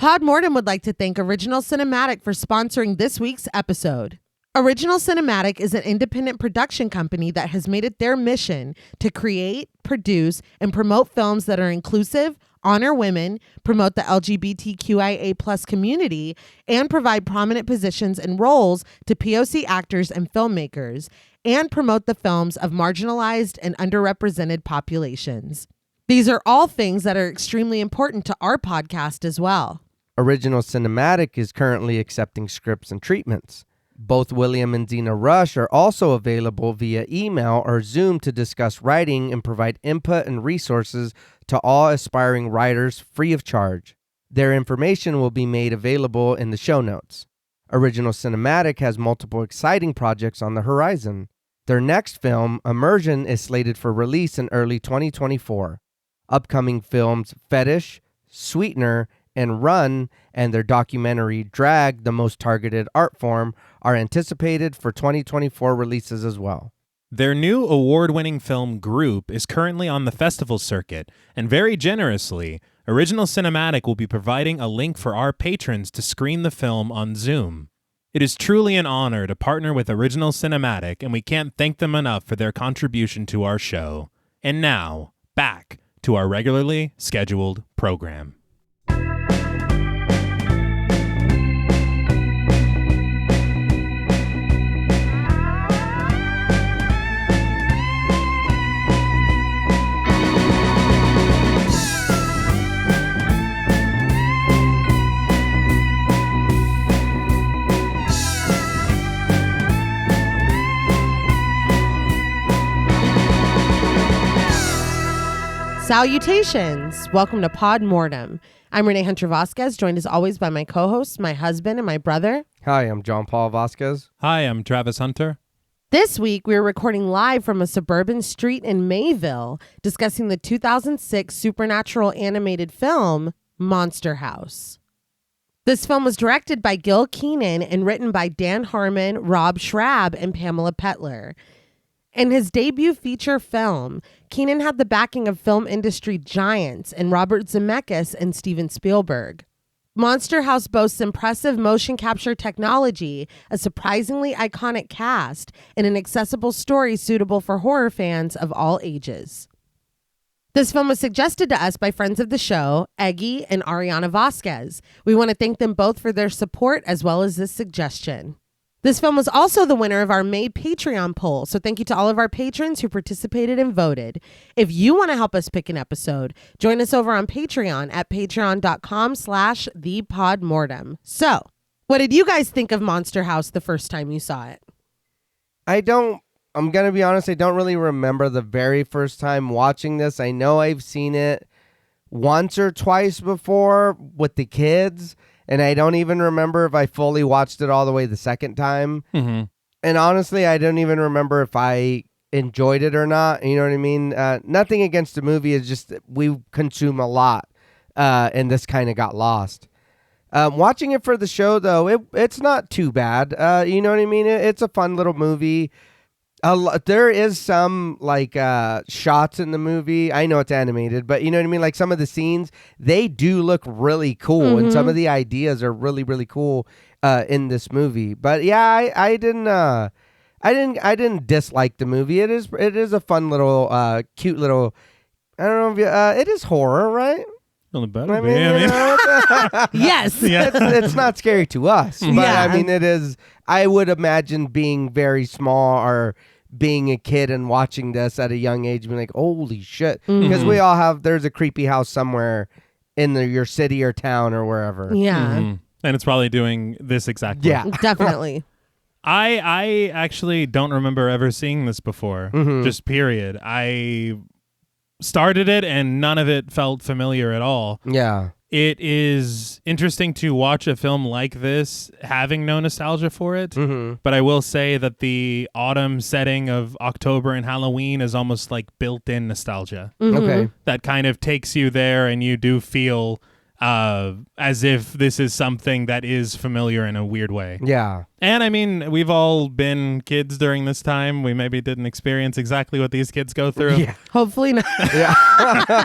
Podmortem would like to thank Original Cinematic for sponsoring this week's episode. Original Cinematic is an independent production company that has made it their mission to create, produce, and promote films that are inclusive, honor women, promote the LGBTQIA+ community, and provide prominent positions and roles to POC actors and filmmakers, and promote the films of marginalized and underrepresented populations. These are all things that are extremely important to our podcast as well. Original Cinematic is currently accepting scripts and treatments. Both William and Xxena Rush are also available via email or Zoom to discuss writing and provide input and resources to all aspiring writers free of charge. Their information will be made available in the show notes. Original Cinematic has multiple exciting projects on the horizon. Their next film, Immersion, is slated for release in early 2024. Upcoming films Fetish, Sweetener, and Run, and their documentary Drag, the Most Targeted Art Form, are anticipated for 2024 releases as well. Their new award-winning film Group is currently on the festival circuit, and very generously, Original Cinematic will be providing a link for our patrons to screen the film on Zoom. It is truly an honor to partner with Original Cinematic, and we can't thank them enough for their contribution to our show. And now, back to our regularly scheduled program. Salutations! Welcome to Podmortem. I'm Reneé Hunter Vasquez, joined as always by my co-host, my husband, and my brother. Hi, I'm John Paul Vasquez. Hi, I'm Travis Hunter. This week, we're recording live from a suburban street in Mayville, discussing the 2006 supernatural animated film, Monster House. This film was directed by Gil Kenan and written by Dan Harmon, Rob Schrab, and Pamela Petler. In his debut feature film, Kenan had the backing of film industry giants and Robert Zemeckis and Steven Spielberg. Monster House boasts impressive motion capture technology, a surprisingly iconic cast, and an accessible story suitable for horror fans of all ages. This film was suggested to us by friends of the show, Eggy and Ariana Vasquez. We want to thank them both for their support as well as this suggestion. This film was also the winner of our May Patreon poll, so thank you to all of our patrons who participated and voted. If you want to help us pick an episode, join us over on Patreon at patreon.com/thepodmortem. So, what did you guys think of Monster House the first time you saw it? I'm going to be honest, I don't really remember the very first time watching this. I know I've seen it once or twice before with the kids, and I don't even remember if I fully watched it all the way the second time. Mm-hmm. And honestly, I don't even remember if I enjoyed it or not. You know what I mean? Nothing against the movie. It's just we consume a lot, and this kind of got lost. Watching it for the show, though, it's not too bad. You know what I mean? It's a fun little movie. There is some shots in the movie. I know it's animated, but you know what I mean? Like some of the scenes, they do look really cool. Mm-hmm. And some of the ideas are really, really cool in this movie. But yeah, I didn't dislike the movie. It is a fun little, cute little, I don't know if it is horror, right? Well, it better I be. mean, Yes. Yeah. It's not scary to us, but Yeah. I mean, it is. I would imagine being very small or being a kid and watching this at a young age, being like, "Holy shit!" Because we all have. There's a creepy house somewhere in your city or town or wherever. Yeah. Mm-hmm. And it's probably doing this exactly. Yeah, Definitely. I actually don't remember ever seeing this before. Mm-hmm. Just period. I started it and none of it felt familiar at all. Yeah. It is interesting to watch a film like this having no nostalgia for it. Mm-hmm. But I will say that the autumn setting of October and Halloween is almost like built-in nostalgia. Mm-hmm. Okay. That kind of takes you there and you do feel as if this is something that is familiar in a weird way. Yeah. And I mean, we've all been kids during this time. We maybe didn't experience exactly what these kids go through. Yeah. Hopefully not. Yeah.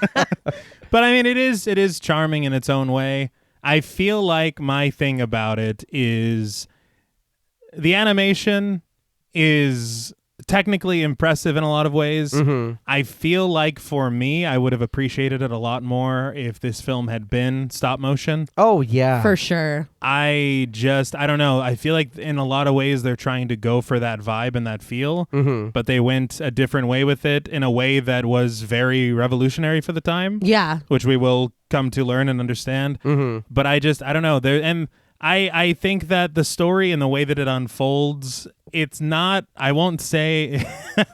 But I mean, it is charming in its own way. I feel like my thing about it is the animation is technically impressive in a lot of ways. I feel like for me, I would have appreciated it a lot more if this film had been stop motion. Oh, yeah. For sure. I don't know. I feel like in a lot of ways they're trying to go for that vibe and that feel, but they went a different way with it in a way that was very revolutionary for the time. Yeah. Which we will come to learn and understand. But I don't know. I think that the story and the way that it unfolds, it's not, I won't say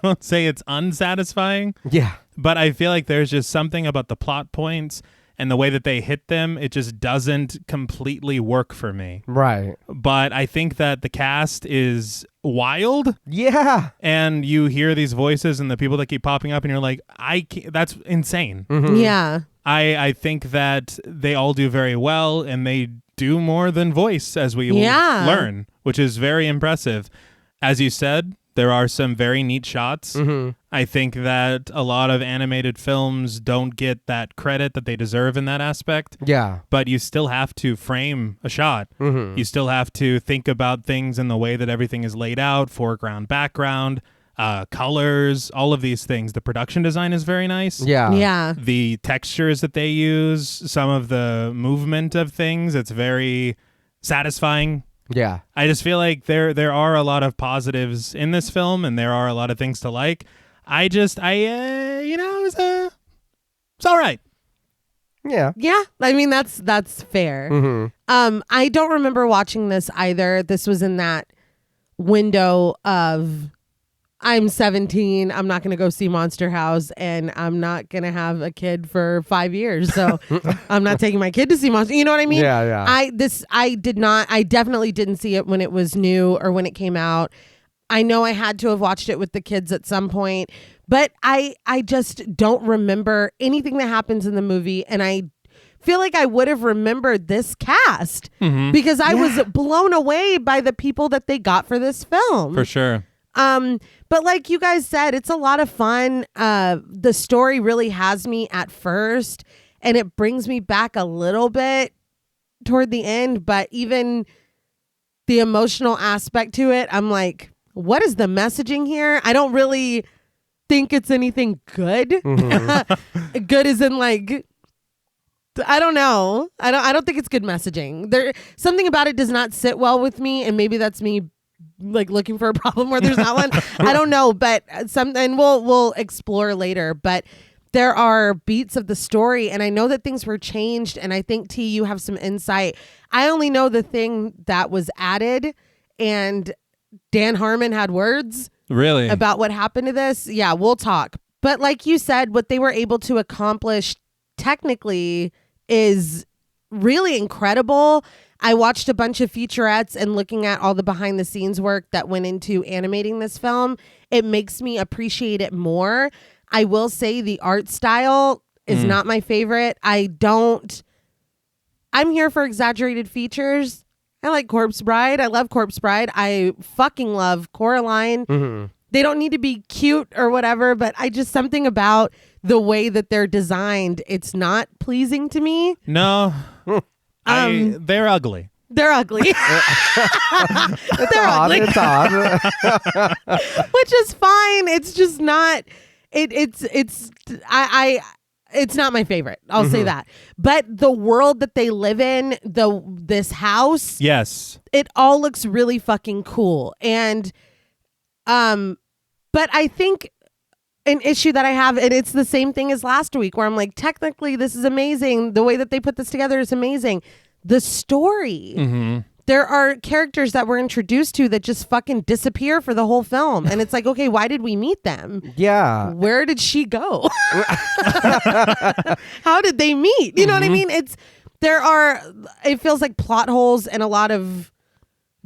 it's unsatisfying. Yeah. But I feel like there's just something about the plot points and the way that they hit them, it just doesn't completely work for me. Right. But I think that the cast is wild. Yeah. And you hear these voices and the people that keep popping up and you're like, that's insane. Yeah. I think that they all do very well and they do more than voice, as we will learn, which is very impressive. As you said, there are some very neat shots. I think that a lot of animated films don't get that credit that they deserve in that aspect. Yeah. But you still have to frame a shot. You still have to think about things in the way that everything is laid out, foreground, background, colors, all of these things. The production design is very nice. Yeah. Yeah. The textures that they use, some of the movement of things, it's very satisfying. Yeah. I just feel like there are a lot of positives in this film and there are a lot of things to like. It's all right. Yeah. Yeah. I mean, that's fair. I don't remember watching this either. This was in that window of I'm 17. I'm not going to go see Monster House and I'm not going to have a kid for 5 years. So I'm not taking my kid to see Monster. You know what I mean? Yeah, yeah. I definitely didn't see it when it was new or when it came out. I know I had to have watched it with the kids at some point, but I just don't remember anything that happens in the movie. And I feel like I would have remembered this cast because I was blown away by the people that they got for this film. For sure. But like you guys said, it's a lot of fun. The story really has me at first and it brings me back a little bit toward the end, but even the emotional aspect to it, I'm like, what is the messaging here? I don't really think it's anything good. Good as in like, I don't know. I don't think it's good messaging. Something about it does not sit well with me, and maybe that's me like looking for a problem where there's not one. I don't know, but and we'll explore later. But there are beats of the story, and I know that things were changed, and I think T, you have some insight. I only know the thing that was added, and Dan Harmon had words really about what happened to this. Yeah, we'll talk. But like you said, what they were able to accomplish technically is really incredible. I watched a bunch of featurettes and looking at all the behind the scenes work that went into animating this film, it makes me appreciate it more. I will say the art style is not my favorite. I'm here for exaggerated features. I like Corpse Bride. I love Corpse Bride. I fucking love Coraline. They don't need to be cute or whatever, but something about the way that they're designed, it's not pleasing to me. No. They're ugly. They're ugly. It's odd. Which is fine. It's just not it's not my favorite. I'll say that. But the world that they live in, this house, yes, it all looks really fucking cool. And but I think an issue that I have, and it's the same thing as last week, where I'm like, technically this is amazing. The way that they put this together is amazing. The story. There are characters that we're introduced to that just fucking disappear for the whole film. And it's like, okay, why did we meet them? Yeah. Where did she go? How did they meet? You know what I mean? It feels like plot holes and a lot of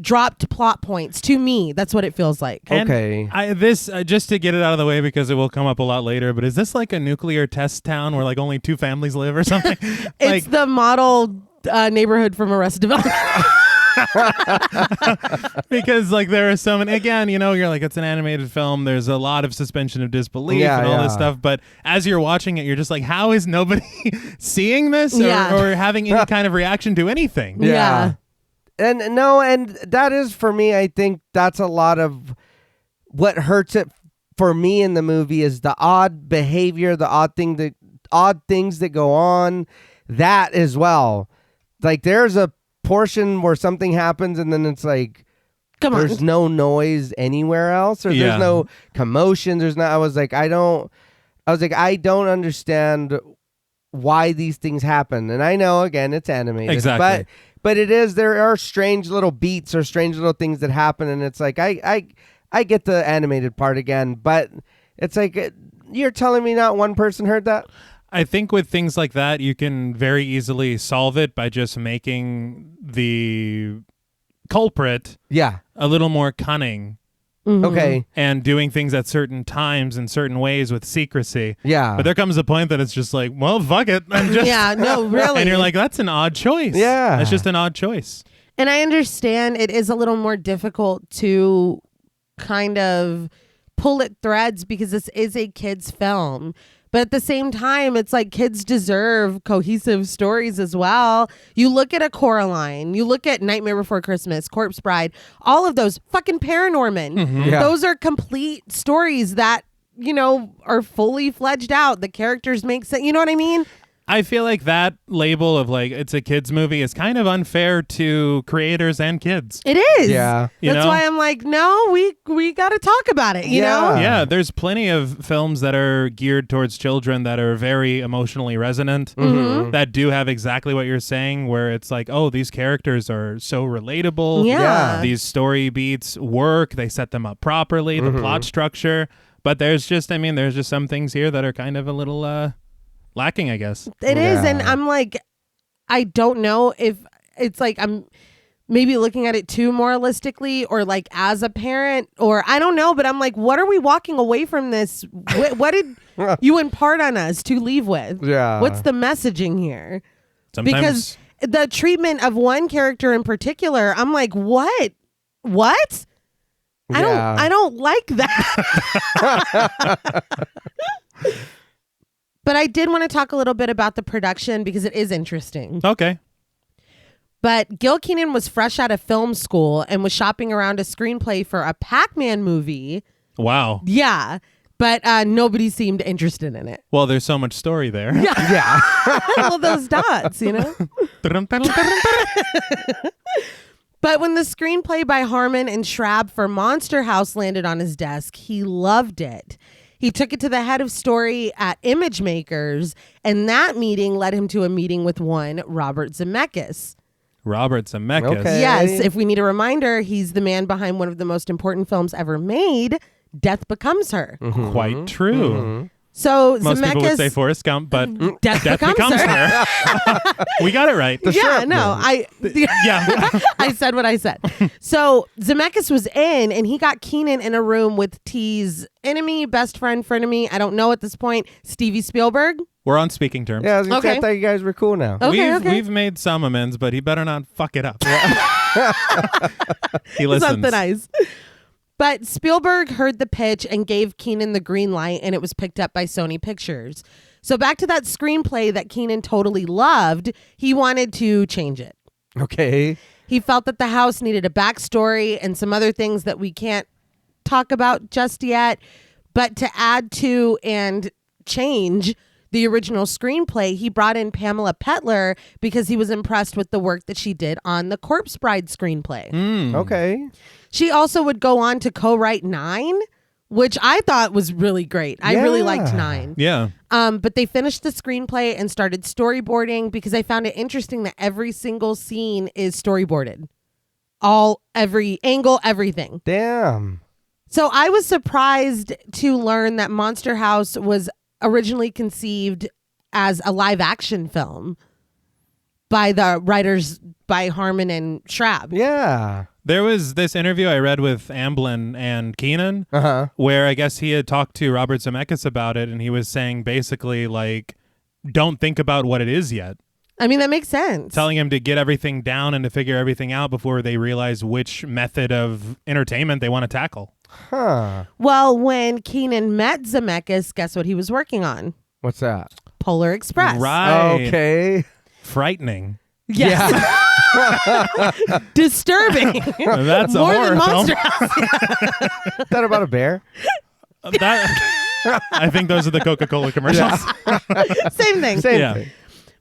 dropped plot points to me. That's what it feels like. Okay. This just to get it out of the way because it will come up a lot later, but is this like a nuclear test town where like only 2 families live or something? It's the model neighborhood from Arrested Development. Because like there are so many, again, you're like, it's an animated film. There's a lot of suspension of disbelief and all this stuff. But as you're watching it, you're just like, how is nobody seeing this or having any kind of reaction to anything? Yeah. And that is, for me, I think that's a lot of what hurts it for me in the movie is the odd behavior, the odd things that go on, that as well. Like there's a portion where something happens and then it's like, there's no noise anywhere else, or there's no commotion. I was like, I don't understand why these things happen. And I know, again, it's animated. Exactly. But there are strange little beats or strange little things that happen, and it's like I get the animated part again, but it's like you're telling me not one person heard that? I think with things like that, you can very easily solve it by just making the culprit a little more cunning. Mm-hmm. Okay. And doing things at certain times in certain ways with secrecy. Yeah. But there comes a point that it's just like, well, fuck it. Yeah, no, really. And you're like, that's an odd choice. Yeah. That's just an odd choice. And I understand it is a little more difficult to kind of pull at threads because this is a kid's film. But at the same time, it's like kids deserve cohesive stories as well. You look at a Coraline, you look at Nightmare Before Christmas, Corpse Bride, all of those, fucking Paranorman. Mm-hmm. Yeah. Those are complete stories that, are fully fledged out. The characters make sense. You know what I mean? I feel like that label of like it's a kids movie is kind of unfair to creators and kids. It is. Yeah. That's why I'm like, no, we got to talk about it, you know? Yeah, there's plenty of films that are geared towards children that are very emotionally resonant, that do have exactly what you're saying, where it's like, oh, these characters are so relatable. Yeah. These story beats work. They set them up properly, the plot structure. But there's just some things here that are kind of a little... lacking, I guess. It is, and I'm like, I don't know if it's like I'm maybe looking at it too moralistically or like as a parent, or I don't know, but I'm like, what are we walking away from this? What did you impart on us to leave with? Yeah. What's the messaging here? Sometimes... Because the treatment of one character in particular, I'm like, what? I don't like that. But I did want to talk a little bit about the production because it is interesting. Okay. But Gil Kenan was fresh out of film school and was shopping around a screenplay for a Pac-Man movie. Wow. Yeah. But nobody seemed interested in it. Well, there's so much story there. Yeah. All those dots, But when the screenplay by Harmon and Schrab for Monster House landed on his desk, he loved it. He took it to the head of story at Image Makers, and that meeting led him to a meeting with one Robert Zemeckis. Robert Zemeckis. Okay. Yes, if we need a reminder, he's the man behind one of the most important films ever made, Death Becomes Her. Mm-hmm. Quite true. Mm-hmm. So Most people would Zemeckis, say Forrest Gump, but Death Becomes Becomes Her. We got it right. Yeah, I said what I said. So Zemeckis was in, and he got Kenan in a room with T's enemy, best friend, frenemy, I don't know at this point, Stevie Spielberg. We're on speaking terms. Yeah, I was gonna say, Okay. I thought you guys were cool now. Okay, We've made some amends, but he better not fuck it up. He listens. Something nice. But Spielberg heard the pitch and gave Kenan the green light, and it was picked up by Sony Pictures. So back to that screenplay that Kenan totally loved, he wanted to change it. Okay. He felt that the house needed a backstory and some other things that we can't talk about just yet. But to add to and change the original screenplay, he brought in Pamela Petler because he was impressed with the work that she did on the Corpse Bride screenplay. Okay. She also would go on to co-write 9, which I thought was really great. I really liked 9. Yeah. But they finished the screenplay and started storyboarding because I found it interesting that every single scene is storyboarded. Every angle, everything. Damn. So I was surprised to learn that Monster House was originally conceived as a live action film by the writers by Harmon and Schrab. Yeah. There was this interview I read with Amblin and Kenan, Uh-huh. where I guess he had talked to Robert Zemeckis about it, and he was saying basically like, don't think about what it is yet. I mean, that makes sense. Telling him to get everything down and to figure everything out before they realize which method of entertainment they want to tackle. Huh. Well, when Kenan met Zemeckis, guess what he was working on? What's that? Polar Express. Right. Okay. Frightening. Yes. Yeah. Disturbing. That's a More horror than film. Monster House. Is that about a bear? I think those are the Coca-Cola commercials. Same thing. Same Yeah. thing.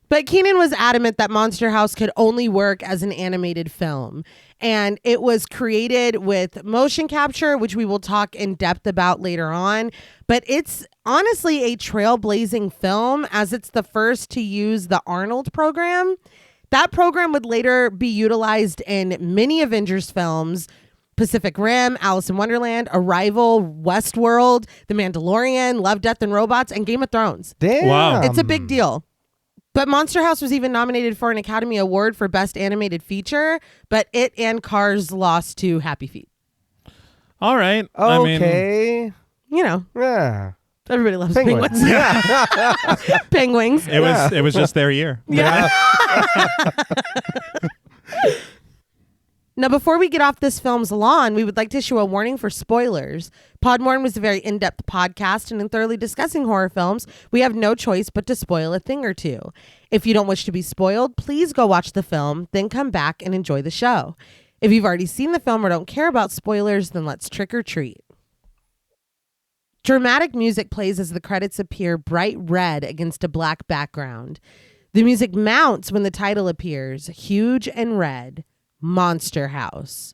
But Kenan was adamant that Monster House could only work as an animated film. And it was created with motion capture, which we will talk in depth about later on. But it's honestly a trailblazing film, as it's the first to use the Arnold program. That program would later be utilized in many Avengers films: Pacific Rim, Alice in Wonderland, Arrival, Westworld, The Mandalorian, Love, Death, and Robots, and Game of Thrones. Damn. Wow. It's a big deal. But Monster House was even nominated for an Academy Award for Best Animated Feature, but it and Cars lost to Happy Feet. All right. Okay. You know, Yeah. everybody loves Penguins. penguins. Yeah. Penguins. It was just their year. Yeah. Now, before we get off this film's lawn, we would like to issue a warning for spoilers. Podmorn was a very in-depth podcast, and in thoroughly discussing horror films, we have no choice but to spoil a thing or two. If you don't wish to be spoiled, please go watch the film, then come back and enjoy the show. If you've already seen the film or don't care about spoilers, then let's trick or treat. Dramatic music plays as the credits appear bright red against a black background. The music mounts when the title appears, huge and red. Monster House.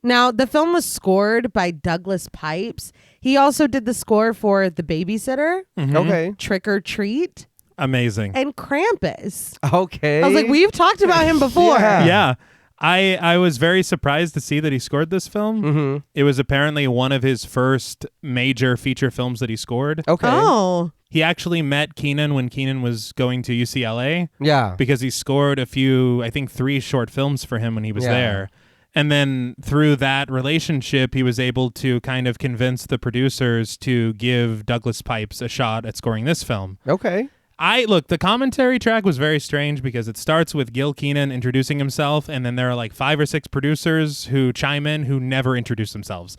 Now, the film was scored by Douglas Pipes. He also did the score for The Babysitter, Okay. Trick or Treat, Amazing. and Krampus. Okay. I was like, we've talked about him before. Yeah. Yeah. I was very surprised to see that he scored this film. Mm-hmm. It was apparently one of his first major feature films that he scored. Okay. Oh, He actually met Kenan when Kenan was going to UCLA Yeah. because he scored a few, I think 3 short films for him when he was Yeah. there. And then through that relationship, he was able to kind of convince the producers to give Douglas Pipes a shot at scoring this film. Okay. Look, the commentary track was very strange because it starts with Gil Kenan introducing himself, and then there are like 5 or 6 producers who chime in who never introduce themselves.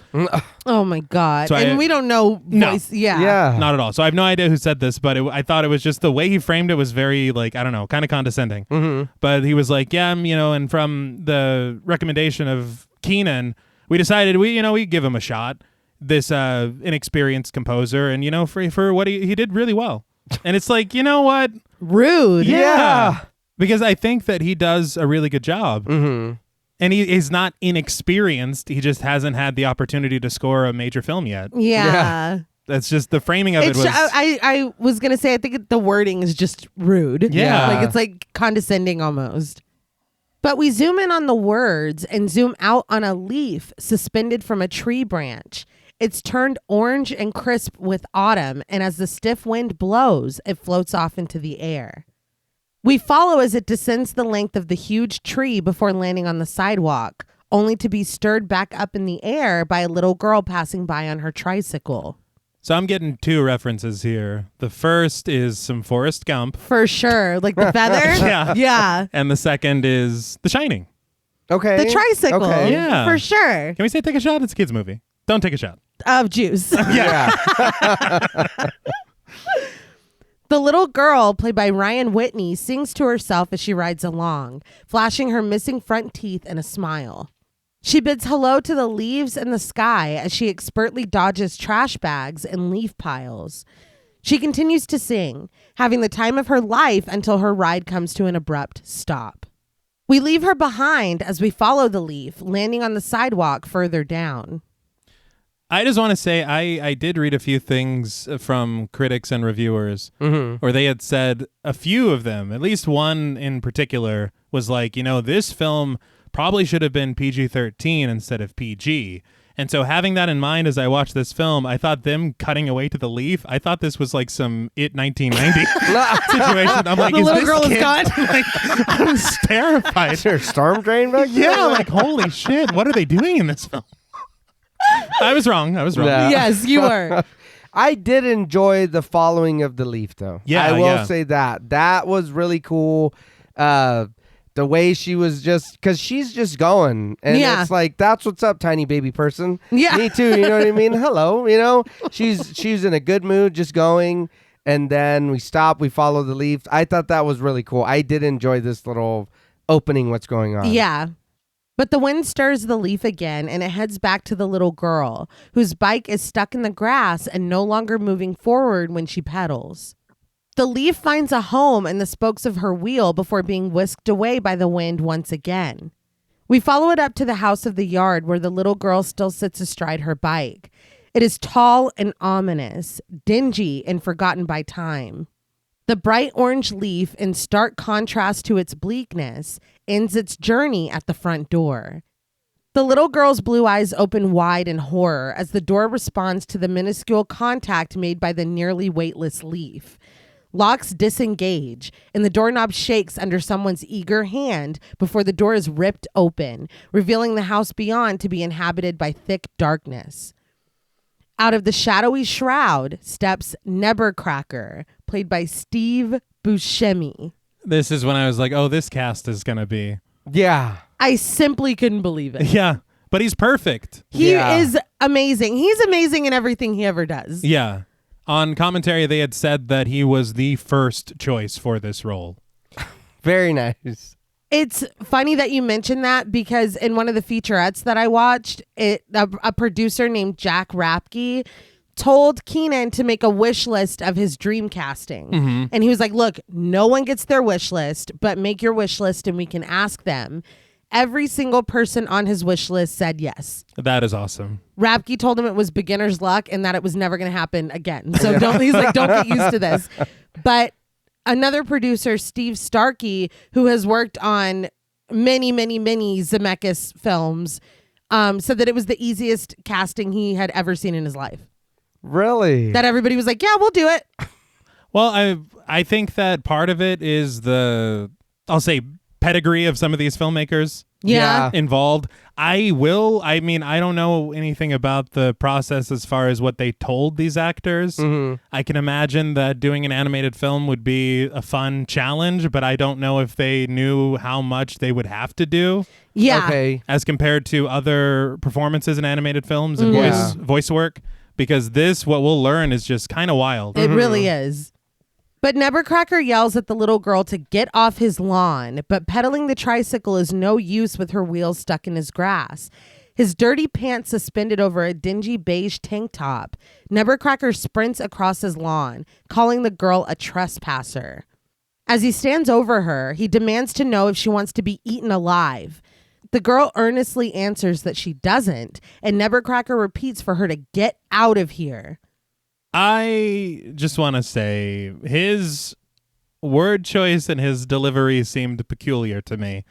oh my God. So and we don't know No. voice. Yeah. Yeah. Not at all. So I have no idea who said this, but I thought it was just the way he framed it was very, like, I don't know, kind of condescending. Mm-hmm. But he was like, yeah, and from the recommendation of Kenan, we decided we give him a shot. This inexperienced composer, and for what he did really well. And it's like, you know what? Rude. Yeah. Because I think that he does a really good job. Mm-hmm. And he is not inexperienced. He just hasn't had the opportunity to score a major film yet. Yeah. That's just the framing of it It's was. I was going to say, I think the wording is just rude. Yeah. Like it's like condescending almost. But we zoom in on the words and zoom out on a leaf suspended from a tree branch. It's turned orange and crisp with autumn, and as the stiff wind blows, it floats off into the air. We follow as it descends the length of the huge tree before landing on the sidewalk, only to be stirred back up in the air by a little girl passing by on her tricycle. So I'm getting 2 references here. The first is some Forrest Gump, For sure. Like the feather? Yeah. Yeah. and the second is The Shining. Okay. The tricycle. Okay. Yeah. For sure. Can we say take a shot? It's a kid's movie. Don't take a shot. Of juice. Yeah. The little girl, played by Ryan Whitney, sings to herself as she rides along, flashing her missing front teeth in a smile. She bids hello to the leaves and the sky as she expertly dodges trash bags and leaf piles. She continues to sing, having the time of her life until her ride comes to an abrupt stop. We leave her behind as we follow the leaf, landing on the sidewalk further down. I just want to say I did read a few things from critics and reviewers where they had said a few of them, at least one in particular, was like, this film probably should have been PG-13 instead of PG. And so having that in mind as I watched this film, I thought them cutting away to the leaf, I thought this was like some It 1990 situation. I'm like, The is little this girl is kid? gone. Like, I was terrified. Is there a storm drain back there? Yeah, like, holy shit, what are they doing in this film? I was wrong. Yeah. Yes, you were. I did enjoy the following of the leaf, though. Yeah, I will say that was really cool. The way she was because she's just going, and it's like, that's what's up, tiny baby person. Yeah, me too. You know what I mean? Hello, you know, she's in a good mood, just going, and then we stop, we follow the leaf. I thought that was really cool. I did enjoy this little opening. What's going on? Yeah. But the wind stirs the leaf again, and it heads back to the little girl, whose bike is stuck in the grass and no longer moving forward when she pedals. The leaf finds a home in the spokes of her wheel before being whisked away by the wind once again. We follow it up to the house of the yard, where the little girl still sits astride her bike. It is tall and ominous, dingy and forgotten by time. The bright orange leaf, in stark contrast to its bleakness, ends its journey at the front door. The little girl's blue eyes open wide in horror as the door responds to the minuscule contact made by the nearly weightless leaf. Locks disengage, and the doorknob shakes under someone's eager hand before the door is ripped open, revealing the house beyond to be inhabited by thick darkness. Out of the shadowy shroud steps Nebbercracker, played by Steve Buscemi. This is when I was like, oh, this cast is going to be... Yeah. I simply couldn't believe it. Yeah, but he's perfect. He is amazing. He's amazing in everything he ever does. Yeah. On commentary, they had said that he was the first choice for this role. Very nice. It's funny that you mentioned that, because in one of the featurettes that I watched, a producer named Jack Rapke told Kenan to make a wish list of his dream casting. Mm-hmm. And he was like, look, no one gets their wish list, but make your wish list and we can ask them. Every single person on his wish list said yes. That is awesome. Rapke told him it was beginner's luck and that it was never going to happen again. So he's like, don't get used to this. But another producer, Steve Starkey, who has worked on many, many, many Zemeckis films, said that it was the easiest casting he had ever seen in his life. Really? That everybody was like, yeah, we'll do it. Well, I think that part of it is I'll say, pedigree of some of these filmmakers involved. I don't know anything about the process as far as what they told these actors. Mm-hmm. I can imagine that doing an animated film would be a fun challenge, but I don't know if they knew how much they would have to do. Yeah. Okay. As compared to other performances in animated films and voice work, because what we'll learn is just kind of wild. It really is. But Nebbercracker yells at the little girl to get off his lawn, but pedaling the tricycle is no use with her wheels stuck in his grass. His dirty pants suspended over a dingy beige tank top, Nebbercracker sprints across his lawn, calling the girl a trespasser. As he stands over her, he demands to know if she wants to be eaten alive. The girl earnestly answers that she doesn't, and Nebbercracker repeats for her to get out of here. I just want to say his word choice and his delivery seemed peculiar to me.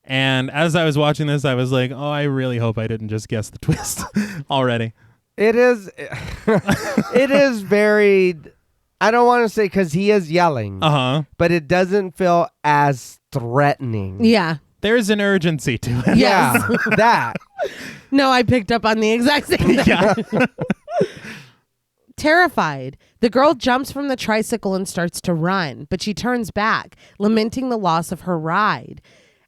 And as I was watching this, I was like, oh, I really hope I didn't just guess the twist already. It is very, I don't want to say, because he is yelling, but it doesn't feel as threatening. Yeah. There's an urgency to it. Yes. Yeah, that. No, I picked up on the exact same thing. Yeah. Terrified, the girl jumps from the tricycle and starts to run, but she turns back, lamenting the loss of her ride.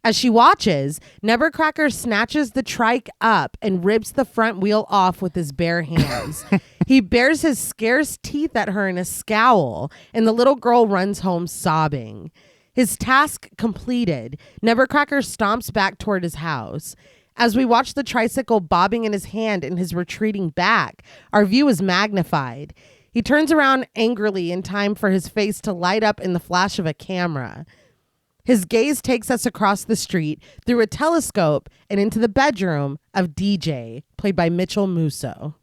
As she watches, Nebbercracker snatches the trike up and rips the front wheel off with his bare hands. He bares his scarce teeth at her in a scowl, and the little girl runs home sobbing. His task completed, Nebbercracker stomps back toward his house. As we watch the tricycle bobbing in his hand and his retreating back, our view is magnified. He turns around angrily in time for his face to light up in the flash of a camera. His gaze takes us across the street, through a telescope, and into the bedroom of DJ, played by Mitchell Musso.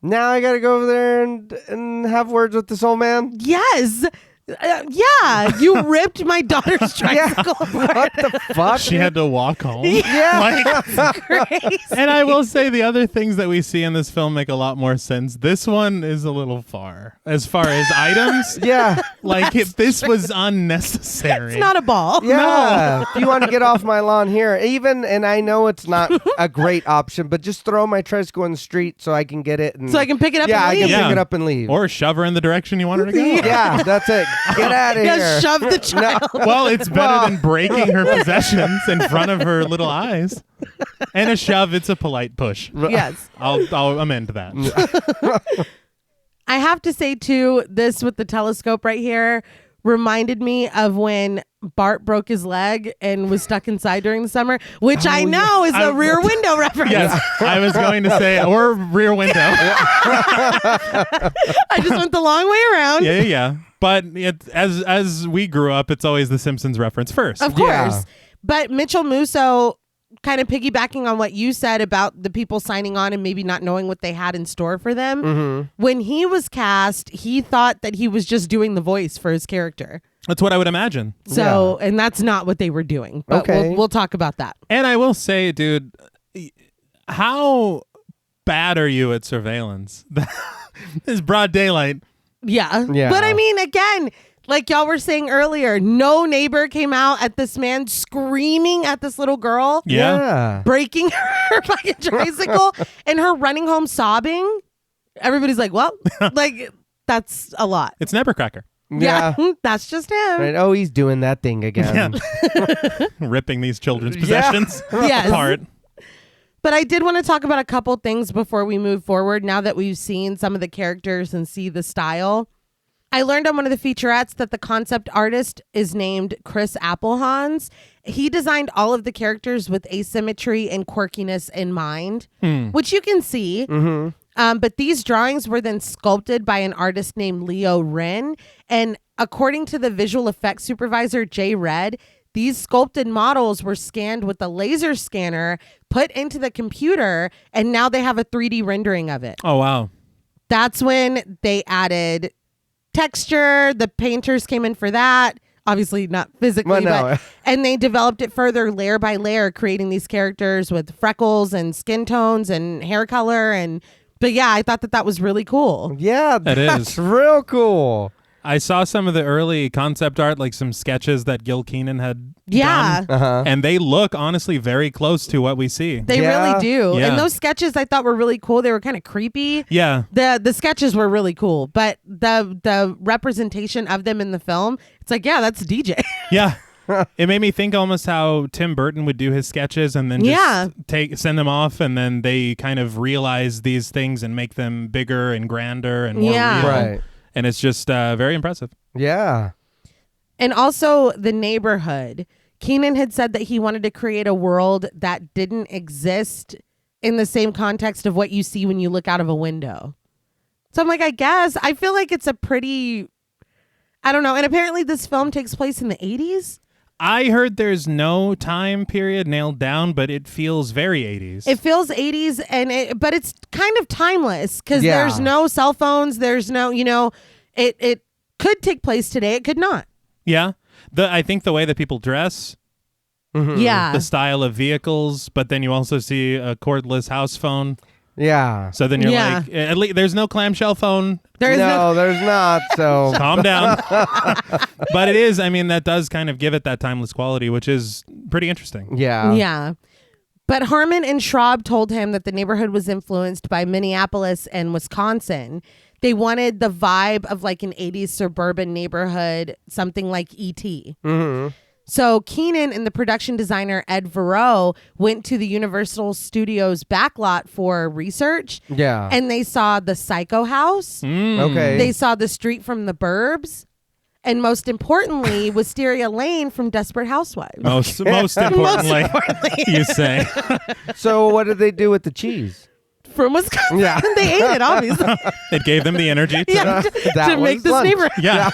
Now I got to go over there and have words with this old man? Yes! Yeah, you ripped my daughter's tricycle apart. What the fuck? She had to walk home. Yeah. Crazy. And I will say the other things that we see in this film make a lot more sense. This one is a little far as items. Yeah. Like this was unnecessary. It's not a ball. Yeah. If you want to get off my lawn here, and I know it's not a great option, but just throw my tricycle in the street so I can get it. And, So I can pick it up yeah, and I leave. can pick it up and leave. Or shove her in the direction you want her to go. Yeah, that's it. Get out of here. Yeah, shove the child. Well, it's better than breaking her possessions in front of her little eyes. And a shove, it's a polite push. Yes. I'll amend that. I have to say, too, this with the telescope right here reminded me of when Bart broke his leg and was stuck inside during the summer, which I know is a Rear Window reference. Yes, I was going to say, or Rear Window. I just went the long way around. Yeah. But as we grew up, it's always the Simpsons reference first. Of course. Yeah. But Mitchell Musso, kind of piggybacking on what you said about the people signing on and maybe not knowing what they had in store for them. When he was cast, he thought that he was just doing the voice for his character. That's what I would imagine. So, and that's not what they were doing. But Okay. we'll talk about that. And I will say, dude, how bad are you at surveillance? It's broad daylight. Yeah. Yeah. But I mean, again, like y'all were saying earlier, no neighbor came out at this man screaming at this little girl, Yeah. breaking her fucking tricycle, and her running home sobbing. Everybody's like, well, like, that's a lot. It's Nebbercracker. Yeah. That's just him. Right. Oh, he's doing that thing again. Ripping these children's possessions Yes. apart. But I did want to talk about a couple things before we move forward. Now that we've seen some of the characters and see the style, I learned on one of the featurettes that the concept artist is named Chris Applehans. He designed all of the characters with asymmetry and quirkiness in mind, which you can see. But these drawings were then sculpted by an artist named Leo Wren. And according to the visual effects supervisor, Jay Red, these sculpted models were scanned with a laser scanner, put into the computer, and now they have a 3D rendering of it. Oh, wow. That's when they added texture. The painters came in for that. Obviously not physically, but and they developed it further layer by layer, creating these characters with freckles and skin tones and hair color. But yeah, I thought that was really cool. Yeah, that's is. real cool. I saw some of the early concept art, like some sketches that Gil Kenan had Yeah. done, and they look honestly very close to what we see. They Yeah. really do. Yeah. And those sketches I thought were really cool. They were kind of creepy. Yeah. The sketches were really cool, but the representation of them in the film, it's like, yeah, that's DJ. Yeah. It made me think almost how Tim Burton would do his sketches and then just send them off, and then they kind of realize these things and make them bigger and grander and more real. Right. And it's just very impressive. Yeah. And also the neighborhood. Kenan had said that he wanted to create a world that didn't exist in the same context of what you see when you look out of a window. So I'm like, I guess I feel like it's a pretty, I don't know. And apparently this film takes place in the 80s. I heard there's no time period nailed down, but it feels very 80s. It feels 80s, but it's kind of timeless because there's no cell phones. There's no, it could take place today. It could not. Yeah. I think the way that people dress, Yeah. the style of vehicles, but then you also see a cordless house phone. Yeah. So then you're like, at least there's no clamshell phone. There is No, there's not. So Calm down. But it is, I mean, that does kind of give it that timeless quality, which is pretty interesting. yeah. Yeah. But Harmon and Schraub told him that the neighborhood was influenced by Minneapolis and Wisconsin. They wanted the vibe of like an 80s suburban neighborhood, something like E.T. So Kenan and the production designer Ed Verreau went to the Universal Studios backlot for research. Yeah. And they saw the Psycho House. Okay. They saw the street from The Burbs. And most importantly, Wisteria Lane from Desperate Housewives. Most importantly, you say. So what did they do with the cheese? From Wisconsin. Yeah. They ate it, obviously. It gave them the energy to... Yeah, That to make was this lunch. neighborhood. Yeah.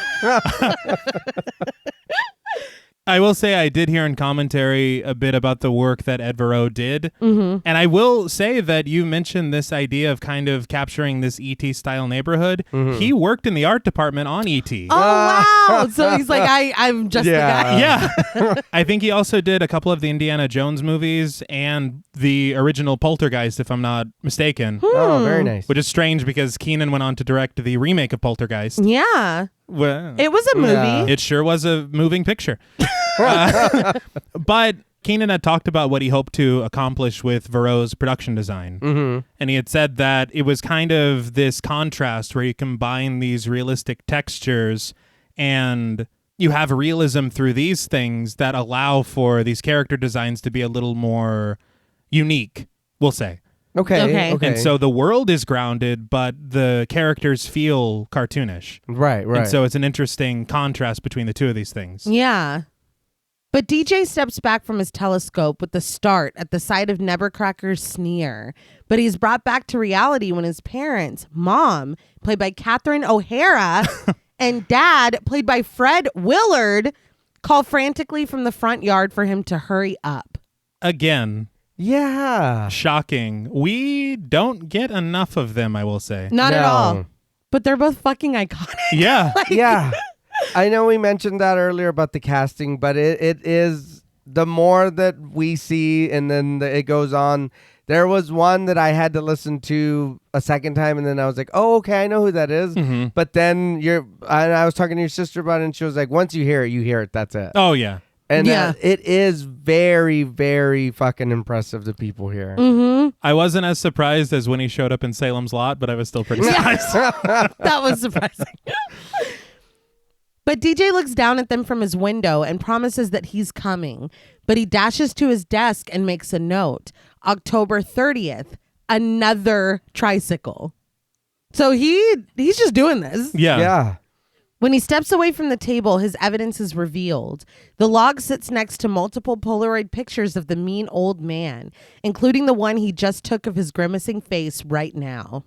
I will say I did hear in commentary a bit about the work that Ed Verreau did. And I will say that you mentioned this idea of kind of capturing this E.T. style neighborhood. He worked in the art department on E.T. Oh, wow. So he's like, I'm just the guy. Yeah. I think he also did a couple of the Indiana Jones movies and the original Poltergeist, if I'm not mistaken. Oh, very nice. Which is strange because Kenan went on to direct the remake of Poltergeist. Yeah. Well, It was a movie. Yeah. it sure was a moving picture. But Kenan had talked about what he hoped to accomplish with Verreau's production design. And he had said that it was kind of this contrast where you combine these realistic textures and you have realism through these things that allow for these character designs to be a little more unique, we'll say. Okay. And so the world is grounded, but the characters feel cartoonish. Right. And so it's an interesting contrast between the two of these things. Yeah. But DJ steps back from his telescope with the start at the sight of Nebbercracker's sneer. But he's brought back to reality when his parents, Mom, played by Catherine O'Hara, and Dad, played by Fred Willard, call frantically from the front yard for him to hurry up. Again, Yeah. shocking. We don't get enough of them, I will say. Not at No. all. But they're both fucking iconic. Yeah. Yeah. I know we mentioned that earlier about the casting, but it is the more that we see and then it goes on. There was one that I had to listen to a second time, and then I was like, oh, okay, I know who that is. But then I was talking to your sister about it, and she was like, once you hear it, that's it. Oh, yeah. And Yeah. it is very, very fucking impressive to people here. I wasn't as surprised as when he showed up in Salem's Lot, but I was still pretty surprised. That was surprising. But DJ looks down at them from his window and promises that he's coming. But he dashes to his desk and makes a note. October 30th, another tricycle. So he's just doing this. Yeah. Yeah. When he steps away from the table, his evidence is revealed. The log sits next to multiple Polaroid pictures of the mean old man, including the one he just took of his grimacing face right now.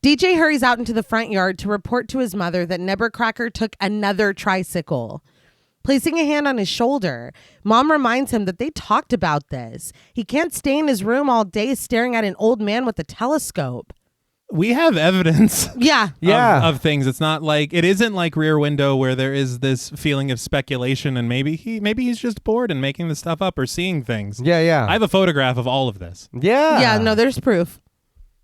DJ hurries out into the front yard to report to his mother that Nebbercracker took another tricycle. Placing a hand on his shoulder, Mom reminds him that they talked about this. He can't stay in his room all day staring at an old man with a telescope. We have evidence Yeah. Yeah. of things. It's not like, it isn't like Rear Window where there is this feeling of speculation and maybe he's just bored and making this stuff up or seeing things. Yeah. I have a photograph of all of this. Yeah. Yeah, no, there's proof.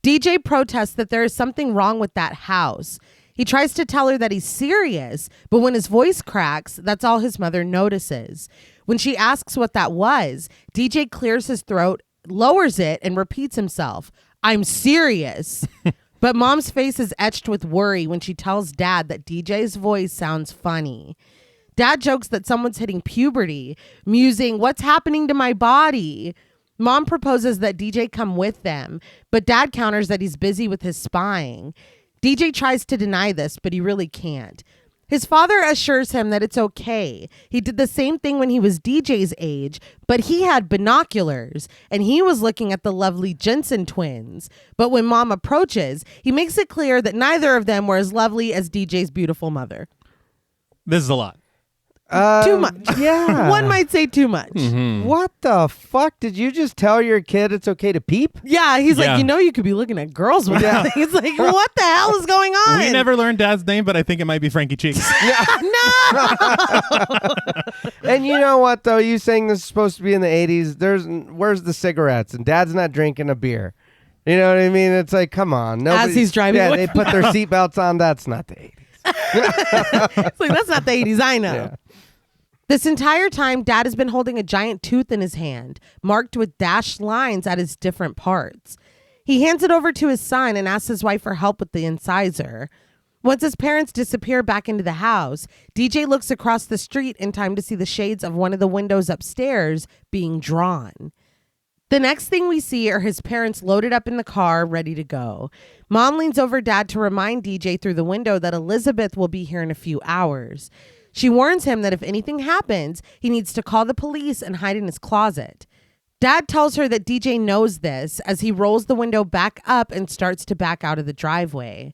DJ protests that there is something wrong with that house. He tries to tell her that he's serious, but when his voice cracks, that's all his mother notices. When she asks what that was, DJ clears his throat, lowers it, and repeats himself, I'm serious. But Mom's face is etched with worry when she tells Dad that DJ's voice sounds funny. Dad jokes that someone's hitting puberty, musing, what's happening to my body? Mom proposes that DJ come with them, but Dad counters that he's busy with his spying. DJ tries to deny this, but he really can't. His father assures him that it's okay. He did the same thing when he was DJ's age, but he had binoculars, and he was looking at the lovely Jensen twins. But when Mom approaches, he makes it clear that neither of them were as lovely as DJ's beautiful mother. This is a lot. Too much. Yeah. One might say too much. What the fuck? Did you just tell your kid it's okay to peep? Yeah, he's Yeah. like, you could be looking at girls with that. He's like, what the hell is going on? We never learned Dad's name, but I think it might be Frankie Cheeks. And you know what, though? You saying this is supposed to be in the 80s. Where's the cigarettes? And Dad's not drinking a beer. You know what I mean? It's like, come on. As he's driving Yeah, away they put their seatbelts on. That's not the 80s. It's like, that's not the 80s, I know. Yeah. This entire time, Dad has been holding a giant tooth in his hand, marked with dashed lines at its different parts. He hands it over to his son and asks his wife for help with the incisor. Once his parents disappear back into the house, DJ looks across the street in time to see the shades of one of the windows upstairs being drawn. The next thing we see are his parents loaded up in the car, ready to go. Mom leans over Dad to remind DJ through the window that Elizabeth will be here in a few hours. She warns him that if anything happens, he needs to call the police and hide in his closet. Dad tells her that DJ knows this as he rolls the window back up and starts to back out of the driveway.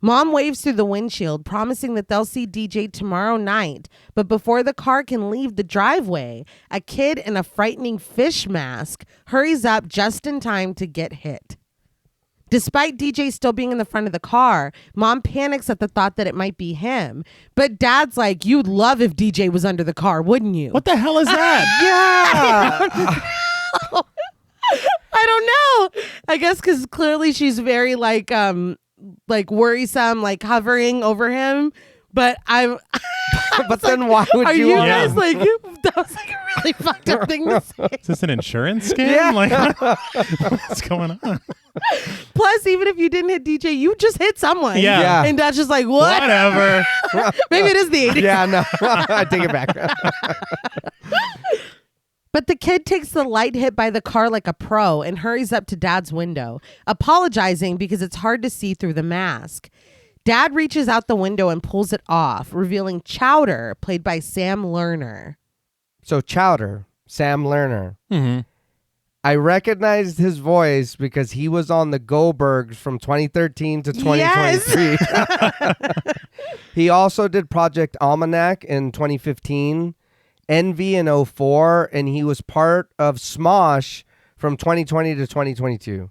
Mom waves through the windshield, promising that they'll see DJ tomorrow night. But before the car can leave the driveway, a kid in a frightening fish mask hurries up just in time to get hit. Despite DJ still being in the front of the car, Mom panics at the thought that it might be him. But Dad's like, you'd love if DJ was under the car, wouldn't you? What the hell is that? Yeah. I don't know. I guess because clearly she's very like worrisome, like hovering over him. But I'm. But then why would Are you? you want guys him? like? That was like a really fucked up thing to say. Is this an insurance scam? Yeah. Like, what's going on? Plus, even if you didn't hit DJ, you just hit someone. Yeah. And Dad's just like, what? Whatever. Maybe it is the 80s. Yeah, no, I take it back. But the kid takes the light hit by the car like a pro and hurries up to Dad's window, apologizing because it's hard to see through the mask. Dad reaches out the window and pulls it off, revealing Chowder, played by Sam Lerner. So Chowder, Sam Lerner. Mm-hmm. I recognized his voice because he was on the Goldbergs from 2013 to 2023. Yes. He also did Project Almanac in 2015, Envy in 2004, and he was part of Smosh from 2020 to 2022.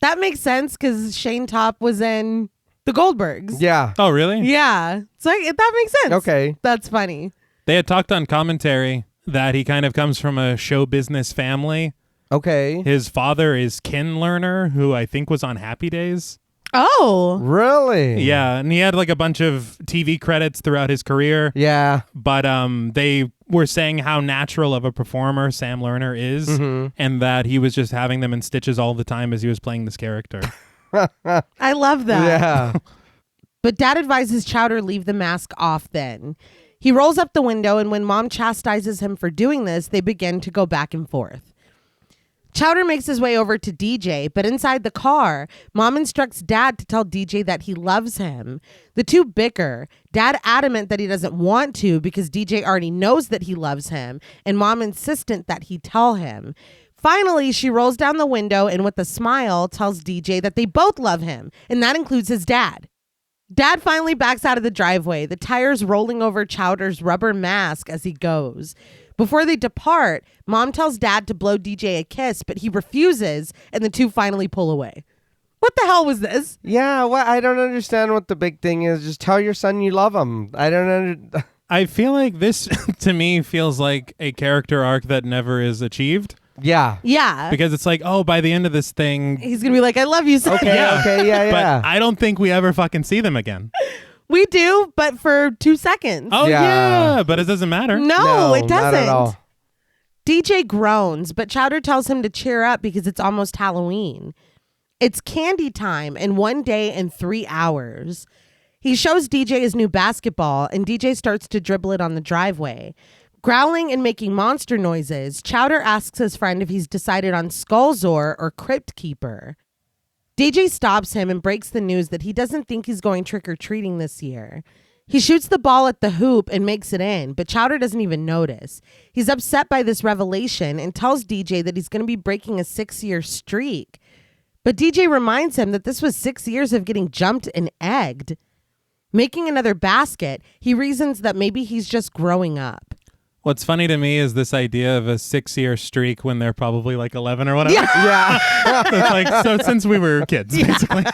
That makes sense because Shane Topp was in the Goldbergs. Yeah. Oh, really? Yeah. So that makes sense. Okay. That's funny. They had talked on commentary that he kind of comes from a show business family. Okay. His father is Ken Lerner, who I think was on Happy Days. Oh. Really? Yeah, and he had like a bunch of TV credits throughout his career. Yeah. But they were saying how natural of a performer Sam Lerner is, and that he was just having them in stitches all the time as he was playing this character. I love that. Yeah. But Dad advises Chowder leave the mask off then. He rolls up the window, and when Mom chastises him for doing this, they begin to go back and forth. Chowder makes his way over to DJ, but inside the car, Mom instructs Dad to tell DJ that he loves him. The two bicker, Dad adamant that he doesn't want to because DJ already knows that he loves him, and Mom insistent that he tell him. Finally, she rolls down the window and with a smile tells DJ that they both love him, and that includes his dad. Dad finally backs out of the driveway, the tires rolling over Chowder's rubber mask as he goes. Before they depart, Mom tells Dad to blow DJ a kiss, but he refuses, and the two finally pull away. What the hell was this? Yeah, well, I don't understand what the big thing is. Just tell your son you love him. I don't I feel like this, to me, feels like a character arc that never is achieved. Yeah. Yeah. Because it's like, oh, by the end of this thing... He's going to be like, I love you, son. Okay, Yeah. okay, yeah. But I don't think we ever fucking see them again. We do, but for 2 seconds. Oh, Yeah. yeah, but it doesn't matter. No, it doesn't. Not at all. DJ groans, but Chowder tells him to cheer up because it's almost Halloween. It's candy time in 1 day and 3 hours. He shows DJ his new basketball, and DJ starts to dribble it on the driveway. Growling and making monster noises, Chowder asks his friend if he's decided on Skullzor or Crypt Keeper. DJ stops him and breaks the news that he doesn't think he's going trick-or-treating this year. He shoots the ball at the hoop and makes it in, but Chowder doesn't even notice. He's upset by this revelation and tells DJ that he's going to be breaking a 6-year streak. But DJ reminds him that this was 6 years of getting jumped and egged. Making another basket, he reasons that maybe he's just growing up. What's funny to me is this idea of a 6-year streak when they're probably like 11 or whatever. Yeah. It's like, so since we were kids, basically.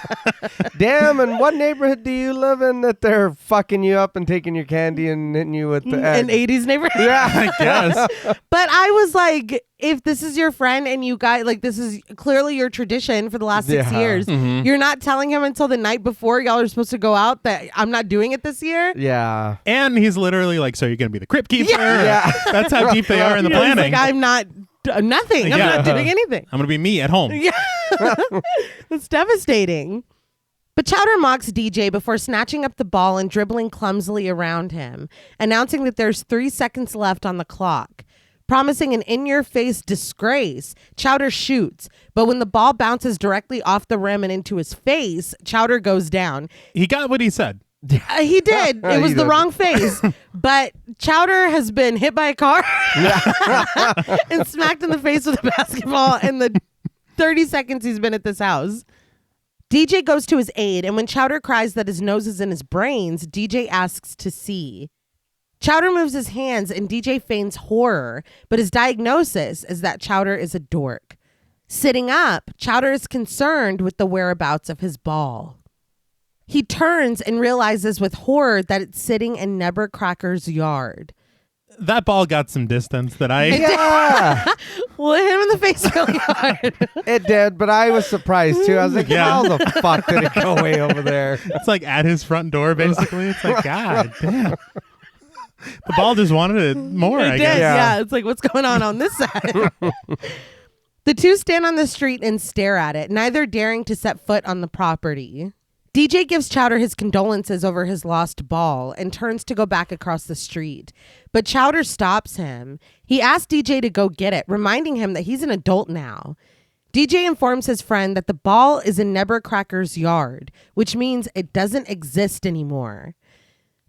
Damn, and what neighborhood do you live in that they're fucking you up and taking your candy and hitting you with the An egg? 80s neighborhood. Yeah. I guess. But I was like, if this is your friend and you guys, like, this is clearly your tradition for the last 6 Yeah. years, you're not telling him until the night before y'all are supposed to go out that I'm not doing it this year. Yeah. And he's literally like, so you're going to be the crypt keeper? Yeah. That's how deep they are in the You know, he's planning. like, I'm not nothing. I'm Yeah. not doing anything. I'm going to be me at home. Yeah. That's devastating. But Chowder mocks DJ before snatching up the ball and dribbling clumsily around him, announcing that there's 3 seconds left on the clock. Promising an in-your-face disgrace, Chowder shoots, but when the ball bounces directly off the rim and into his face, Chowder goes down. He got what he said. He did. It was He the did. wrong face. But Chowder has been hit by a car and smacked in the face with a basketball in the 30 seconds he's been at this house. DJ goes to his aid, and when Chowder cries that his nose is in his brains, DJ asks to see. Chowder moves his hands, and DJ feigns horror, but his diagnosis is that Chowder is a dork. Sitting up, Chowder is concerned with the whereabouts of his ball. He turns and realizes with horror that it's sitting in Nebbercracker's yard. That ball got some distance that I... Yeah, Well, it hit him in the face really hard. it did, but I was surprised too. I was like, how the fuck did it go way over there? It's like at his front door, basically. It's like, God damn. The ball just wanted it more, I It guess. did, Yeah. yeah. It's like, what's going on this side? The two stand on the street and stare at it, neither daring to set foot on the property. DJ gives Chowder his condolences over his lost ball and turns to go back across the street. But Chowder stops him. He asks DJ to go get it, reminding him that he's an adult now. DJ informs his friend that the ball is in Nebbercracker's yard, which means it doesn't exist anymore.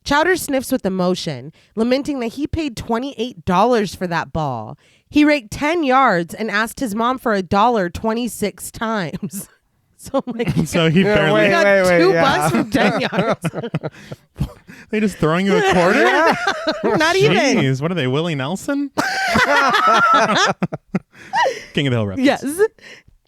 Chowder sniffs with emotion, lamenting that he paid $28 for that ball. He raked 10 yards and asked his mom for $1 26 times. So I'm like, So he Yeah, barely... wait. got $2 for 10 yards. They just throwing you a quarter? Not even. Jeez, what are they, Willie Nelson? King of the Hill reference. Yes.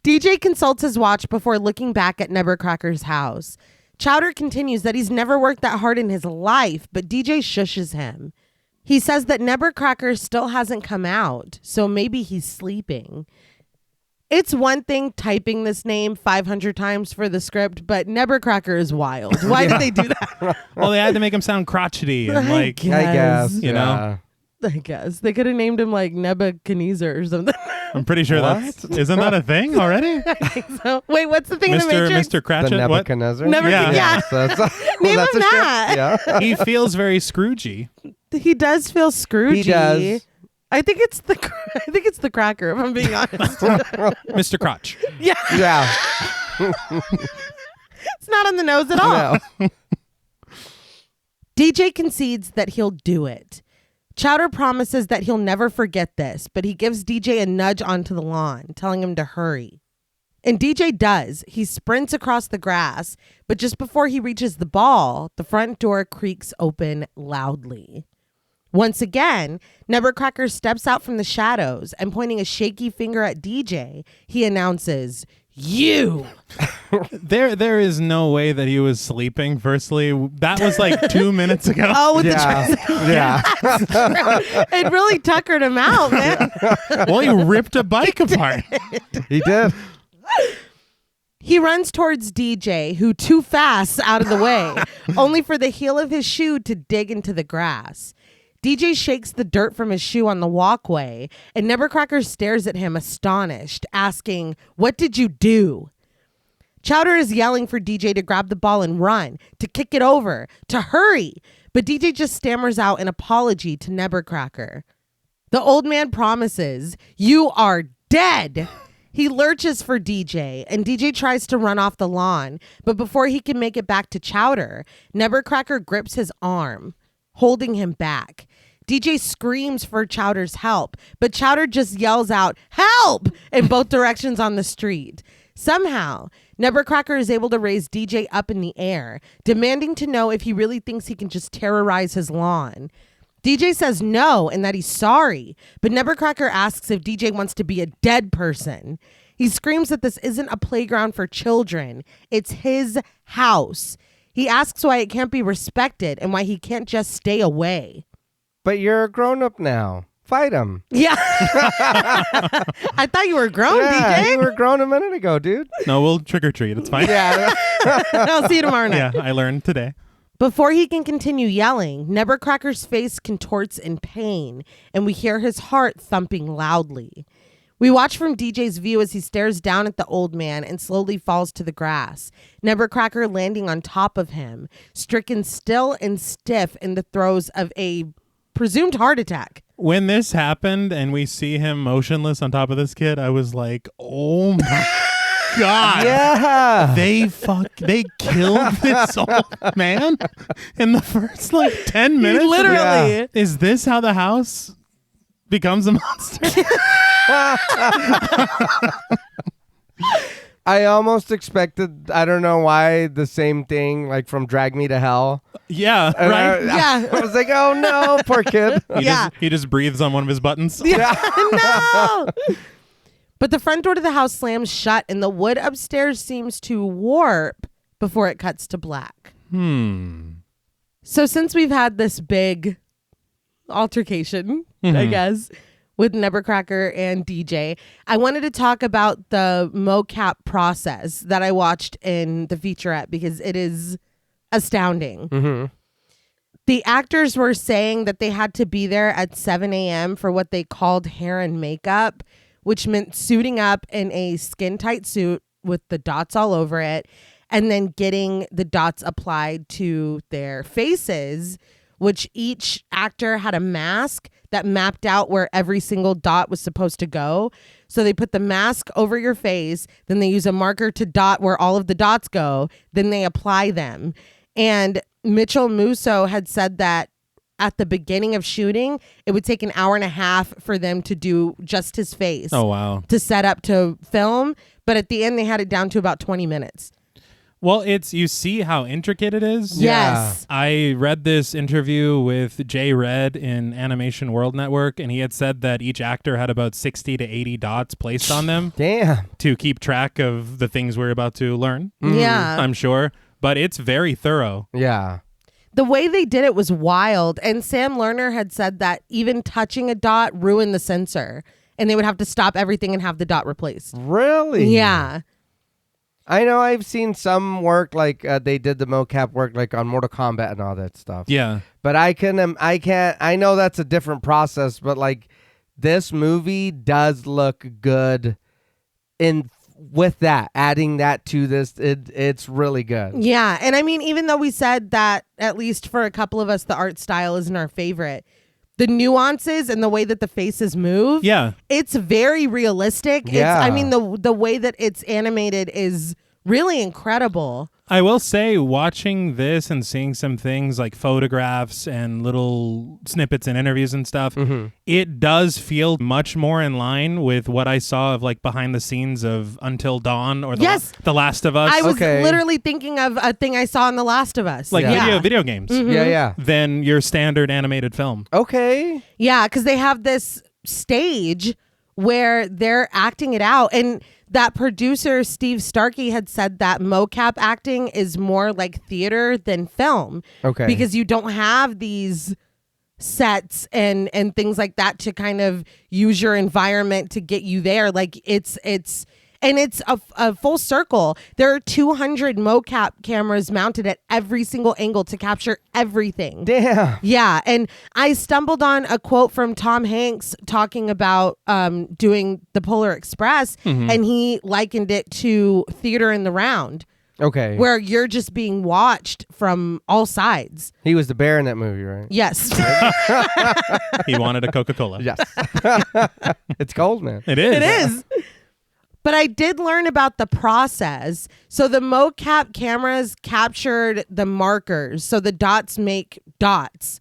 DJ consults his watch before looking back at Nebbercracker's house. Chowder continues that he's never worked that hard in his life, but DJ shushes him. He says that Nebbercracker still hasn't come out, so maybe he's sleeping. It's one thing typing this name 500 times for the script, but Nebbercracker is wild. Why did they do that? Well, they had to make him sound crotchety and like... Yes. I guess. You know? I guess. They could have named him like Nebuchadnezzar or something. I'm pretty sure isn't that a thing already? So, wait, what's the thing in the Matrix? Mr. The Cratchit, what? Nebuchadnezzar? Yeah. So that's Name that's him a ship. that. Yeah. He feels very Scroogey. He does feel Scroogey. He does. I think it's the cracker, if I'm being honest. Mr. Crotch. Yeah. Yeah. It's not on the nose at all. No. DJ concedes that he'll do it. Chowder promises that he'll never forget this, but he gives DJ a nudge onto the lawn, telling him to hurry. And DJ does. He sprints across the grass, but just before he reaches the ball, the front door creaks open loudly. Once again, Nebbercracker steps out from the shadows and pointing a shaky finger at DJ, he announces, "You!" There is no way that he was sleeping. Firstly, that was like 2 minutes ago. Oh, with Yeah. Yeah. it really tuckered him out, man. Well, he ripped a bike apart. He did. He runs towards DJ, who too fast out of the way, only for the heel of his shoe to dig into the grass. DJ shakes the dirt from his shoe on the walkway, and Nebbercracker stares at him astonished, asking, "What did you do?" Chowder is yelling for DJ to grab the ball and run, to kick it over, to hurry, but DJ just stammers out an apology to Nebbercracker. The old man promises, "You are dead." He lurches for DJ, and DJ tries to run off the lawn, but before he can make it back to Chowder, Nebbercracker grips his arm, holding him back. DJ screams for Chowder's help, but Chowder just yells out, "Help!" in both directions on the street. Somehow, Nebbercracker is able to raise DJ up in the air, demanding to know if he really thinks he can just terrorize his lawn. DJ says no and that he's sorry, but Nebbercracker asks if DJ wants to be a dead person. He screams that this isn't a playground for children. It's his house. He asks why it can't be respected and why he can't just stay away. But you're a grown-up now. Fight him. Yeah. I thought you were grown, Yeah, DJ. you were grown a minute ago, dude. No, we'll trick or treat. It's fine. Yeah. I'll see you tomorrow night. Yeah, I learned today. Before he can continue yelling, Nebbercracker's face contorts in pain, and we hear his heart thumping loudly. We watch from DJ's view as he stares down at the old man and slowly falls to the grass, Nebbercracker landing on top of him, stricken still and stiff in the throes of a presumed heart attack. When this happened and we see him motionless on top of this kid, I was like, oh my God. Yeah. They killed this old man in the first like 10 minutes. Literally. Yeah. Is this how the house becomes a monster? I almost expected, I don't know why, the same thing like from Drag Me to Hell. Yeah, And right? I was like, oh no, poor kid. He just breathes on one of his buttons. No. But the front door to the house slams shut and the wood upstairs seems to warp before it cuts to black. So since we've had this big altercation, I guess, with Nebbercracker and DJ, I wanted to talk about the mocap process that I watched in the featurette because it is astounding. The actors were saying that they had to be there at 7 a.m. for what they called hair and makeup, which meant suiting up in a skin-tight suit with the dots all over it, and then getting the dots applied to their faces, which each actor had a mask that mapped out where every single dot was supposed to go. So they put the mask over your face, then they use a marker to dot where all of the dots go, then they apply them. And Mitchell Musso had said that at the beginning of shooting, it would take an hour and a half for them to do just his face. Oh, wow. To set up to film. But at the end, they had it down to about 20 minutes. Well, you see how intricate it is. Yes. I read this interview with Jay Red in Animation World Network, and he had said that each actor had about 60 to 80 dots placed on them. Damn. To keep track of the things we're about to learn. Yeah. I'm sure. But it's very thorough. Yeah. The way they did it was wild. And Sam Lerner had said that even touching a dot ruined the sensor. And they would have to stop everything and have the dot replaced. Really? Yeah. I know I've seen some work like they did the mocap work like on Mortal Kombat and all that stuff. Yeah. But I know that's a different process, but like this movie does look good with that, adding that to this, it's really good. Yeah. And I mean, even though we said that, at least for a couple of us, the art style isn't our favorite, the nuances and the way that the faces move, it's very realistic. Yeah. I mean, the way that it's animated is really incredible. I will say, watching this and seeing some things like photographs and little snippets and interviews and stuff, it does feel much more in line with what I saw of like behind the scenes of Until Dawn or The Last of Us. I was literally thinking of a thing I saw in The Last of Us. Like video games. Yeah. Than your standard animated film. Okay. Yeah, because they have this stage where they're acting it out. And that producer, Steve Starkey, had said that mocap acting is more like theater than film. Okay. Because you don't have these sets and things like that to kind of use your environment to get you there. Like it's a full circle. There are 200 mocap cameras mounted at every single angle to capture everything. Damn. Yeah. And I stumbled on a quote from Tom Hanks talking about doing the Polar Express, and he likened it to theater in the round. Okay. Where you're just being watched from all sides. He was the bear in that movie, right? Yes. He wanted a Coca-Cola. Yes. It's cold, man. It is. It is. But I did learn about the process. So the mocap cameras captured the markers. So the dots make dots.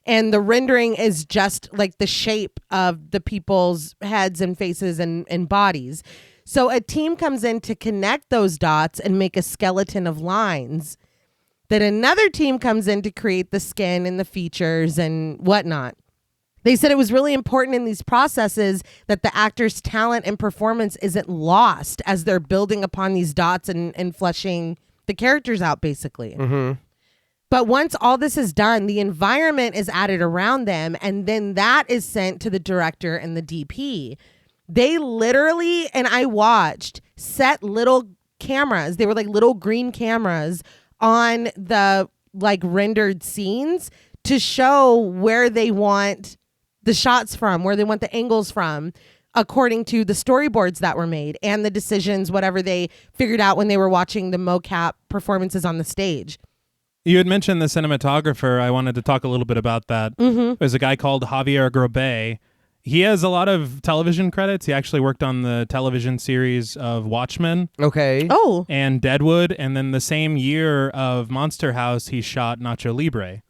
And the rendering is just like the shape of the people's heads and faces and bodies. So a team comes in to connect those dots and make a skeleton of lines. Then another team comes in to create the skin and the features and whatnot. They said it was really important in these processes that the actor's talent and performance isn't lost as they're building upon these dots and fleshing the characters out, basically. But once all this is done, the environment is added around them, and then that is sent to the director and the DP. They literally, and I watched, set little cameras. They were like little green cameras on the like rendered scenes to show where they want the shots from, where they want the angles from, according to the storyboards that were made and the decisions, whatever they figured out when they were watching the mocap performances on the stage. You had mentioned the cinematographer. I wanted to talk a little bit about that. There's a guy called Javier Grobet. He has a lot of television credits. He actually worked on the television series of Watchmen. Okay. Oh. And Deadwood. And then the same year of Monster House, he shot Nacho Libre.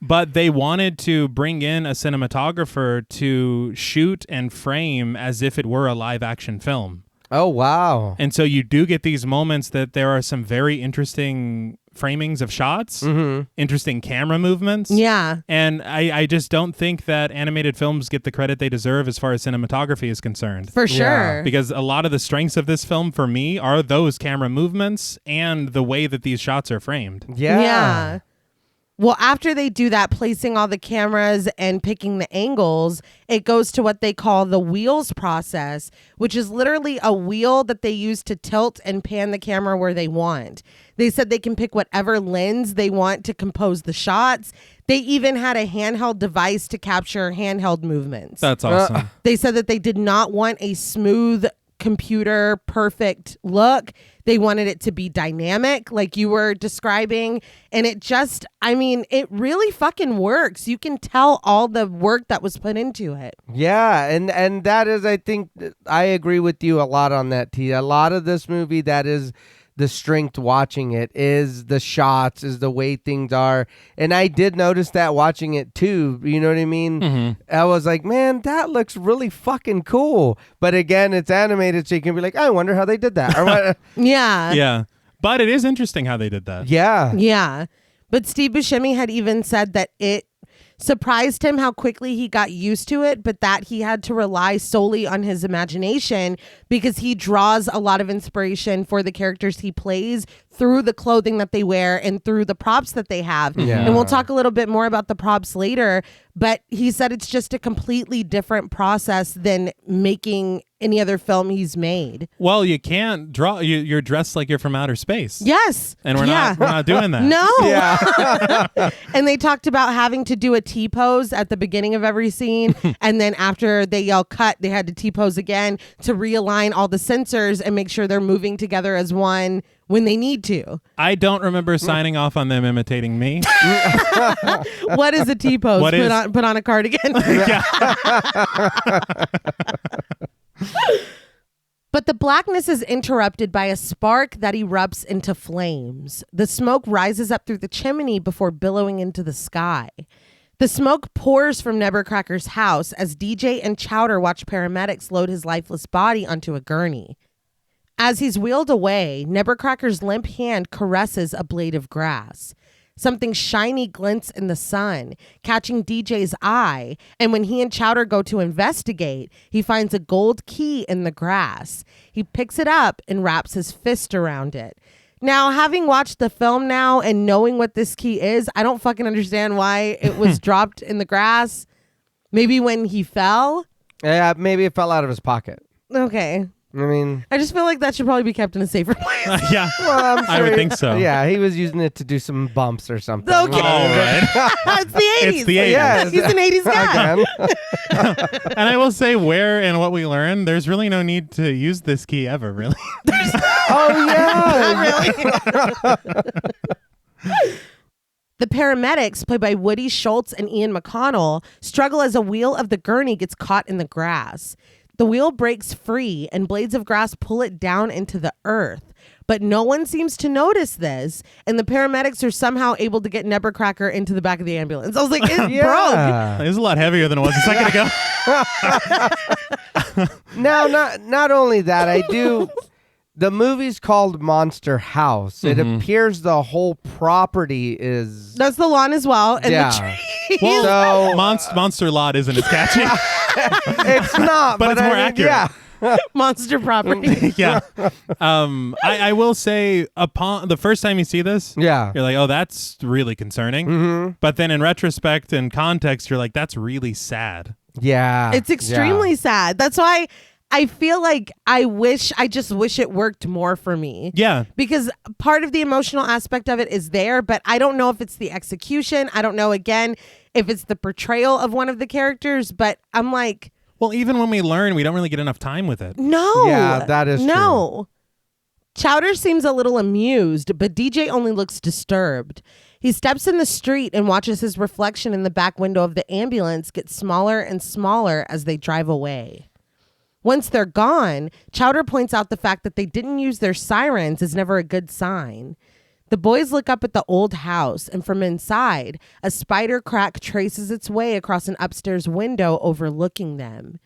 But they wanted to bring in a cinematographer to shoot and frame as if it were a live action film. Oh, wow. And so you do get these moments that there are some very interesting framings of shots, interesting camera movements. Yeah. And I just don't think that animated films get the credit they deserve as far as cinematography is concerned. For sure. Because a lot of the strengths of this film for me are those camera movements and the way that these shots are framed. Yeah. Well, after they do that, placing all the cameras and picking the angles, it goes to what they call the wheels process, which is literally a wheel that they use to tilt and pan the camera where they want. They said they can pick whatever lens they want to compose the shots. They even had a handheld device to capture handheld movements. That's awesome. They said that they did not want a smooth computer perfect look. They wanted it to be dynamic like you were describing. And it just, I mean, it really fucking works. You can tell all the work that was put into it. Yeah. And that is, I think, I agree with you a lot on that, T. A lot of this movie, that is the strength watching it, is the shots, is the way things are. And I did notice that watching it too. You know what I mean? I was like, man, that looks really fucking cool. But again, it's animated, so you can be like, I wonder how they did that. Or what? Yeah. But it is interesting how they did that. Yeah. But Steve Buscemi had even said that it surprised him how quickly he got used to it, but that he had to rely solely on his imagination because he draws a lot of inspiration for the characters he plays through the clothing that they wear and through the props that they have. And we'll talk a little bit more about the props later, but he said it's just a completely different process than making any other film he's made. Well, you can't draw. You're dressed like you're from outer space. Yes. And we're not doing that. No. Yeah. And they talked about having to do a T-pose at the beginning of every scene. And then after they yell cut, they had to T-pose again to realign all the sensors and make sure they're moving together as one when they need to. I don't remember signing off on them imitating me. What is a T-pose? Put on a cardigan. But the blackness is interrupted by a spark that erupts into flames. The smoke rises up through the chimney before billowing into the sky. The smoke pours from Nebbercracker's house as DJ and Chowder watch paramedics load his lifeless body onto a gurney. As he's wheeled away, Nebbercracker's limp hand caresses a blade of grass. Something shiny glints in the sun, catching DJ's eye, and when he and Chowder go to investigate, he finds a gold key in the grass. He picks it up and wraps his fist around it. Now, having watched the film now and knowing what this key is, I don't fucking understand why it was dropped in the grass. Maybe when he fell? Yeah, maybe it fell out of his pocket. Okay. I mean, I just feel like that should probably be kept in a safer place. Yeah, well, I'm I sure would think so. Yeah, he was using it to do some bumps or something. Okay. All right. It's the 80s. It's the 80s. Yes. He's an 80s guy. Again. And I will say, where and what we learned, there's really no need to use this key ever, really. Oh, yeah. Not really. The paramedics, played by Woody Schultz and Ian McConnell, struggle as a wheel of the gurney gets caught in the grass. The wheel breaks free and blades of grass pull it down into the earth. But no one seems to notice this, and the paramedics are somehow able to get Nebbercracker into the back of the ambulance. I was like, it's broke. It was a lot heavier than it was a second ago. Now, not only that, the movie's called Monster House. It appears the whole property is... That's the lawn as well, and the trees. Well, So- Monster Lot isn't as catchy. It's not, But it's more accurate. Yeah. Monster property. Yeah. I will say, upon the first time you see this, Yeah. you're like, oh, that's really concerning. But then in retrospect and context, you're like, that's really sad. Yeah. It's extremely sad. That's why I feel like I just wish it worked more for me. Yeah. Because part of the emotional aspect of it is there, but I don't know if it's the execution. I don't know, again, if it's the portrayal of one of the characters, but I'm like... Well, even when we learn, we don't really get enough time with it. No. Yeah, that is true. Chowder seems a little amused, but DJ only looks disturbed. He steps in the street and watches his reflection in the back window of the ambulance get smaller and smaller as they drive away. Once they're gone, Chowder points out the fact that they didn't use their sirens is never a good sign. The boys look up at the old house, and from inside, a spider crack traces its way across an upstairs window overlooking them.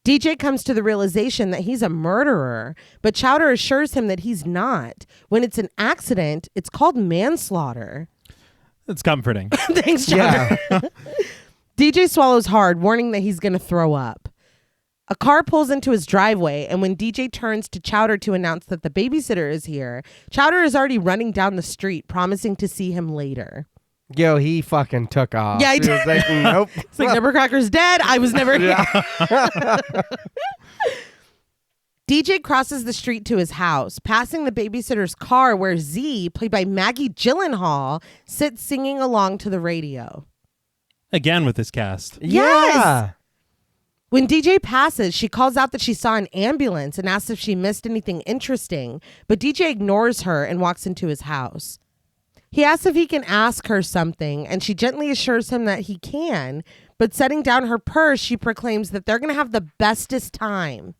DJ comes to the realization that he's a murderer, but Chowder assures him that he's not. When it's an accident, it's called manslaughter. It's comforting. Thanks, Chowder. Yeah. DJ swallows hard, warning that he's going to throw up. A car pulls into his driveway, and when DJ turns to Chowder to announce that the babysitter is here, Chowder is already running down the street, promising to see him later. Yo, he fucking took off. Yeah, he did. Was like, nope. It's like, Nebbercracker's dead. I was never here. DJ crosses the street to his house, passing the babysitter's car where Z, played by Maggie Gyllenhaal, sits singing along to the radio. Again with this cast. Yes! Yeah. When DJ passes, she calls out that she saw an ambulance and asks if she missed anything interesting, but DJ ignores her and walks into his house. He asks if he can ask her something, and she gently assures him that he can, but setting down her purse, she proclaims that they're going to have the bestest time.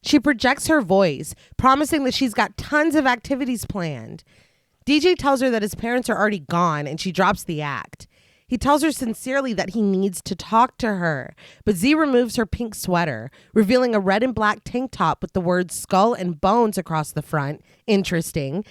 She projects her voice, promising that she's got tons of activities planned. DJ tells her that his parents are already gone, and she drops the act. He tells her sincerely that he needs to talk to her, but Z removes her pink sweater, revealing a red and black tank top with the words skull and bones across the front. Interesting.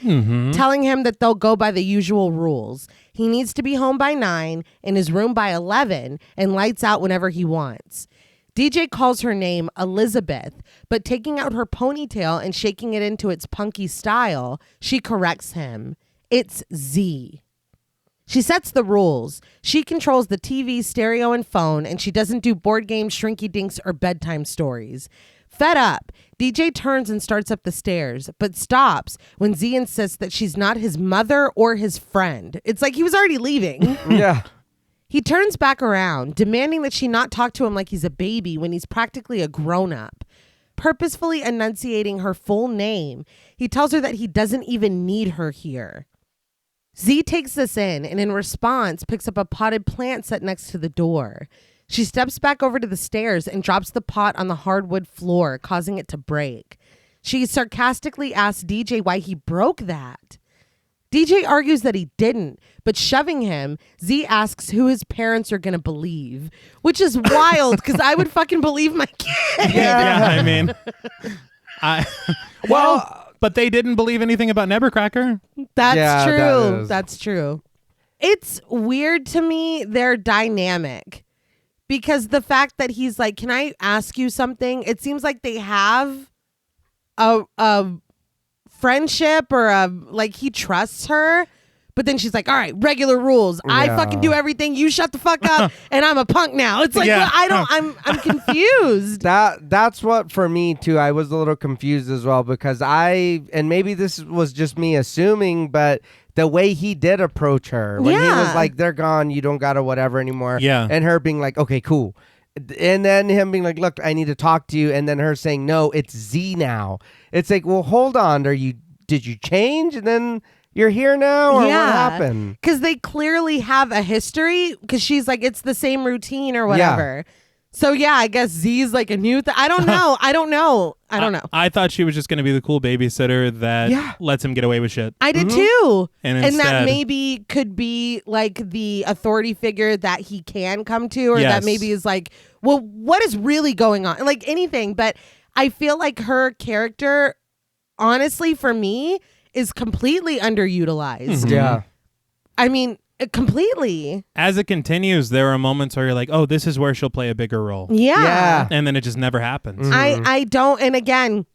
Telling him that they'll go by the usual rules. He needs to be home by 9, in his room by 11, and lights out whenever he wants. DJ calls her name Elizabeth, but taking out her ponytail and shaking it into its punky style, she corrects him. It's Z. She sets the rules. She controls the TV, stereo, and phone, and she doesn't do board games, shrinky dinks, or bedtime stories. Fed up, DJ turns and starts up the stairs, but stops when Z insists that she's not his mother or his friend. It's like he was already leaving. Yeah. He turns back around, demanding that she not talk to him like he's a baby when he's practically a grown-up. Purposefully enunciating her full name, he tells her that he doesn't even need her here. Z takes this in and in response picks up a potted plant set next to the door. She steps back over to the stairs and drops the pot on the hardwood floor, causing it to break. She sarcastically asks DJ why he broke that. DJ argues that he didn't, but shoving him, Z asks who his parents are going to believe, which is wild because I would fucking believe my kid. Yeah, I mean, but they didn't believe anything about Nebbercracker. That's true. That That's true. It's weird to me, their dynamic, because the fact that he's like, can I ask you something? It seems like they have a friendship or like he trusts her, but then she's like, all right, regular rules. I fucking do everything. You shut the fuck up and I'm a punk now. It's like, well, I'm confused. That's what for me too. I was a little confused as well because and maybe this was just me assuming, but the way he did approach her when he was like, they're gone, you don't gotta whatever anymore. Yeah. And her being like, okay, cool. And then him being like, look, I need to talk to you. And then her saying, no, it's Z now. It's like, well, hold on. Did you change? And then you're here now? Or what happened? Because they clearly have a history because she's like, it's the same routine or whatever. Yeah. So, yeah, I guess Z's like a new thing. I don't know. I don't know. I thought she was just going to be the cool babysitter that lets him get away with shit. I did too. And that maybe could be like the authority figure that he can come to, or that maybe is like, well, what is really going on? Like anything. But I feel like her character, honestly, for me, is completely underutilized. Mm-hmm. Yeah. I mean, completely. As it continues, there are moments where you're like, oh, this is where she'll play a bigger role. Yeah. And then it just never happens. Mm-hmm. I don't, and again,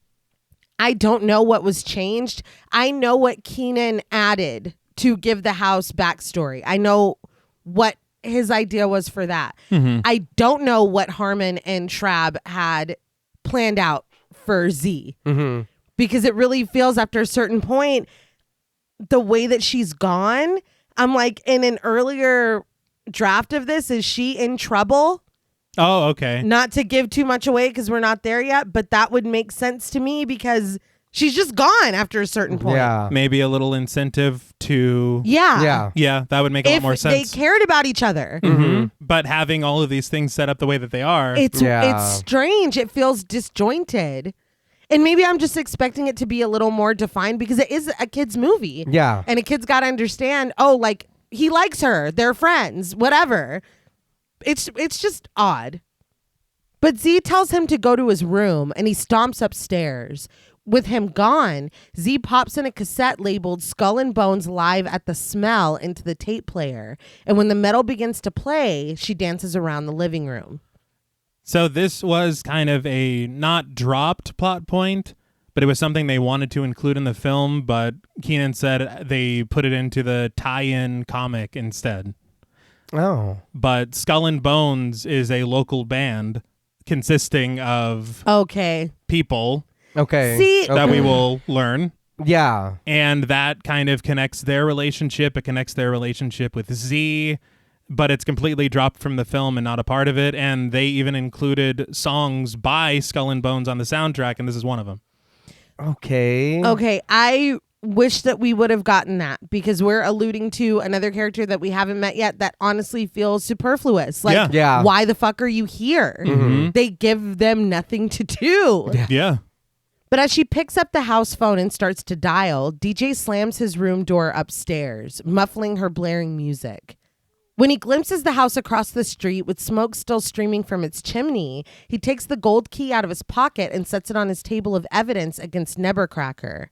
I don't know what was changed. I know what Kenan added to give the house backstory. I know what his idea was for that. Mm-hmm. I don't know what Harmon and Trabb had planned out for Z. Mm-hmm. Because it really feels after a certain point, the way that she's gone, I'm like, in an earlier draft of this, is she in trouble? Oh, okay. Not to give too much away because we're not there yet, but that would make sense to me because she's just gone after a certain point. Yeah. Maybe a little incentive to... Yeah, that would make a lot more sense. If they cared about each other. Mm-hmm. But having all of these things set up the way that they are... It's strange. It feels disjointed. And maybe I'm just expecting it to be a little more defined because it is a kid's movie. Yeah. And a kid's got to understand, oh, like, he likes her. They're friends. Whatever. It's just odd. But Z tells him to go to his room, and he stomps upstairs. With him gone, Z pops in a cassette labeled Skull and Bones Live at the Smell into the tape player. And when the metal begins to play, she dances around the living room. So this was kind of a not dropped plot point, but it was something they wanted to include in the film, but Kenan said they put it into the tie-in comic instead. Oh. But Skull and Bones is a local band consisting of people Okay. See, that we will learn. Yeah. And that kind of connects their relationship. It connects their relationship with Z, but it's completely dropped from the film and not a part of it. And they even included songs by Skull and Bones on the soundtrack, and this is one of them. Okay. I wish that we would have gotten that because we're alluding to another character that we haven't met yet that honestly feels superfluous. Like, Yeah. why the fuck are you here? Mm-hmm. They give them nothing to do. Yeah. But as she picks up the house phone and starts to dial, DJ slams his room door upstairs, muffling her blaring music. When he glimpses the house across the street with smoke still streaming from its chimney, he takes the gold key out of his pocket and sets it on his table of evidence against Nebbercracker.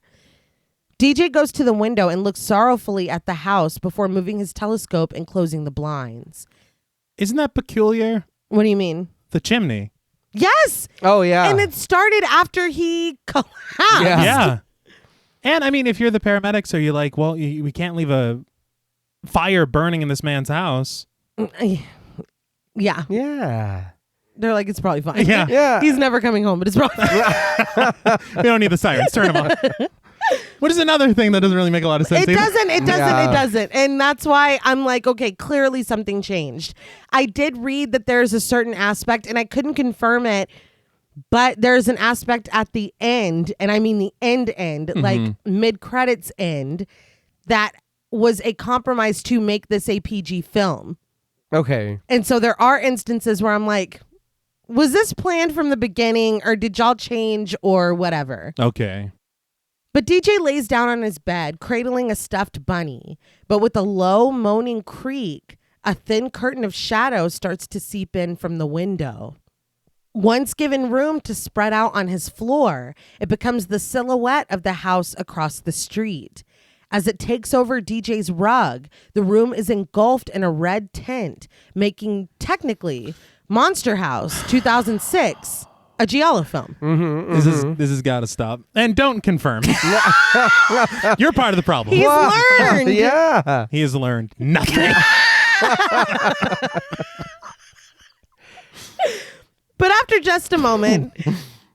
DJ goes to the window and looks sorrowfully at the house before moving his telescope and closing the blinds. Isn't that peculiar? What do you mean? The chimney. Yes! Oh, yeah. And it started after he collapsed. Yeah. And I mean, if you're the paramedics, are you like, well, we can't leave a fire burning in this man's house? Yeah. Yeah. They're like, it's probably fine. Yeah. Yeah. He's never coming home, but it's probably fine. We don't need the sirens. Turn them on. What is another thing that doesn't really make a lot of sense? It doesn't. Yeah. And that's why I'm like, okay, clearly something changed. I did read that there's a certain aspect, and I couldn't confirm it, but there's an aspect at the end, and I mean the end, like mid-credits end, that was a compromise to make this a PG film. Okay. And so there are instances where I'm like, was this planned from the beginning, or did y'all change, or whatever? Okay. But DJ lays down on his bed, cradling a stuffed bunny. But with a low, moaning creak, a thin curtain of shadow starts to seep in from the window. Once given room to spread out on his floor, it becomes the silhouette of the house across the street. As it takes over DJ's rug, the room is engulfed in a red tint, making, technically, Monster House 2006 a Giallo film. This has got to stop. And don't confirm. You're part of the problem. He's learned. Yeah. He has learned nothing. But after just a moment,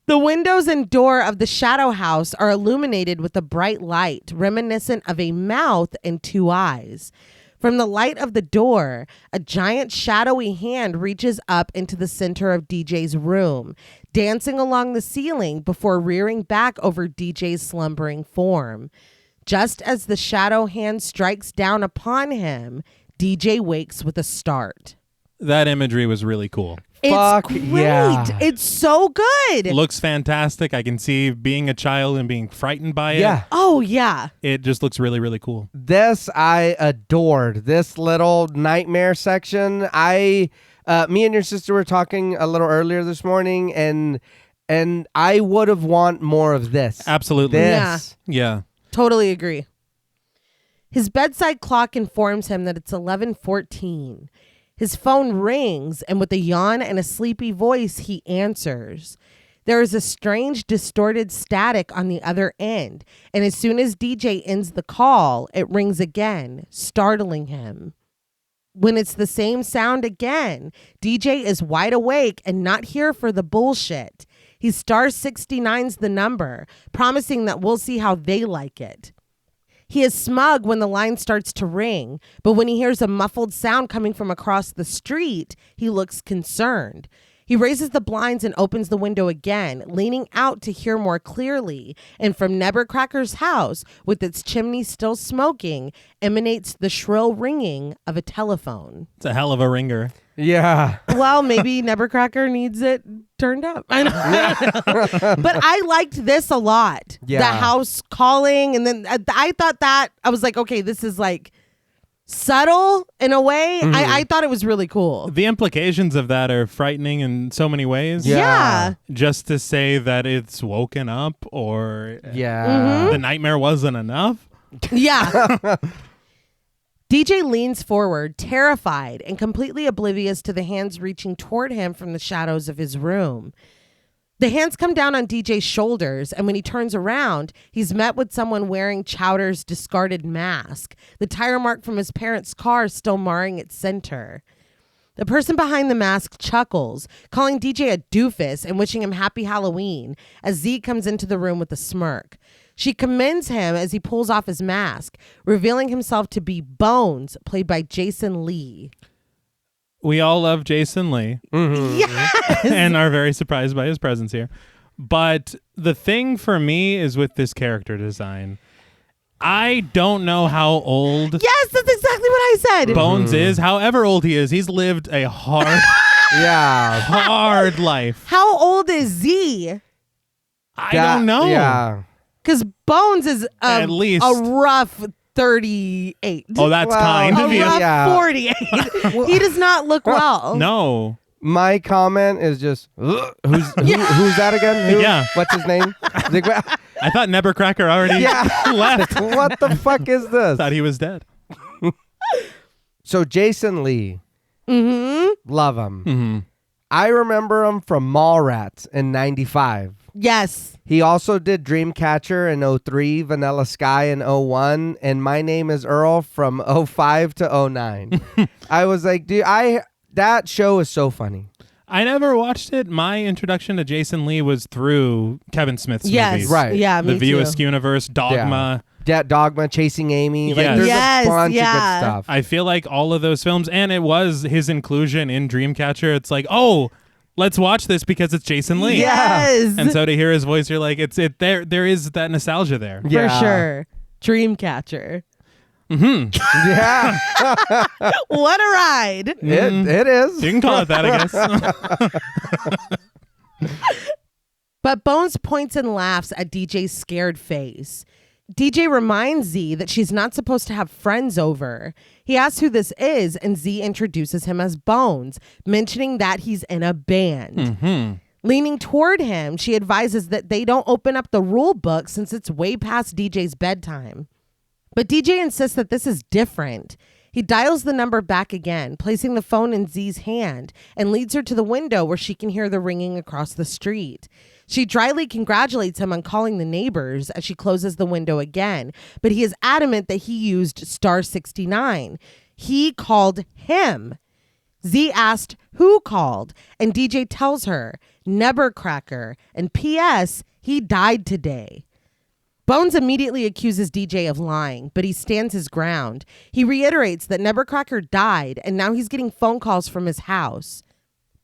the windows and door of the shadow house are illuminated with a bright light, reminiscent of a mouth and two eyes. From the light of the door, a giant shadowy hand reaches up into the center of DJ's room, dancing along the ceiling before rearing back over DJ's slumbering form. Just as the shadow hand strikes down upon him, DJ wakes with a start. That imagery was really cool. Fuck It's great. yeah. It's so good. Looks fantastic. I can see being a child and being frightened by it. Yeah. Oh, yeah. It just looks really, really cool. This I adored. This little nightmare section. Me and your sister were talking a little earlier this morning, and I would have want more of this. Absolutely. This. Yeah. Totally agree. His bedside clock informs him that it's 11:14. His phone rings, and with a yawn and a sleepy voice, he answers. There is a strange, distorted static on the other end, and as soon as DJ ends the call, it rings again, startling him. When it's the same sound again, DJ is wide awake and not here for the bullshit. He star 69's the number, promising that we'll see how they like it. He is smug when the line starts to ring, but when he hears a muffled sound coming from across the street, he looks concerned. He raises the blinds and opens the window again, leaning out to hear more clearly, and from Nebbercracker's house, with its chimney still smoking, emanates the shrill ringing of a telephone. It's a hell of a ringer. Yeah. Well, maybe Nebbercracker needs it turned up. I don't know. But I liked this a lot. Yeah. The house calling, and then I thought that, I was like, okay, this is like subtle in a way. I thought it was really cool. The implications of that are frightening in so many ways. Yeah. Just to say that it's woken up or Yeah. the nightmare wasn't enough. Yeah. DJ leans forward, terrified and completely oblivious to the hands reaching toward him from the shadows of his room. The hands come down on DJ's shoulders, and when he turns around, he's met with someone wearing Chowder's discarded mask, the tire mark from his parents' car still marring its center. The person behind the mask chuckles, calling DJ a doofus and wishing him happy Halloween as Z comes into the room with a smirk. She commends him as he pulls off his mask, revealing himself to be Bones, played by Jason Lee. We all love Jason Lee. Yes! And are very surprised by his presence here. But the thing for me is with this character design. I don't know how old Yes, that's exactly what I said. Bones is. However old he is, he's lived a hard, hard life. How old is Z? I don't know. Yeah. Because Bones is At least. a rough 38. Oh, that's Well, kind a of you. rough Yeah. 48. He does not look well. No. My comment is just, who's that again? Who? Yeah. What's his name? I thought Nebbercracker already left. What the fuck is this? Thought he was dead. So Jason Lee. Love him. Mm-hmm. I remember him from Mallrats in 95. Yes. He also did Dreamcatcher in 03, Vanilla Sky in 01, and My Name is Earl from 05 to 09. I was like, dude, that show is so funny. I never watched it. My introduction to Jason Lee was through Kevin Smith's movies. Right. Yeah, The me View too. Askew-universe, Dogma. Dogma, Chasing Amy. Yes. Like, there's Yes, a bunch yeah. of good stuff. I feel like all of those films, and it was his inclusion in Dreamcatcher. It's like, oh, let's watch this because it's Jason Lee. Yes. And so to hear his voice, you're like, there is that nostalgia there. For sure. Dreamcatcher. Yeah. What a ride. It is. You can call it that, I guess. But Bones points and laughs at DJ's scared face. DJ reminds Z that she's not supposed to have friends over. He asks who this is, and Z introduces him as Bones, mentioning that he's in a band. Leaning toward him, she advises that they don't open up the rule book since it's way past DJ's bedtime. But DJ insists that this is different. He dials the number back again, placing the phone in Z's hand, and leads her to the window where she can hear the ringing across the street. She dryly congratulates him on calling the neighbors as she closes the window again, but he is adamant that he used star 69. He called him. Z asked who called, and DJ tells her, Nebbercracker, and P.S., he died today. Bones immediately accuses DJ of lying, but he stands his ground. He reiterates that Nebbercracker died, and now he's getting phone calls from his house.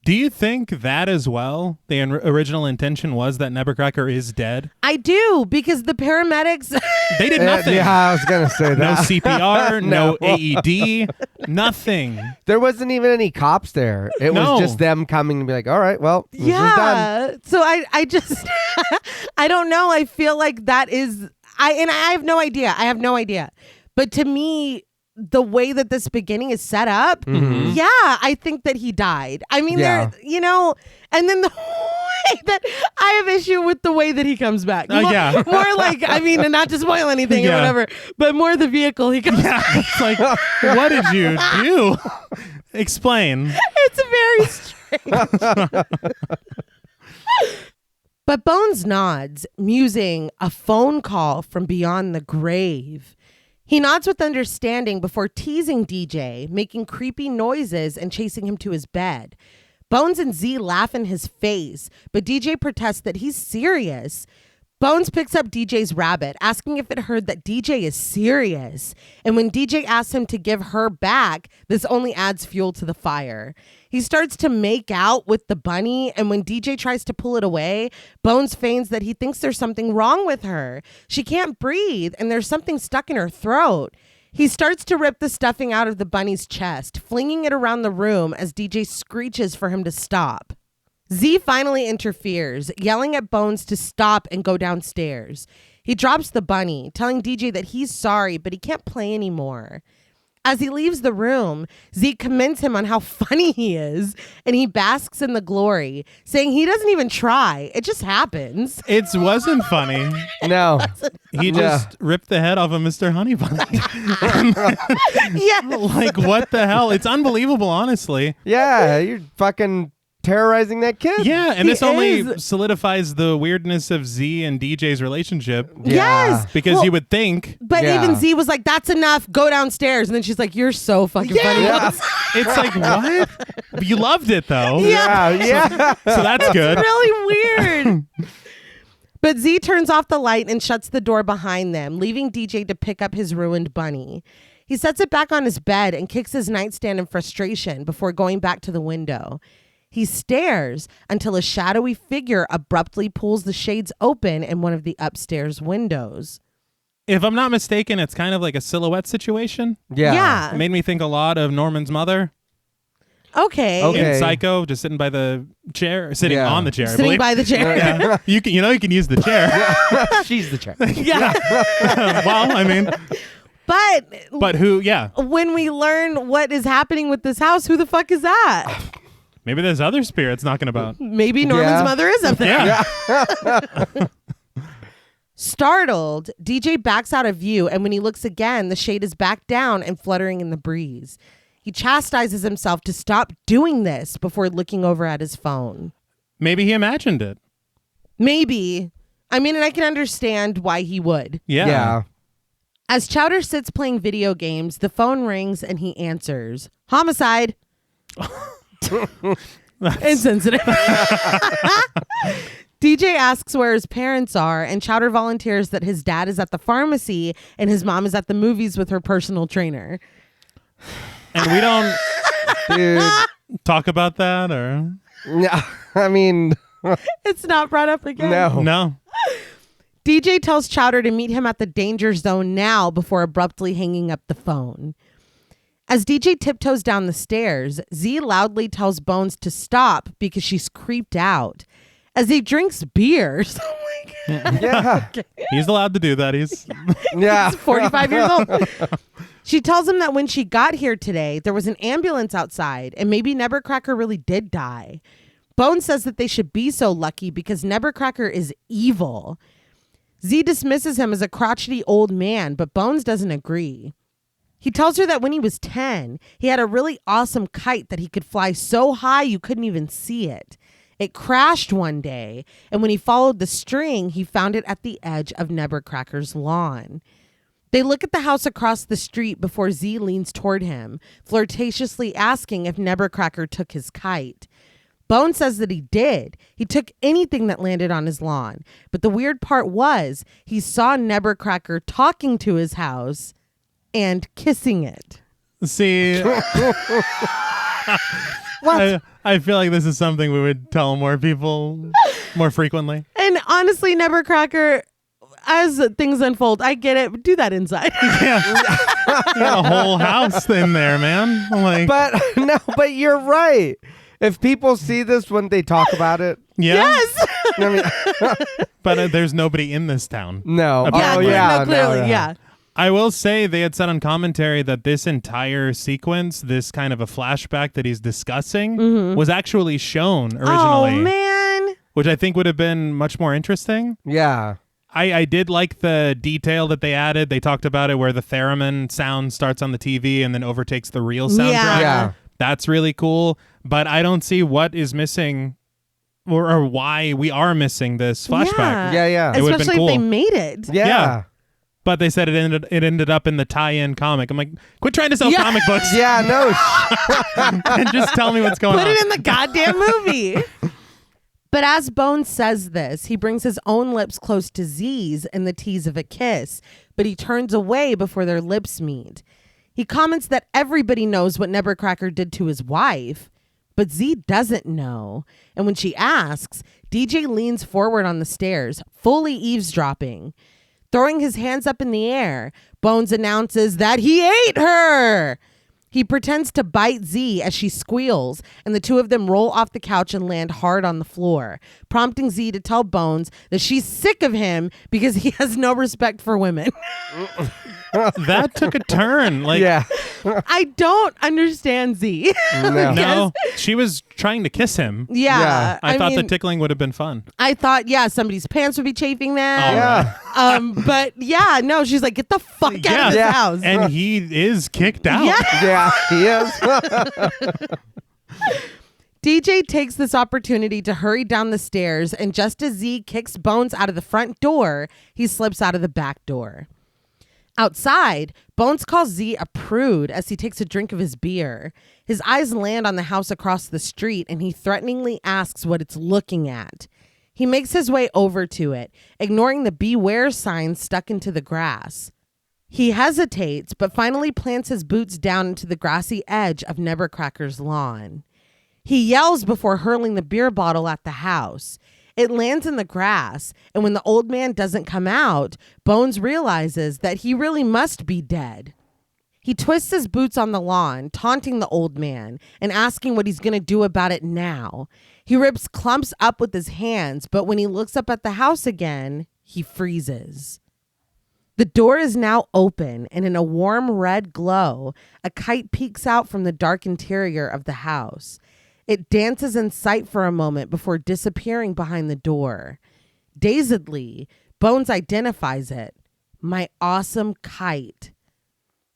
Do you think that as well, the original intention was that Nebbercracker is dead? I do, because the paramedics... They did nothing. Yeah, I was going to say No that. CPR, no AED, nothing. There wasn't even any cops there. It No. was just them coming to be like, all right, well, this is done. Yeah. So I just, I don't know. I feel like that is, I have no idea. I have no idea. But to me, the way that this beginning is set up, yeah, I think that he died. I mean, Yeah. there, and then the way that I have issue with the way that he comes back. Yeah. More like, I mean, and not to spoil anything or Yeah. whatever, but more the vehicle he comes back. It's like, what did you do? Explain. It's very strange. But Bones nods, musing a phone call from beyond the grave. He nods with understanding before teasing DJ, making creepy noises and chasing him to his bed. Bones and Z laugh in his face, but DJ protests that he's serious. Bones picks up DJ's rabbit, asking if it heard that DJ is serious. And when DJ asks him to give her back, this only adds fuel to the fire. He starts to make out with the bunny, and when DJ tries to pull it away, Bones feigns that he thinks there's something wrong with her. She can't breathe, and there's something stuck in her throat. He starts to rip the stuffing out of the bunny's chest, flinging it around the room as DJ screeches for him to stop. Z finally interferes, yelling at Bones to stop and go downstairs. He drops the bunny, telling DJ that he's sorry, but he can't play anymore. As he leaves the room, Z commends him on how funny he is, and he basks in the glory, saying he doesn't even try. It just happens. It wasn't funny. No. He just ripped the head off of Mr. Honeybunny. Yeah. Like, what the hell? It's unbelievable, honestly. Yeah, you're fucking terrorizing that kid. Yeah, and He this only is. solidifies the weirdness of Z and DJ's relationship. Yeah. Yes. Because Well, you would think But Yeah. even Z was like, that's enough. Go downstairs. And then she's like, you're so fucking funny. Yeah. it's like, what? You loved it, though. Yeah. So that's good. Really weird. But Z turns off the light and shuts the door behind them, leaving DJ to pick up his ruined bunny. He sets it back on his bed and kicks his nightstand in frustration before going back to the window. He stares until a shadowy figure abruptly pulls the shades open in one of the upstairs windows. If I'm not mistaken, it's kind of like a silhouette situation. Yeah. It made me think a lot of Norman's mother Okay. Okay. in Psycho, just sitting by the chair, sitting Yeah. on the chair. I Sitting believe. by the chair. Yeah. You can use the chair. She's the check. Yeah. Well, I mean, but who? Yeah, when we learn what is happening with this house, who the fuck is that? maybe there's other spirits knocking about. Maybe Norman's Yeah. mother is up there. Yeah. Startled, DJ backs out of view, and when he looks again, the shade is back down and fluttering in the breeze. He chastises himself to stop doing this before looking over at his phone. Maybe he imagined it. Maybe. I mean, and I can understand why he would. Yeah. As Chowder sits playing video games, the phone rings and he answers. Homicide. Insensitive. DJ asks where his parents are, and Chowder volunteers that his dad is at the pharmacy and his mom is at the movies with her personal trainer. And we don't Dude. talk about that, or Yeah. I mean, It's not brought up again. no. DJ tells Chowder to meet him at the danger zone now before abruptly hanging up the phone. As DJ tiptoes down the stairs, Z loudly tells Bones to stop because she's creeped out. As he drinks beers. Oh my God. yeah. He's allowed to do that. He's Yeah. 45 years old. She tells him that when she got here today, there was an ambulance outside and maybe Nebbercracker really did die. Bones says that they should be so lucky because Nebbercracker is evil. Z dismisses him as a crotchety old man, but Bones doesn't agree. He tells her that when he was 10, he had a really awesome kite that he could fly so high you couldn't even see it. It crashed one day, and when he followed the string, he found it at the edge of Nebbercracker's lawn. They look at the house across the street before Z leans toward him, flirtatiously asking if Nebbercracker took his kite. Bone says that he did. He took anything that landed on his lawn. But the weird part was he saw Nebbercracker talking to his house and kissing it. see. What? I feel like this is something we would tell more people more frequently. And honestly, Nebbercracker, as things unfold, I get it. Do that inside. Yeah. You got a whole house in there, man. Like, But you're right. If people see this when they talk about it, yeah. Yes. I mean, But there's nobody in this town. no. Yeah, Oh, no, yeah. clearly, no. yeah. I will say they had said on commentary that this entire sequence, this kind of a flashback that he's discussing, was actually shown originally. Oh, man. Which I think would have been much more interesting. Yeah. I did like the detail that they added. They talked about it where the theremin sound starts on the TV and then overtakes the real soundtrack. Yeah. That's really cool. But I don't see what is missing or why we are missing this flashback. Yeah. It would've been Especially if they cool. made it. Yeah. But they said it ended up in the tie-in comic. I'm like, quit trying to sell Yeah. comic books Yeah, no. and just tell me what's going Put on. it in the goddamn movie. But as Bones says this, he brings his own lips close to Z's in the tease of a kiss, but he turns away before their lips meet. He comments that everybody knows what Nebbercracker did to his wife, but Z doesn't know. And when she asks, DJ leans forward on the stairs, fully eavesdropping. Throwing his hands up in the air, Bones announces that he ate her. He pretends to bite Z as she squeals, and the two of them roll off the couch and land hard on the floor, prompting Z to tell Bones that she's sick of him because he has no respect for women. That took a turn. Like, Yeah. I don't understand Z. No. no, she was trying to kiss him. Yeah. I thought the mean, tickling would have been fun. I thought, somebody's pants would be chafing then. All Yeah. But yeah, no, she's like, get the fuck out of this Yeah. house. And he is kicked out. Yeah. Yeah, he is. DJ takes this opportunity to hurry down the stairs, and just as Z kicks Bones out of the front door, he slips out of the back door. Outside, Bones calls Z a prude as he takes a drink of his beer. His eyes land on the house across the street, and he threateningly asks what it's looking at. He makes his way over to it, ignoring the beware sign stuck into the grass. He hesitates, but finally plants his boots down into the grassy edge of Nebbercracker's lawn. He yells before hurling the beer bottle at the house. It lands in the grass, and when the old man doesn't come out, Bones realizes that he really must be dead. He twists his boots on the lawn, taunting the old man and asking what he's going to do about it now. He rips clumps up with his hands, but when he looks up at the house again, he freezes. The door is now open, and in a warm red glow, a kite peeks out from the dark interior of the house. It dances in sight for a moment before disappearing behind the door. Dazedly, Bones identifies it. My awesome kite.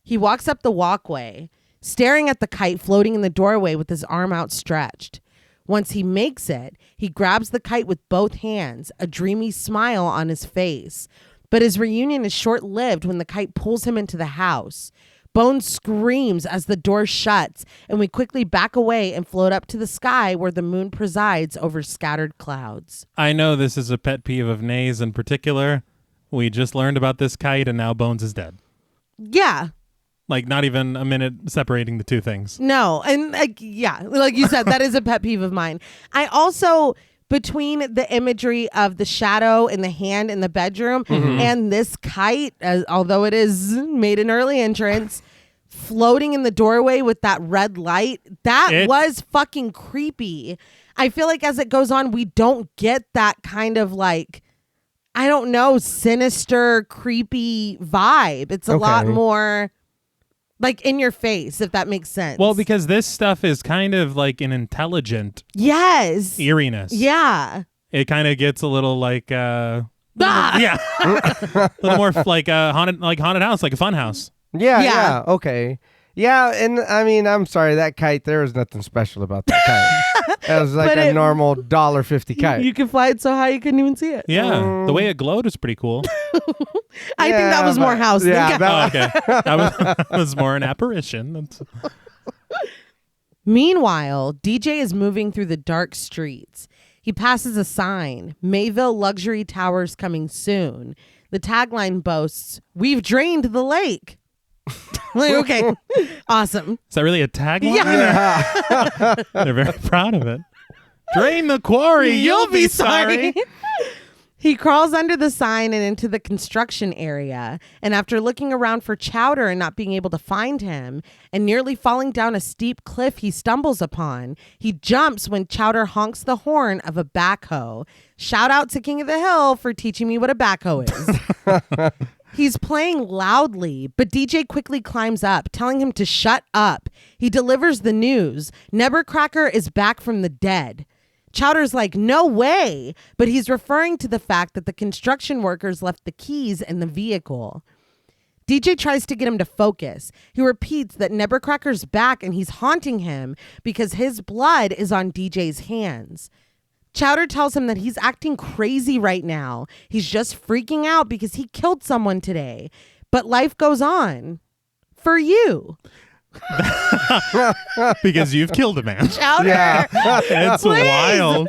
He walks up the walkway, staring at the kite floating in the doorway with his arm outstretched. Once he makes it, he grabs the kite with both hands, a dreamy smile on his face. But his reunion is short-lived when the kite pulls him into the house. Bones screams as the door shuts, and we quickly back away and float up to the sky where the moon presides over scattered clouds. I know this is a pet peeve of Nay's in particular. We just learned about this kite, and now Bones is dead. Yeah. Like, not even a minute separating the two things. No. And like you said, that is a pet peeve of mine. I also, between the imagery of the shadow in the hand in the bedroom and this kite, although it is made an early entrance, floating in the doorway with that red light, that was fucking creepy. I feel like as it goes on, we don't get that kind of like, I don't know, sinister, creepy vibe. It's a lot more like in your face, if that makes sense. Well, because this stuff is kind of like an intelligent eeriness. Yeah. It kind of gets a little like a little more like a haunted house, like a fun house. Yeah. Okay. Yeah, and I mean, I'm sorry, that kite, there was nothing special about that kite. It was like a normal $1.50 kite. You could fly it so high you couldn't even see it. Yeah, the way it glowed was pretty cool. I think that was more house. Yeah, okay. That was more an apparition. Meanwhile, DJ is moving through the dark streets. He passes a sign, Mayville Luxury Towers coming soon. The tagline boasts, "We've drained the lake." Like, okay, awesome. Is that really a tagline? Yeah. They're very proud of it. Drain the quarry, you'll be sorry. He crawls under the sign and into the construction area, and after looking around for Chowder and not being able to find him, and nearly falling down a steep cliff he stumbles upon, he jumps when Chowder honks the horn of a backhoe. Shout out to King of the Hill for teaching me what a backhoe is. He's playing loudly, but DJ quickly climbs up, telling him to shut up. He delivers the news. Nebbercracker is back from the dead. Chowder's like, no way, but he's referring to the fact that the construction workers left the keys in the vehicle. DJ tries to get him to focus. He repeats that Nebbercracker's back and he's haunting him because his blood is on DJ's hands. Chowder tells him that he's acting crazy right now. He's just freaking out because he killed someone today. But life goes on. For you. Because you've killed a man. Chowder! Yeah. It's Please. wild.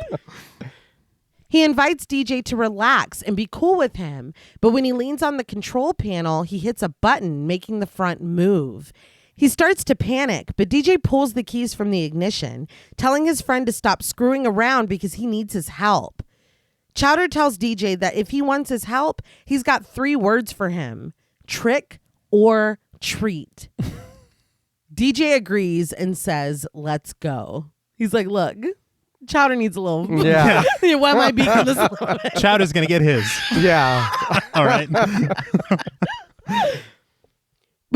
He invites DJ to relax and be cool with him. But when he leans on the control panel, he hits a button, making the front move. He starts to panic, but DJ pulls the keys from the ignition, telling his friend to stop screwing around because he needs his help. Chowder tells DJ that if he wants his help, he's got 3 words for him: trick or treat. DJ agrees and says, let's go. He's like, look, Chowder needs a little... Yeah. Why am I being this a little bit? Chowder's going to get his. Yeah. All right.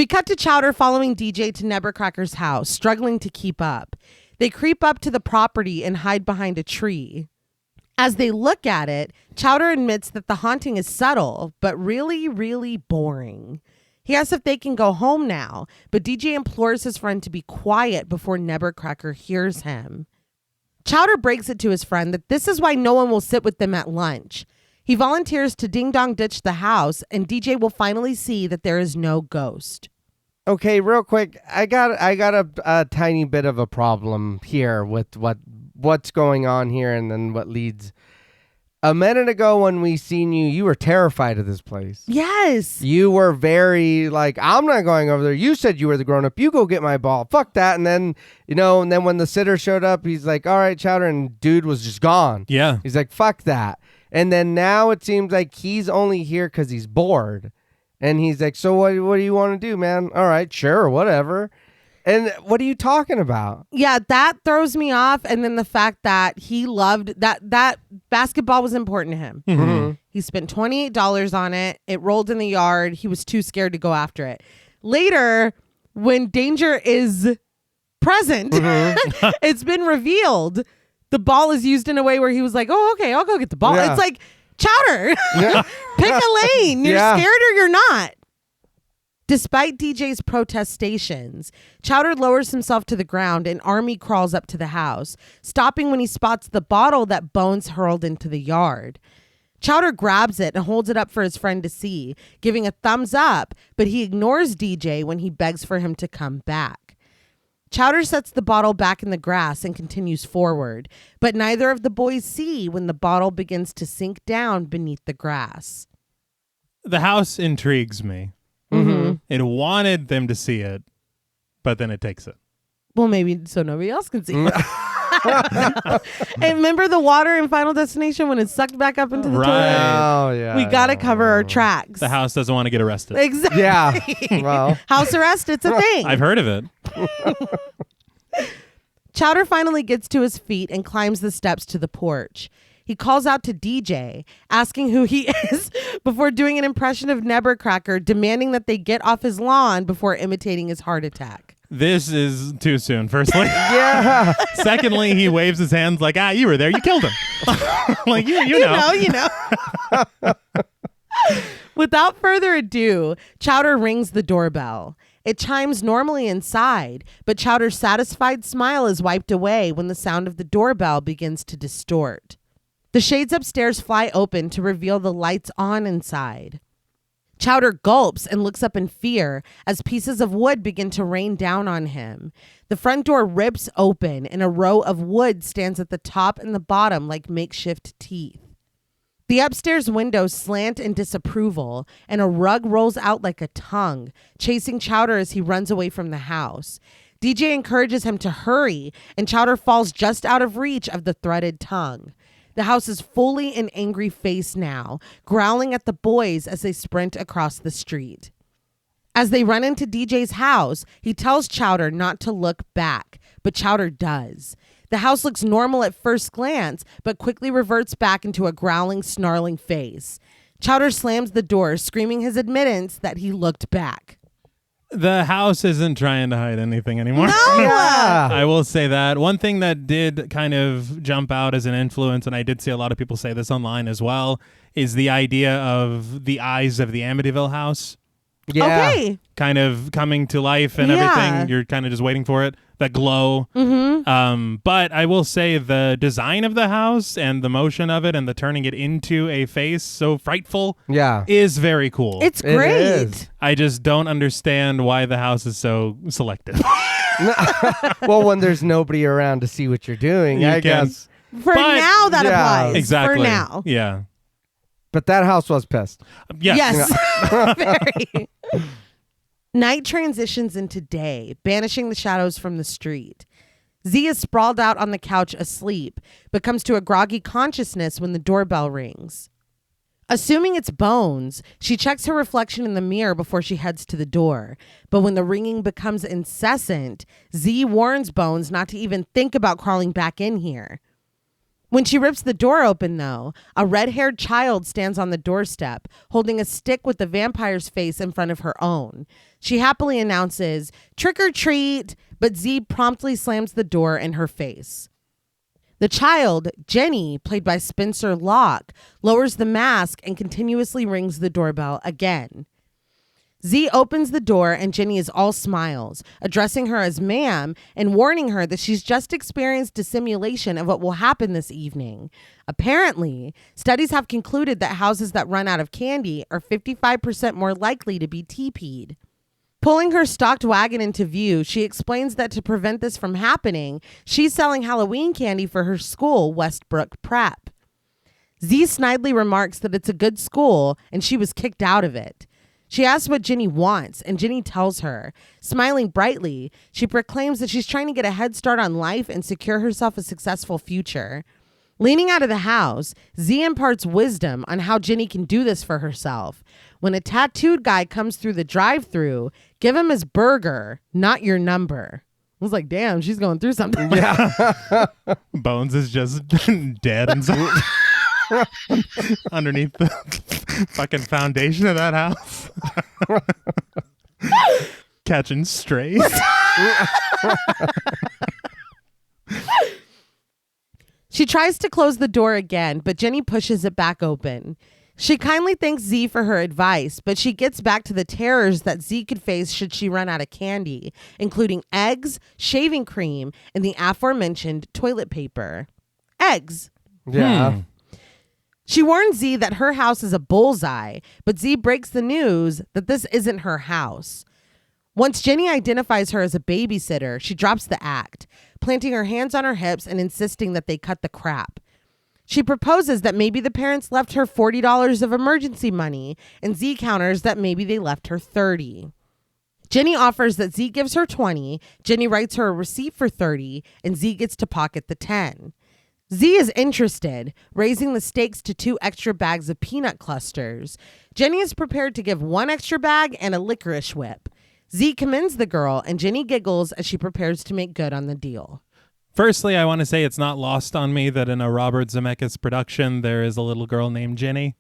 We cut to Chowder following DJ to Nebbercracker's house, struggling to keep up. They creep up to the property and hide behind a tree. As they look at it, Chowder admits that the haunting is subtle, but really, really boring. He asks if they can go home now, but DJ implores his friend to be quiet before Nebbercracker hears him. Chowder breaks it to his friend that this is why no one will sit with them at lunch. He volunteers to ding-dong ditch the house, and DJ will finally see that there is no ghost. Okay, real quick, I got a tiny bit of a problem here with what's going on here, and then what leads. A minute ago when we seen you, you were terrified of this place. Yes. You were very like, I'm not going over there. You said you were the grown up. You go get my ball. Fuck that. And then, and then when the sitter showed up, he's like, all right, Chowder, and dude was just gone. Yeah. He's like, fuck that. And then now it seems like he's only here because he's bored. And he's like, so what do you want to do, man? All right, sure, whatever. And what are you talking about? Yeah, that throws me off. And then the fact that he loved that basketball was important to him. Mm-hmm. He spent $28 on it. It rolled in the yard. He was too scared to go after it. Later, when danger is present, it's been revealed. The ball is used in a way where he was like, oh, okay, I'll go get the ball. Yeah. It's like, Chowder, Yeah. pick a lane. You're Yeah. scared or you're not. Despite DJ's protestations, Chowder lowers himself to the ground and Army crawls up to the house, stopping when he spots the bottle that Bones hurled into the yard. Chowder grabs it and holds it up for his friend to see, giving a thumbs up, but he ignores DJ when he begs for him to come back. Chowder sets the bottle back in the grass and continues forward, but neither of the boys see when the bottle begins to sink down beneath the grass. The house intrigues me. Mm-hmm. It wanted them to see it, but then it takes it. Well, maybe so nobody else can see it. And remember the water in Final Destination when it's sucked back up into the Right. toilet? Oh, yeah. We got to cover our tracks. The house doesn't want to get arrested. Exactly. Yeah. Well. House arrest, it's a thing. I've heard of it. Chowder finally gets to his feet and climbs the steps to the porch. He calls out to DJ, asking who he is before doing an impression of Nebbercracker, demanding that they get off his lawn before imitating his heart attack. This is too soon, firstly. Yeah. Secondly, he waves his hands like, you were there. You killed him. Like, you know. Without further ado, Chowder rings the doorbell. It chimes normally inside, but Chowder's satisfied smile is wiped away when the sound of the doorbell begins to distort. The shades upstairs fly open to reveal the lights on inside. Chowder gulps and looks up in fear as pieces of wood begin to rain down on him. The front door rips open and a row of wood stands at the top and the bottom like makeshift teeth. The upstairs windows slant in disapproval and a rug rolls out like a tongue, chasing Chowder as he runs away from the house. DJ encourages him to hurry and Chowder falls just out of reach of the threaded tongue. The house is fully in angry face now, growling at the boys as they sprint across the street. As they run into DJ's house, he tells Chowder not to look back, but Chowder does. The house looks normal at first glance, but quickly reverts back into a growling, snarling face. Chowder slams the door, screaming his admittance that he looked back. The house isn't trying to hide anything anymore. No! Yeah. I will say that. One thing that did kind of jump out as an influence, and I did see a lot of people say this online as well, is the idea of the eyes of the Amityville house Yeah. Okay. kind of coming to life and Yeah. everything. You're kind of just waiting for it. That glow. Mm-hmm. But I will say the design of the house and the motion of it and the turning it into a face so frightful Yeah. is very cool. It's It great. is. I just don't understand why the house is so selective. Well, when there's nobody around to see what you're doing, You I can- guess. For But- now, that Yeah. applies. Exactly. For now. Yeah. But that house was pissed. Yes. Very. Night transitions into day, banishing the shadows from the street. Z is sprawled out on the couch asleep, but comes to a groggy consciousness when the doorbell rings. Assuming it's Bones, she checks her reflection in the mirror before she heads to the door. But when the ringing becomes incessant, Z warns Bones not to even think about crawling back in here. When she rips the door open, though, a red-haired child stands on the doorstep, holding a stick with the vampire's face in front of her own. She happily announces, "Trick or treat," but Z promptly slams the door in her face. The child, Jenny, played by Spencer Locke, lowers the mask and continuously rings the doorbell again. Z opens the door and Jenny is all smiles, addressing her as ma'am and warning her that she's just experienced a simulation of what will happen this evening. Apparently, studies have concluded that houses that run out of candy are 55% more likely to be TP'd. Pulling her stocked wagon into view, she explains that to prevent this from happening, she's selling Halloween candy for her school, Westbrook Prep. Z snidely remarks that it's a good school and she was kicked out of it. She asks what Jenny wants, and Jenny tells her. Smiling brightly, she proclaims that she's trying to get a head start on life and secure herself a successful future. Leaning out of the house, Z imparts wisdom on how Jenny can do this for herself. When a tattooed guy comes through the drive-thru, give him his burger, not your number. I was like, damn, she's going through something. Yeah. Bones is just dead and underneath the fucking foundation of that house. Catching strays. She tries to close the door again, but Jenny pushes it back open. She kindly thanks Z for her advice, but she gets back to the terrors that Z could face should she run out of candy, including eggs, shaving cream, and the aforementioned toilet paper. Eggs. Yeah. She warns Z that her house is a bullseye, but Z breaks the news that this isn't her house. Once Jenny identifies her as a babysitter, she drops the act, planting her hands on her hips and insisting that they cut the crap. She proposes that maybe the parents left her $40 of emergency money, and Z counters that maybe they left her $30. Jenny offers that Z gives her $20, Jenny writes her a receipt for $30, and Z gets to pocket the $10. Z is interested, raising the stakes to 2 extra bags of peanut clusters. Jenny is prepared to give 1 extra bag and a licorice whip. Z commends the girl, and Jenny giggles as she prepares to make good on the deal. Firstly, I want to say it's not lost on me that in a Robert Zemeckis production, there is a little girl named Jenny.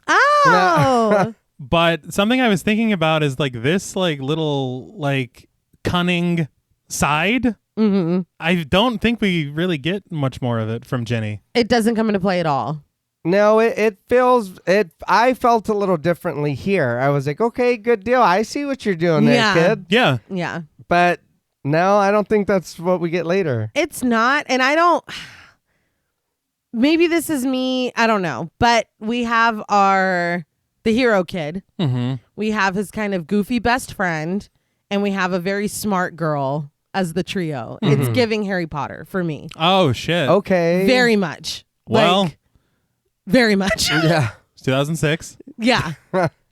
Oh! But something I was thinking about is like this like little like cunning side. Mm-hmm. I don't think we really get much more of it from Jenny. It doesn't come into play at all. No, it feels it. I felt a little differently here. I was like, okay, good deal. I see what you're doing there, kid. Yeah. Yeah. But no, I don't think that's what we get later. It's not, and I don't. Maybe this is me. I don't know. But we have the hero kid. Mm-hmm. We have his kind of goofy best friend, and we have a very smart girl as the trio. Mm-hmm. It's giving Harry Potter for me. Oh, shit. Okay. Very much. Well. Like, very much. Yeah. It's 2006. Yeah.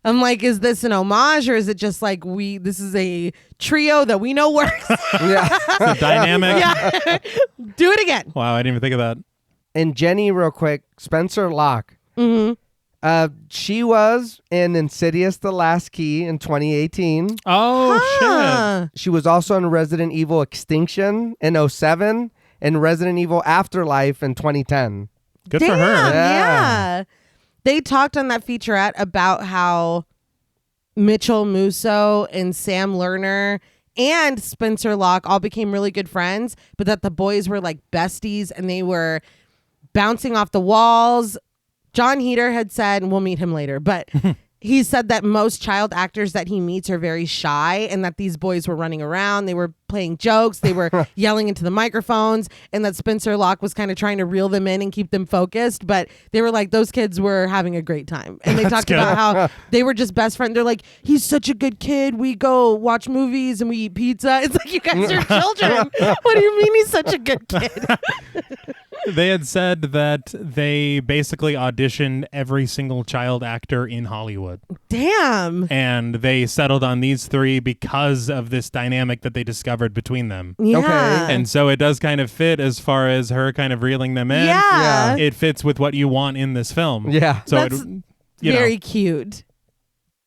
I'm like, is this an homage or is it just like this is a trio that we know works? Yeah. The dynamic. Yeah. Do it again. Wow, I didn't even think of that. And Jenny, real quick, Spencer Locke. Mm-hmm. She was in Insidious: The Last Key in 2018. Oh, She was also in Resident Evil Extinction in 2007 and Resident Evil Afterlife in 2010. shit. Good Damn, for her. Yeah. They talked on that featurette about how Mitchell Musso and Sam Lerner and Spencer Locke all became really good friends, but that the boys were like besties and they were bouncing off the walls. John Heder had said, and we'll meet him later, but he said that most child actors that he meets are very shy and that these boys were running around. They were playing jokes. They were yelling into the microphones, and that Spencer Locke was kind of trying to reel them in and keep them focused. But they were like, those kids were having a great time. And they talked about how they were just best friends. They're like, he's such a good kid. We go watch movies and we eat pizza. It's like, you guys are children. What do you mean he's such a good kid? They had said that they basically auditioned every single child actor in Hollywood. Damn. And they settled on these 3 because of this dynamic that they discovered between them. Yeah. Okay. And so it does kind of fit as far as her kind of reeling them in. Yeah. It fits with what you want in this film. Yeah. So That's very cute.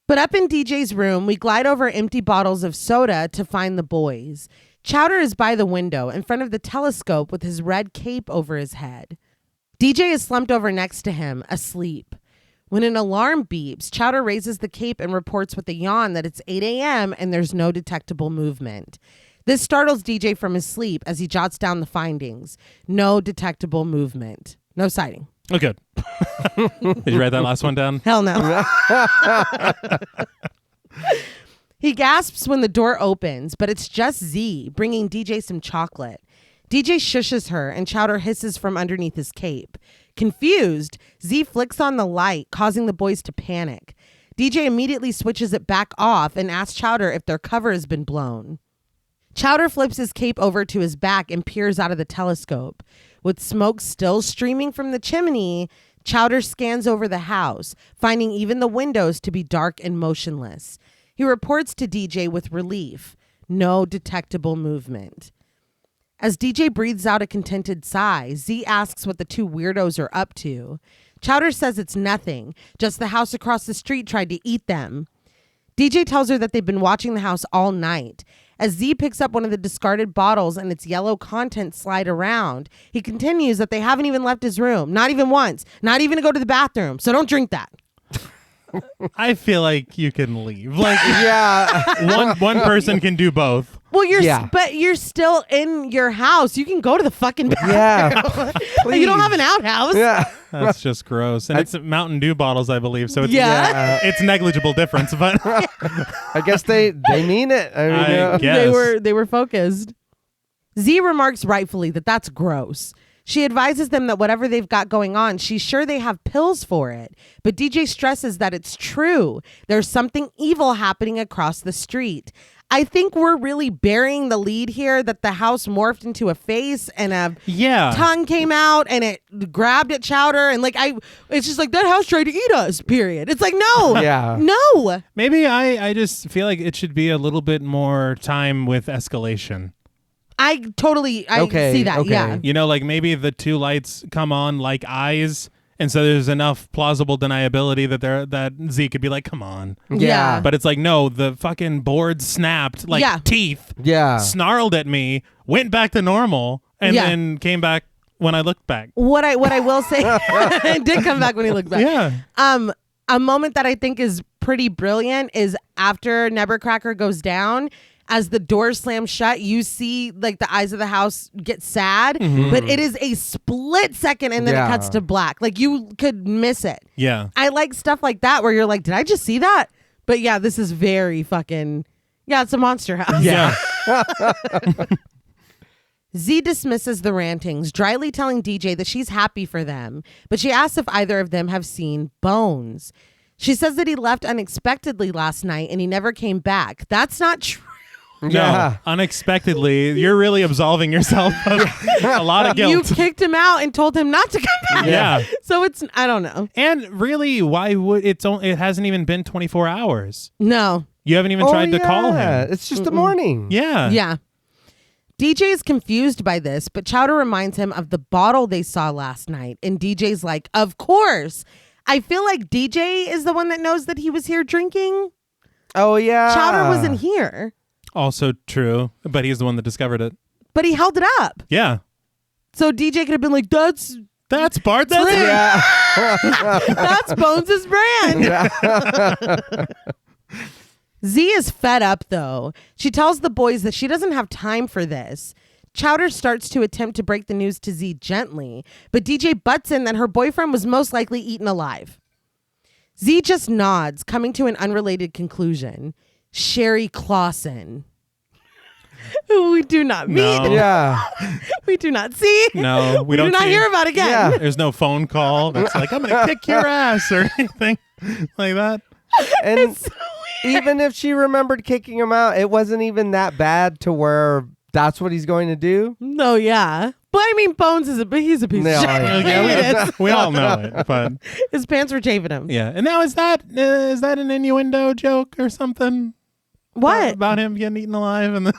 But up in DJ's room, we glide over empty bottles of soda to find the boys. Chowder is by the window in front of the telescope with his red cape over his head. DJ is slumped over next to him, asleep. When an alarm beeps, Chowder raises the cape and reports with a yawn that it's 8 a.m. and there's no detectable movement. This startles DJ from his sleep as he jots down the findings. No detectable movement. No sighting. Oh, good. Did you write that last one down? Hell no. He gasps when the door opens, but it's just Z bringing DJ some chocolate. DJ shushes her and Chowder hisses from underneath his cape. Confused, Z flicks on the light, causing the boys to panic. DJ immediately switches it back off and asks Chowder if their cover has been blown. Chowder flips his cape over to his back and peers out of the telescope. With smoke still streaming from the chimney, Chowder scans over the house, finding even the windows to be dark and motionless. He reports to DJ with relief. No detectable movement. As DJ breathes out a contented sigh, Z asks what the two weirdos are up to. Chowder says it's nothing, just the house across the street tried to eat them. DJ tells her that they've been watching the house all night. As Z picks up one of the discarded bottles and its yellow contents slide around, he continues that they haven't even left his room, not even once, not even to go to the bathroom, so don't drink that. I feel like you can leave. Like, Yeah. one person can do both. Well, Yeah. but you're still in your house. You can go to the fucking bathroom. Yeah. You don't have an outhouse. Yeah. That's just gross. And it's Mountain Dew bottles, I believe. So it's, Yeah. it's negligible difference. But I guess they mean it. I mean, I guess. They were focused. Z remarks rightfully that that's gross. She advises them that whatever they've got going on, she's sure they have pills for it. But DJ stresses that it's true. There's something evil happening across the street. I think we're really burying the lead here that the house morphed into a face and a tongue came out and it grabbed at Chowder and it's just like that house tried to eat us, period. It's like, no, no. Maybe I just feel like it should be a little bit more time with escalation. I see that, yeah. You know, like maybe the two lights come on like eyes, and so there's enough plausible deniability that Z could be like, come on. Yeah. But it's like, no, the fucking board snapped like teeth. Yeah. Snarled at me, went back to normal, and then came back when I looked back. What I will say, it did come back when he looked back. Yeah. A moment that I think is pretty brilliant is after Nebbercracker goes down, as the door slams shut, you see like the eyes of the house get sad, but it is a split second and then it cuts to black. Like you could miss it. Yeah. I like stuff like that where you're like, did I just see that? But yeah, this is very fucking, it's a monster house. Yeah. Z dismisses the rantings, dryly telling DJ that she's happy for them, but she asks if either of them have seen Bones. She says that he left unexpectedly last night and he never came back. That's not true. No, unexpectedly, you're really absolving yourself of a lot of guilt. You kicked him out and told him not to come back. Yeah. So I don't know. And really, why would it hasn't even been 24 hours. No. You haven't even tried to call him. It's just the morning. Yeah. Yeah. DJ is confused by this, but Chowder reminds him of the bottle they saw last night. And DJ's like, of course. I feel like DJ is the one that knows that he was here drinking. Oh, yeah. Chowder wasn't here. Also true, but he's the one that discovered it. But he held it up. Yeah. So DJ could have been like, that's Bart's brand. brand. Yeah. That's Bones' brand. Yeah. Z is fed up, though. She tells the boys that she doesn't have time for this. Chowder starts to attempt to break the news to Z gently, but DJ butts in that her boyfriend was most likely eaten alive. Z just nods, coming to an unrelated conclusion. Sherry Clausen, who we do not meet. No. Yeah. We do not see. No, we do don't not see. hear about again. Yeah. There's no phone call that's like, I'm going to kick your ass or anything like that. And So weird. even if she remembered kicking him out, it wasn't even that bad to where that's what he's going to do. No, yeah. But I mean, Bones he's a piece of shit. Yeah. Yeah, we all know it, but His pants were chafing him. yeah. And now is that an innuendo joke or something? What? About him getting eaten alive and then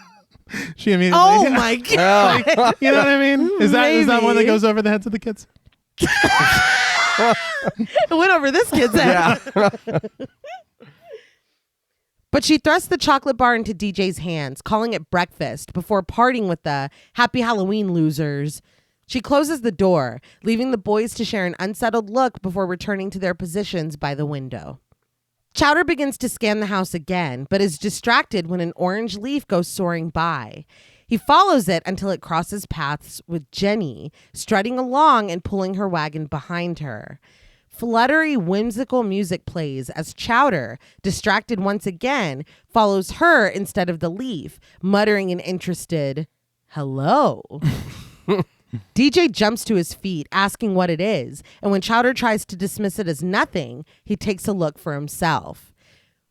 she immediately Oh my god. Oh. You know what I mean? Is that one that Maybe. goes over the heads of the kids? It went over this kid's head. Yeah. But she thrusts the chocolate bar into DJ's hands, calling it breakfast, before parting with the Happy Halloween losers. She closes the door, leaving the boys to share an unsettled look before returning to their positions by the window. Chowder begins to scan the house again, but is distracted when an orange leaf goes soaring by. He follows it until it crosses paths with Jenny, strutting along and pulling her wagon behind her. Fluttery, whimsical music plays as Chowder, distracted once again, follows her instead of the leaf, muttering an interested, "Hello." DJ jumps to his feet, asking what it is, and when Chowder tries to dismiss it as nothing, he takes a look for himself.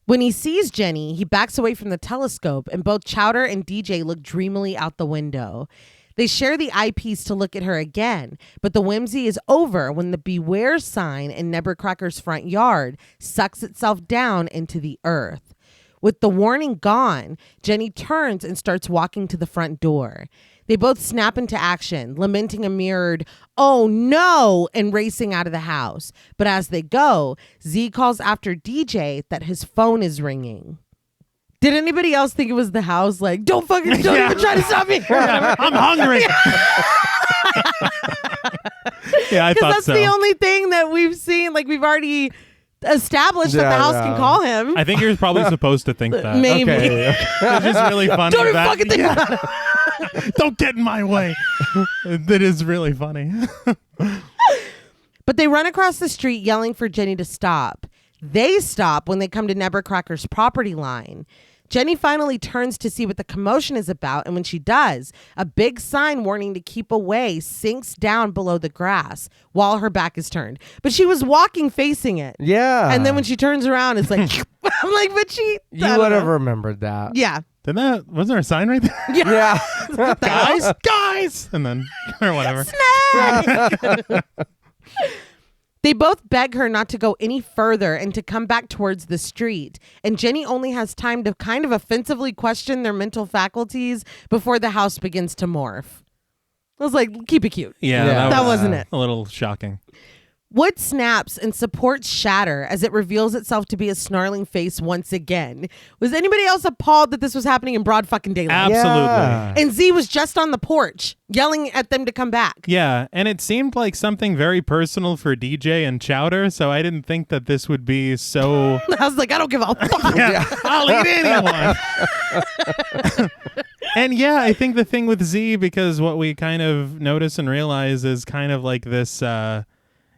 When he sees Jenny, he backs away from the telescope, and both Chowder and DJ look dreamily out the window. They share the eyepiece to look at her again, but the whimsy is over when the beware sign in Nebbercracker's front yard sucks itself down into the earth. With the warning gone, Jenny turns and starts walking to the front door. They both snap into action, lamenting a mirrored, "Oh no," and racing out of the house. But as they go, Z calls after DJ that his phone is ringing. Did anybody else think it was the house? Like, don't even try to stop me. I'm hungry. Yeah, I thought that's so. The only thing that we've seen. Like, we've already established that the house can call him. I think you're probably supposed to think that. Maybe. Okay. It's just really funny. Don't even fucking think about it. Don't get in my way. That is really funny. But they run across the street yelling for Jenny to stop. They stop when they come to Nebbercracker's property line. Jenny finally turns to see what the commotion is about, and when she does, a big sign warning to keep away sinks down below the grass while her back is turned. But she was walking facing it. Yeah. And then when she turns around, it's like, I'm like, but she... You would have remembered that. Yeah. Wasn't there a sign right there? Yeah. Guys! And then, or whatever. Snake! They both beg her not to go any further and to come back towards the street. And Jenny only has time to kind of offensively question their mental faculties before the house begins to morph. I was like, keep it cute. Yeah. That wasn't it. A little shocking. Wood snaps and supports shatter as it reveals itself to be a snarling face once again. Was anybody else appalled that this was happening in broad fucking daylight? Absolutely. Yeah. And Z was just on the porch yelling at them to come back. Yeah, and it seemed like something very personal for DJ and Chowder, so I didn't think that this would be so... I was like, I don't give a fuck. Yeah, I'll eat anyone. And yeah, I think the thing with Z, because what we kind of notice and realize is kind of like this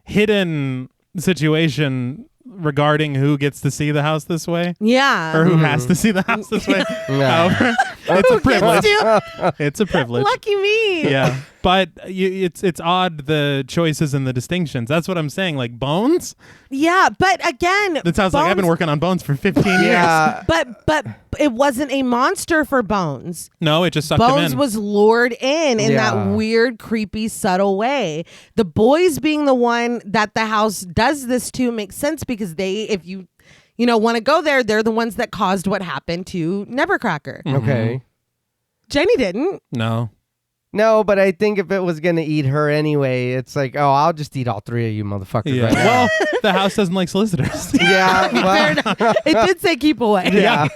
hidden situation regarding who gets to see the house this way. Yeah. Or who has to see the house this way. Yeah. However, it's a privilege. to? It's a privilege. Lucky me. Yeah. But it's odd, the choices and the distinctions. That's what I'm saying. Like Bones? Yeah, but again, That sounds like I've been working on Bones for 15 years. Yeah. But it wasn't a monster for Bones. No, it just sucked him Bones in. was lured in Yeah. that weird, creepy, subtle way. The boys being the one that the house does this to makes sense because they, if you want to go there, they're the ones that caused what happened to Nebbercracker. Okay. Jenny didn't. No, but I think if it was going to eat her anyway, it's like, oh, I'll just eat all three of you motherfuckers Yeah. right now. Well, the house doesn't like solicitors. Yeah. Fair Well, enough. It did say keep away. yeah.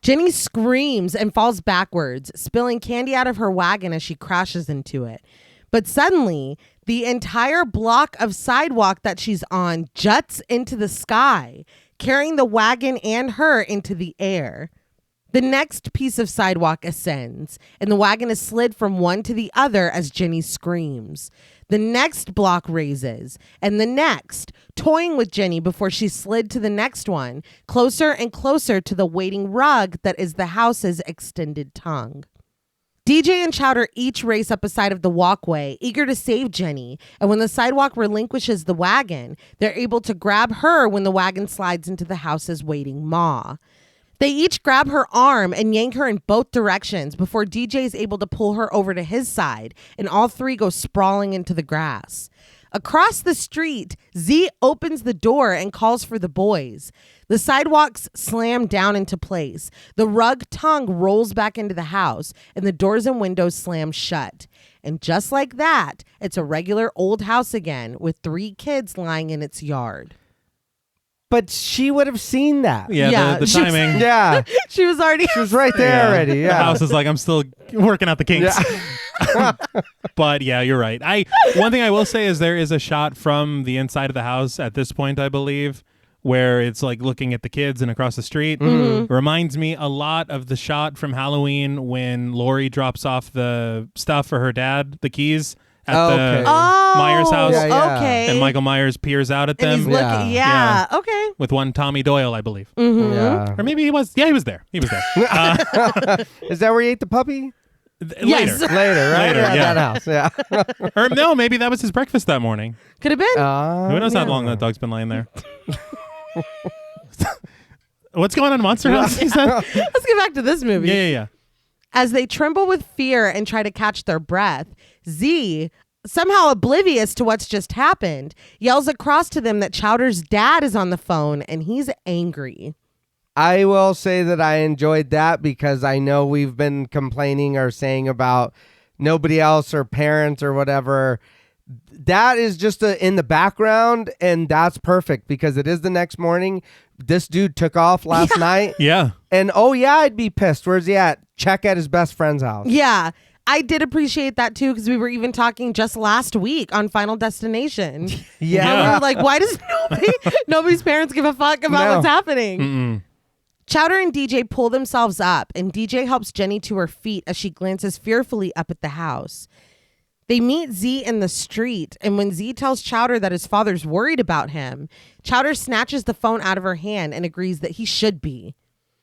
Jenny screams and falls backwards, spilling candy out of her wagon as she crashes into it. But suddenly, the entire block of sidewalk that she's on juts into the sky, carrying the wagon and her into the air. The next piece of sidewalk ascends, and the wagon is slid from one to the other as Jenny screams. The next block raises, and the next, toying with Jenny before she slid to the next one, closer and closer to the waiting rug that is the house's extended tongue. DJ and Chowder each race up a side of the walkway, eager to save Jenny, and when the sidewalk relinquishes the wagon, they're able to grab her when the wagon slides into the house's waiting maw. They each grab her arm and yank her in both directions before DJ is able to pull her over to his side, and all three go sprawling into the grass. Across the street, Z opens the door and calls for the boys. The sidewalks slam down into place. The rug tongue rolls back into the house, and the doors and windows slam shut. And just like that, it's a regular old house again with 3 kids lying in its yard. But she would have seen that. Yeah, the she was- timing. Yeah. She was already... She was right there already. The Yeah. house is like, I'm still working out the kinks. Yeah. But yeah, you're right. One thing I will say is there is a shot from the inside of the house at this point, I believe, where it's like looking at the kids and across the street. Reminds me a lot of the shot from Halloween when Lori drops off the stuff for her dad, the keys, at the Myers house. Okay. And Michael Myers peers out at them. And he's looking, okay. With one Tommy Doyle, I believe. Yeah. Or maybe he was. Yeah, he was there. He was there. Is that where you ate the puppy? Yes. Later. Later, right? Later, Yeah, yeah. that house, yeah. Or no, maybe that was his breakfast that morning. Could have been. Who knows how long that dog's been laying there? What's going on in Monster House? He said? Let's get back to this movie. Yeah. As they tremble with fear and try to catch their breath, Z, somehow oblivious to what's just happened, yells across to them that Chowder's dad is on the phone and he's angry. I will say that I enjoyed that because I know we've been complaining or saying about nobody else or parents or whatever. That is just in the background, and that's perfect because it is the next morning. This dude took off last night. Yeah. And I'd be pissed. Where's he at? Check at his best friend's house. Yeah. I did appreciate that too because we were even talking just last week on Final Destination. Yeah. We were like, why does nobody's parents give a fuck about what's happening? Mm-mm. Chowder and DJ pull themselves up, and DJ helps Jenny to her feet as she glances fearfully up at the house. They meet Z in the street, and when Z tells Chowder that his father's worried about him, Chowder snatches the phone out of her hand and agrees that he should be.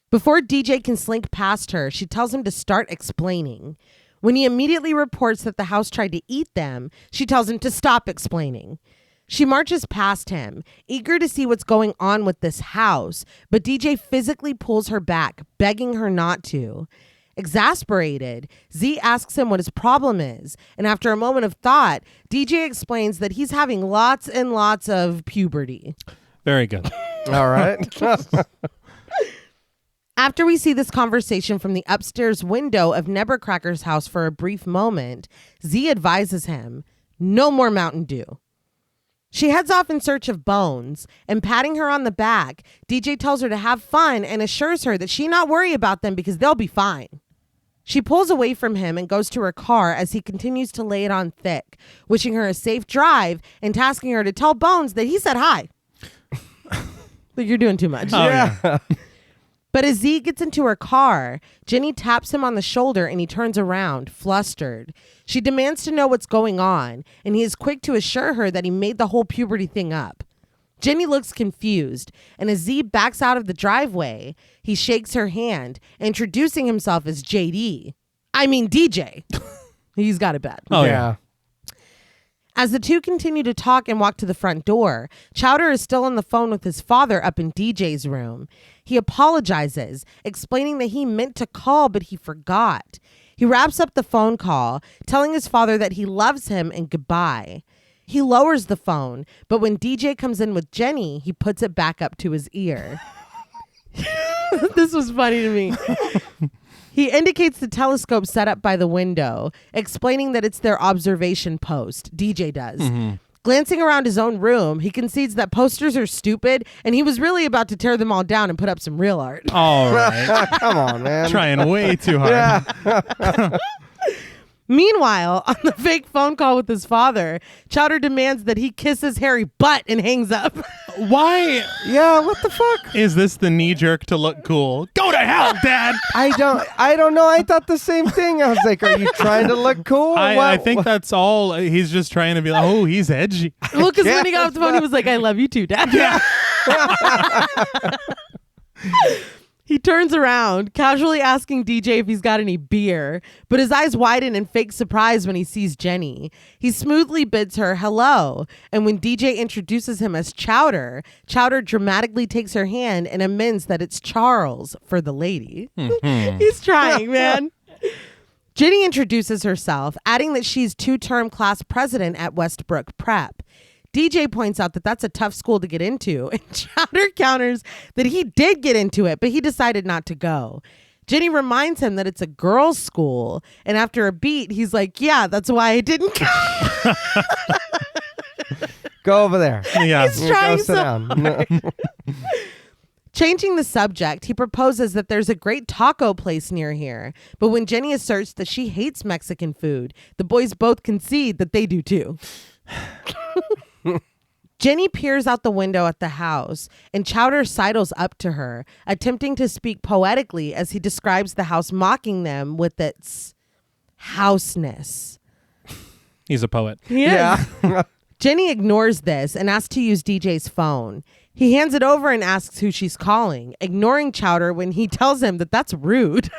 Before DJ can slink past her, she tells him to start explaining. When he immediately reports that the house tried to eat them, she tells him to stop explaining. She marches past him, eager to see what's going on with this house, but DJ physically pulls her back, begging her not to. Exasperated, Z asks him what his problem is, and after a moment of thought, DJ explains that he's having lots and lots of puberty. Very good. All right. After we see this conversation from the upstairs window of Nebbercracker's house for a brief moment, Z advises him, no more Mountain Dew. She heads off in search of Bones, and patting her on the back, DJ tells her to have fun and assures her that she not worry about them because they'll be fine. She pulls away from him and goes to her car as he continues to lay it on thick, wishing her a safe drive and tasking her to tell Bones that he said hi. But you're doing too much. Oh, yeah. But as Z gets into her car, Jenny taps him on the shoulder and he turns around, flustered. She demands to know what's going on, and he is quick to assure her that he made the whole puberty thing up. Jenny looks confused, and as Z backs out of the driveway, he shakes her hand, introducing himself as DJ. He's got it bad. Oh, yeah. As the two continue to talk and walk to the front door, Chowder is still on the phone with his father up in DJ's room. He apologizes, explaining that he meant to call, but he forgot. He wraps up the phone call, telling his father that he loves him and goodbye. He lowers the phone, but when DJ comes in with Jenny, he puts it back up to his ear. This was funny to me. He indicates the telescope set up by the window, explaining that it's their observation post. DJ does. Mm-hmm. Glancing around his own room, he concedes that posters are stupid, and he was really about to tear them all down and put up some real art. All right. Come on, man. Trying way too hard. Yeah. Meanwhile, on the fake phone call with his father, Chowder demands that he kiss his hairy butt and hangs up. Why Yeah, what the fuck? is this the knee jerk to look cool? Go to hell, Dad. I don't know. I thought the same thing. I was like, are you trying to look cool? I think that's all. He's just trying to be like, oh, he's edgy. Well, because when he got off the phone, he was like, I love you too, Dad. Yeah. He turns around, casually asking DJ if he's got any beer, but his eyes widen in fake surprise when he sees Jenny. He smoothly bids her hello, and when DJ introduces him as Chowder, Chowder dramatically takes her hand and amends that it's Charles for the lady. Mm-hmm. He's trying, man. Jenny introduces herself, adding that she's two-term class president at Westbrook Prep. DJ points out that that's a tough school to get into, and Chowder counters that he did get into it, but he decided not to go. Jenny reminds him that it's a girls' school, and after a beat, he's like, yeah, that's why I didn't go. Go over there. Yeah. He's trying Go sit so down. hard. Changing the subject, he proposes that there's a great taco place near here. But when Jenny asserts that she hates Mexican food, the boys both concede that they do too. Jenny peers out the window at the house, and Chowder sidles up to her, attempting to speak poetically as he describes the house, mocking them with its houseness. He's a poet. Yeah. Jenny ignores this and asks to use DJ's phone. He hands it over and asks who she's calling, ignoring Chowder when he tells him that that's rude.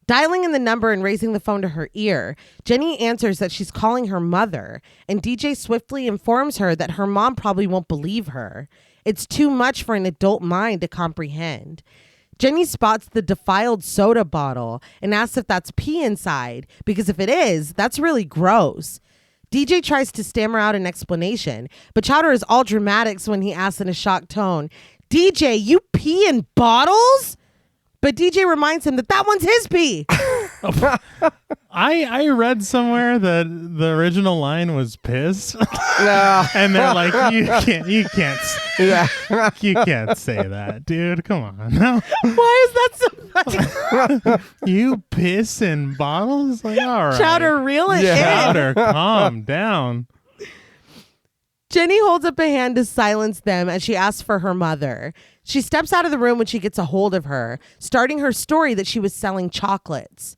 Dialing in the number and raising the phone to her ear, Jenny answers that she's calling her mother, and DJ swiftly informs her that her mom probably won't believe her. It's too much for an adult mind to comprehend. Jenny spots the defiled soda bottle and asks if that's pee inside, because if it is, that's really gross. DJ tries to stammer out an explanation, but Chowder is all dramatics when he asks in a shocked tone, DJ, you pee in bottles? But DJ reminds him that one's his pee. I read somewhere that the original line was piss. No. And they're like, you can't say that, dude. Come on. No. Why is that so funny? You piss in bottles? Like, all right. Chowder, reel it in. Chowder, calm down. Jenny holds up a hand to silence them as she asks for her mother. She steps out of the room when she gets a hold of her, starting her story that she was selling chocolates.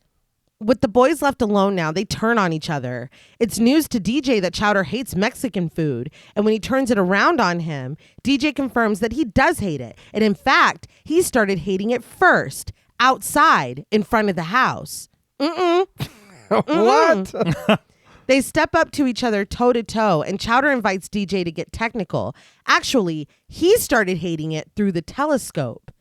With the boys left alone now, they turn on each other. It's news to DJ that Chowder hates Mexican food, and when he turns it around on him, DJ confirms that he does hate it, and in fact, he started hating it first, outside, in front of the house. What? They step up to each other toe to toe, and Chowder invites DJ to get technical. Actually, he started hating it through the telescope.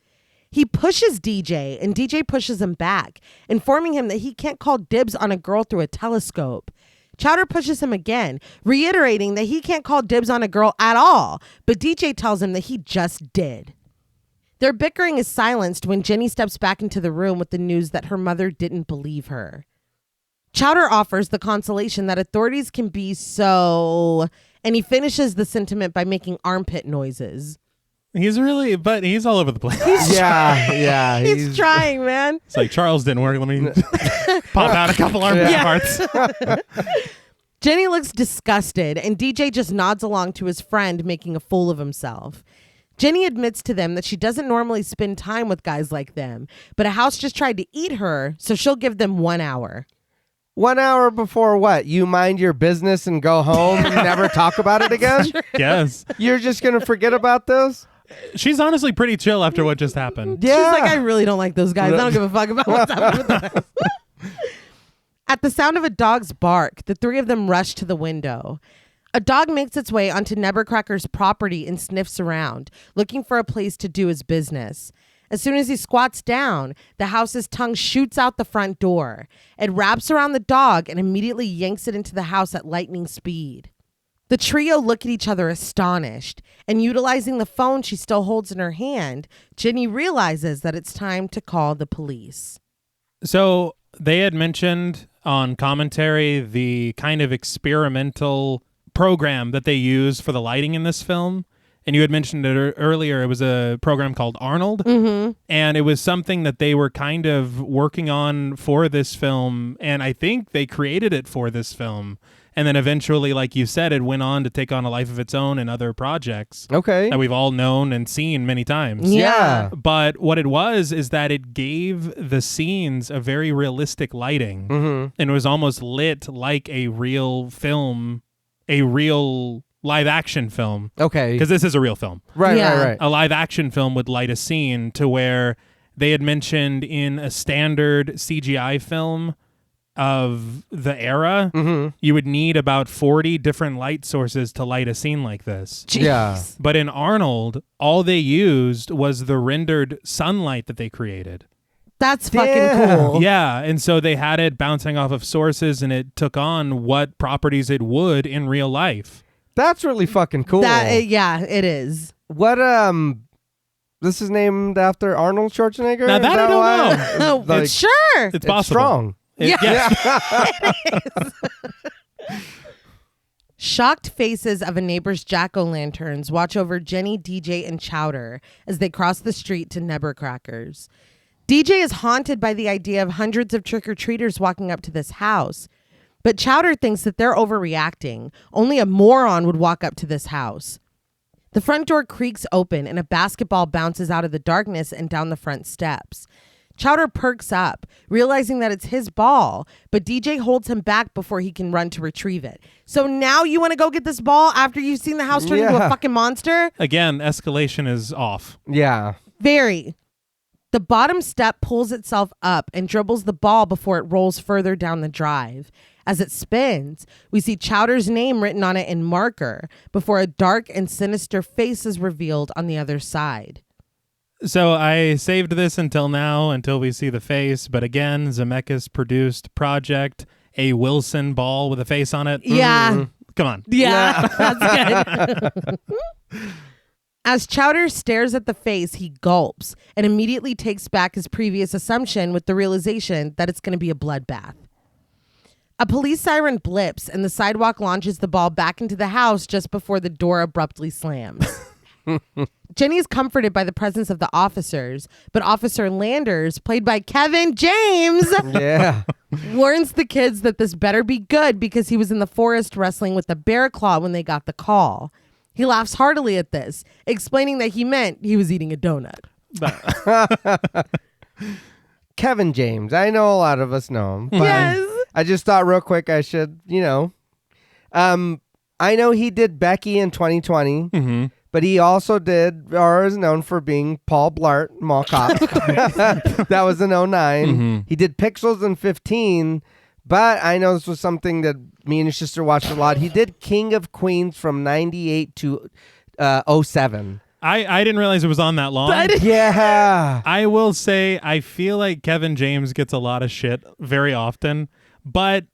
He pushes DJ, and DJ pushes him back, informing him that he can't call dibs on a girl through a telescope. Chowder pushes him again, reiterating that he can't call dibs on a girl at all, but DJ tells him that he just did. Their bickering is silenced when Jenny steps back into the room with the news that her mother didn't believe her. Chowder offers the consolation that authorities can be so... And he finishes the sentiment by making armpit noises. He's all over the place. Yeah. He's trying, man. It's like, Charles didn't work. Let me pop out a couple armpit parts. Jenny looks disgusted, and DJ just nods along to his friend, making a fool of himself. Jenny admits to them that she doesn't normally spend time with guys like them, but a house just tried to eat her, so she'll give them 1 hour. 1 hour before what? You mind your business and go home and never talk about it again? Yes. You're just going to forget about this? She's honestly pretty chill after what just happened. Yeah. She's like, I really don't like those guys. I don't give a fuck about what's happening with them. At the sound of a dog's bark, the three of them rush to the window. A dog makes its way onto Nebbercracker's property and sniffs around, looking for a place to do his business. As soon as he squats down, the house's tongue shoots out the front door. It wraps around the dog and immediately yanks it into the house at lightning speed. The trio look at each other astonished, and utilizing the phone she still holds in her hand, Jenny realizes that it's time to call the police. So they had mentioned on commentary the kind of experimental program that they use for the lighting in this film. And you had mentioned it earlier. It was a program called Arnold. Mm-hmm. And it was something that they were kind of working on for this film. And I think they created it for this film. And then eventually, like you said, it went on to take on a life of its own in other projects. Okay. That we've all known and seen many times. Yeah. But what it was is that it gave the scenes a very realistic lighting. Mm-hmm. And it was almost lit like a real film, a real live action film. Okay. Because this is a real film. Right. A live action film would light a scene to where they had mentioned in a standard CGI film of the era, you would need about 40 different light sources to light a scene like this. Jeez. Yeah. But in Arnold, all they used was the rendered sunlight that they created. That's fucking cool. Yeah, and so they had it bouncing off of sources, and it took on what properties it would in real life. That's really fucking cool. Yeah, it is. What, this is named after Arnold Schwarzenegger? Now that I don't know. Like, Sure. It's possible. Strong. Yeah. Yes. It is. Shocked faces of a neighbor's jack-o'-lanterns watch over Jenny, DJ, and Chowder as they cross the street to Nebbercrackers. DJ is haunted by the idea of hundreds of trick-or-treaters walking up to this house, but Chowder thinks that they're overreacting. Only a moron would walk up to this house. The front door creaks open and a basketball bounces out of the darkness and down the front steps. Chowder perks up, realizing that it's his ball, but DJ holds him back before he can run to retrieve it. So now you want to go get this ball after you've seen the house turn into a fucking monster? Again, escalation is off. Yeah. Very. The bottom step pulls itself up and dribbles the ball before it rolls further down the drive. As it spins, we see Chowder's name written on it in marker before a dark and sinister face is revealed on the other side. So I saved this until now, until we see the face. But again, Zemeckis produced project, a Wilson ball with a face on it. Yeah. Mm-hmm. Come on. Yeah, that's good. As Chowder stares at the face, he gulps and immediately takes back his previous assumption with the realization that it's going to be a bloodbath. A police siren blips and the sidewalk launches the ball back into the house just before the door abruptly slams. Jenny is comforted by the presence of the officers, but Officer Landers, played by Kevin James, warns the kids that this better be good because he was in the forest wrestling with the bear claw when they got the call. He laughs heartily at this, explaining that he meant he was eating a donut. Kevin James. I know a lot of us know him. Yes. I just thought real quick I should, I know he did Becky in 2020. Mm-hmm. But he also did, or is known for being Paul Blart, Mall Cop. That was in 09. Mm-hmm. He did Pixels in 15, but I know this was something that me and his sister watched a lot. He did King of Queens from 98 to 07. I didn't realize it was on that long. Yeah. I will say, I feel like Kevin James gets a lot of shit very often, but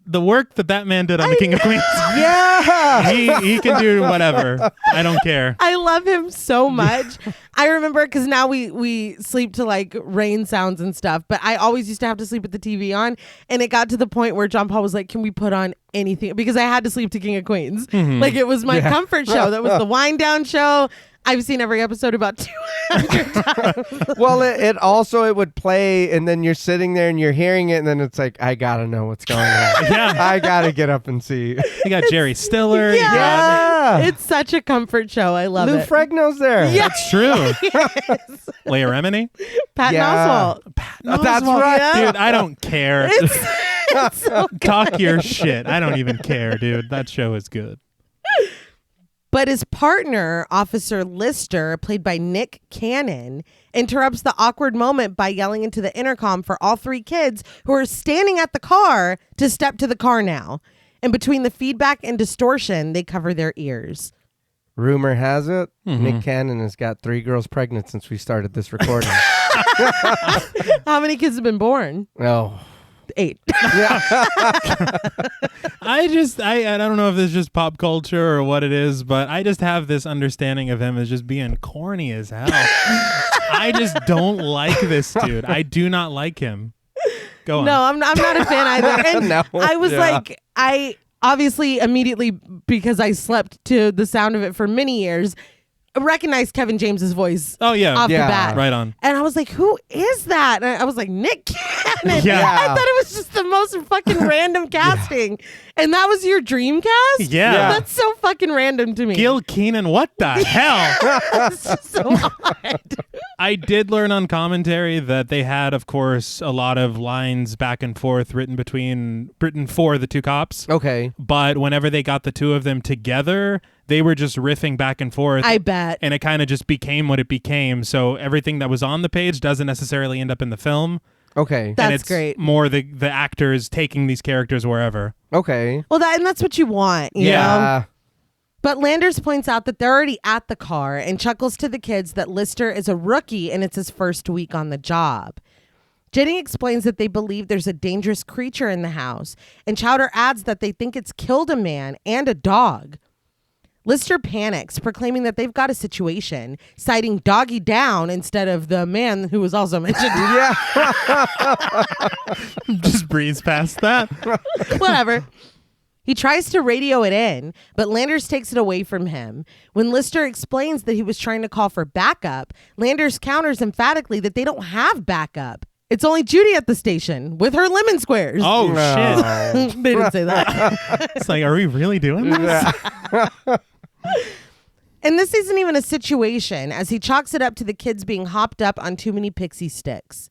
the work that man did on the King of Queens. Yeah. He can do whatever. I don't care. I love him so much. I remember because now we sleep to like rain sounds and stuff, but I always used to have to sleep with the TV on, and it got to the point where John Paul was like, can we put on anything? Because I had to sleep to King of Queens. Mm-hmm. Like it was my comfort show. That was the wind down show. I've seen every episode about 200 times. Well, it also would play, and then you're sitting there and you're hearing it, and then it's like, I gotta know what's going on. Yeah, I gotta get up and see. You got Jerry Stiller. Yeah. It's such a comfort show. I love Lou it. Ferrigno's there. Yeah. That's true. Yes. Leah Remini. Patton Oswalt. That's right. Yeah. Dude, I don't care. It's so good. Talk your shit. I don't even care, dude. That show is good. But his partner, Officer Lister, played by Nick Cannon, interrupts the awkward moment by yelling into the intercom for all three kids who are standing at the car to step to the car now. And between the feedback and distortion, they cover their ears. Rumor has it, Nick Cannon has got 3 girls pregnant since we started this recording. How many kids have been born? Oh. 8. Yeah. I don't know if it's just pop culture or what it is, but I just have this understanding of him as just being corny as hell. I just don't like this dude. I do not like him. Go on. No, I'm not a fan either. And No. I was like, I obviously immediately, because I slept to the sound of it for many years, recognized Kevin James's voice. Oh yeah, off the bat, right on. And I was like, "Who is that?" And I was like, "Nick Cannon." Yeah. I thought it was just the most fucking random casting, and that was your dream cast. Yeah. That's so fucking random to me. Gil Kenan, what the hell? It's just so odd. I did learn on commentary that they had, of course, a lot of lines back and forth written for the two cops. Okay. But whenever they got the two of them together, they were just riffing back and forth. I bet. And it kind of just became what it became. So everything that was on the page doesn't necessarily end up in the film. Okay. That's and it's great. More the actors taking these characters wherever. Okay. Well, that's what you want, you know? But Landers points out that they're already at the car and chuckles to the kids that Lister is a rookie and it's his first week on the job. Jenny explains that they believe there's a dangerous creature in the house, and Chowder adds that they think it's killed a man and a dog. Lister panics, proclaiming that they've got a situation, citing Doggy Down instead of the man who was also mentioned. Yeah. Just breeze past that. Whatever. He tries to radio it in, but Landers takes it away from him. When Lister explains that he was trying to call for backup, Landers counters emphatically that they don't have backup. It's only Judy at the station with her lemon squares. Oh, No. They didn't say that. It's like, are we really doing this? And this isn't even a situation, as he chalks it up to the kids being hopped up on too many pixie sticks.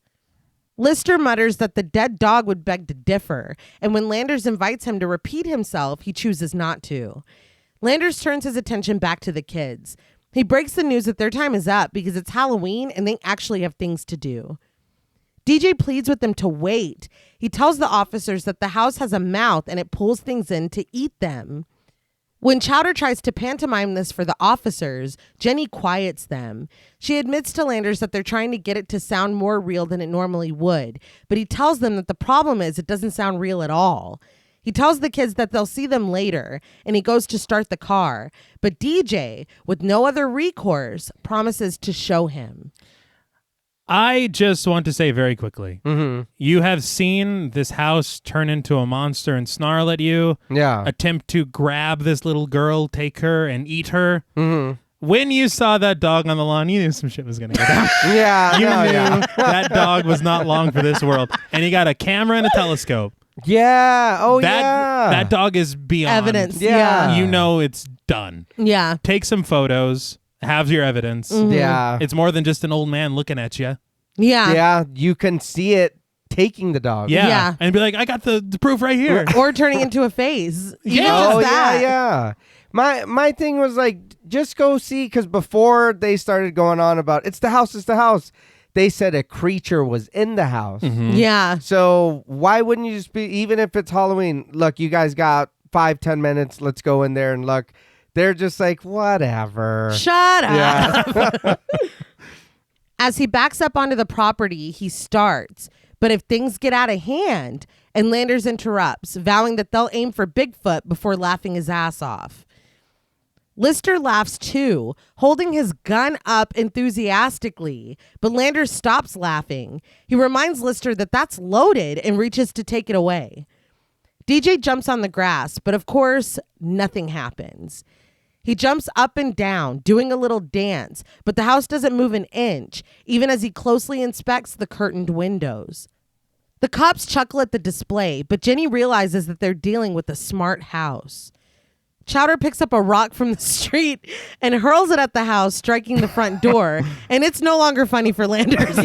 Lister mutters that the dead dog would beg to differ, and when Landers invites him to repeat himself, he chooses not to. Landers turns his attention back to the kids. He breaks the news that their time is up because it's Halloween and they actually have things to do. DJ pleads with them to wait. He tells the officers that the house has a mouth and it pulls things in to eat them. When Chowder tries to pantomime this for the officers, Jenny quiets them. She admits to Landers that they're trying to get it to sound more real than it normally would, but he tells them that the problem is it doesn't sound real at all. He tells the kids that they'll see them later, and he goes to start the car, but DJ, with no other recourse, promises to show him. I just want to say very quickly, you have seen this house turn into a monster and snarl at you, attempt to grab this little girl, take her, and eat her. When you saw that dog on the lawn, you knew some shit was going to go down. You knew that dog was not long for this world. And he got a camera and a telescope. Yeah. Oh, That dog is beyond Evidence. Yeah. You know it's done. Yeah. Take some photos. Have your evidence. Yeah. It's more than just an old man looking at you. Yeah. Yeah. You can see it taking the dog. Yeah. And be like, I got the proof right here. Or turning into a phase. Even Yeah. just that. Yeah. My thing was like, just go see, because before they started going on about it's the house, they said a creature was in the house. Yeah. So why wouldn't you just be, even if it's Halloween, look, you guys got 5-10 minutes, let's go in there and look. They're just like, whatever. Shut up. Yeah. As he backs up onto the property, he starts. But if things get out of hand, and Landers interrupts, vowing that they'll aim for Bigfoot before laughing his ass off. Lister laughs too, holding his gun up enthusiastically, but Landers stops laughing. He reminds Lister that that's loaded and reaches to take it away. DJ jumps on the grass, but of course, nothing happens. He jumps up and down, doing a little dance, but the house doesn't move an inch, even as he closely inspects the curtained windows. The cops chuckle at the display, but Jenny realizes that they're dealing with a smart house. Chowder picks up a rock from the street and hurls it at the house, striking the front door. And it's no longer funny for Landers,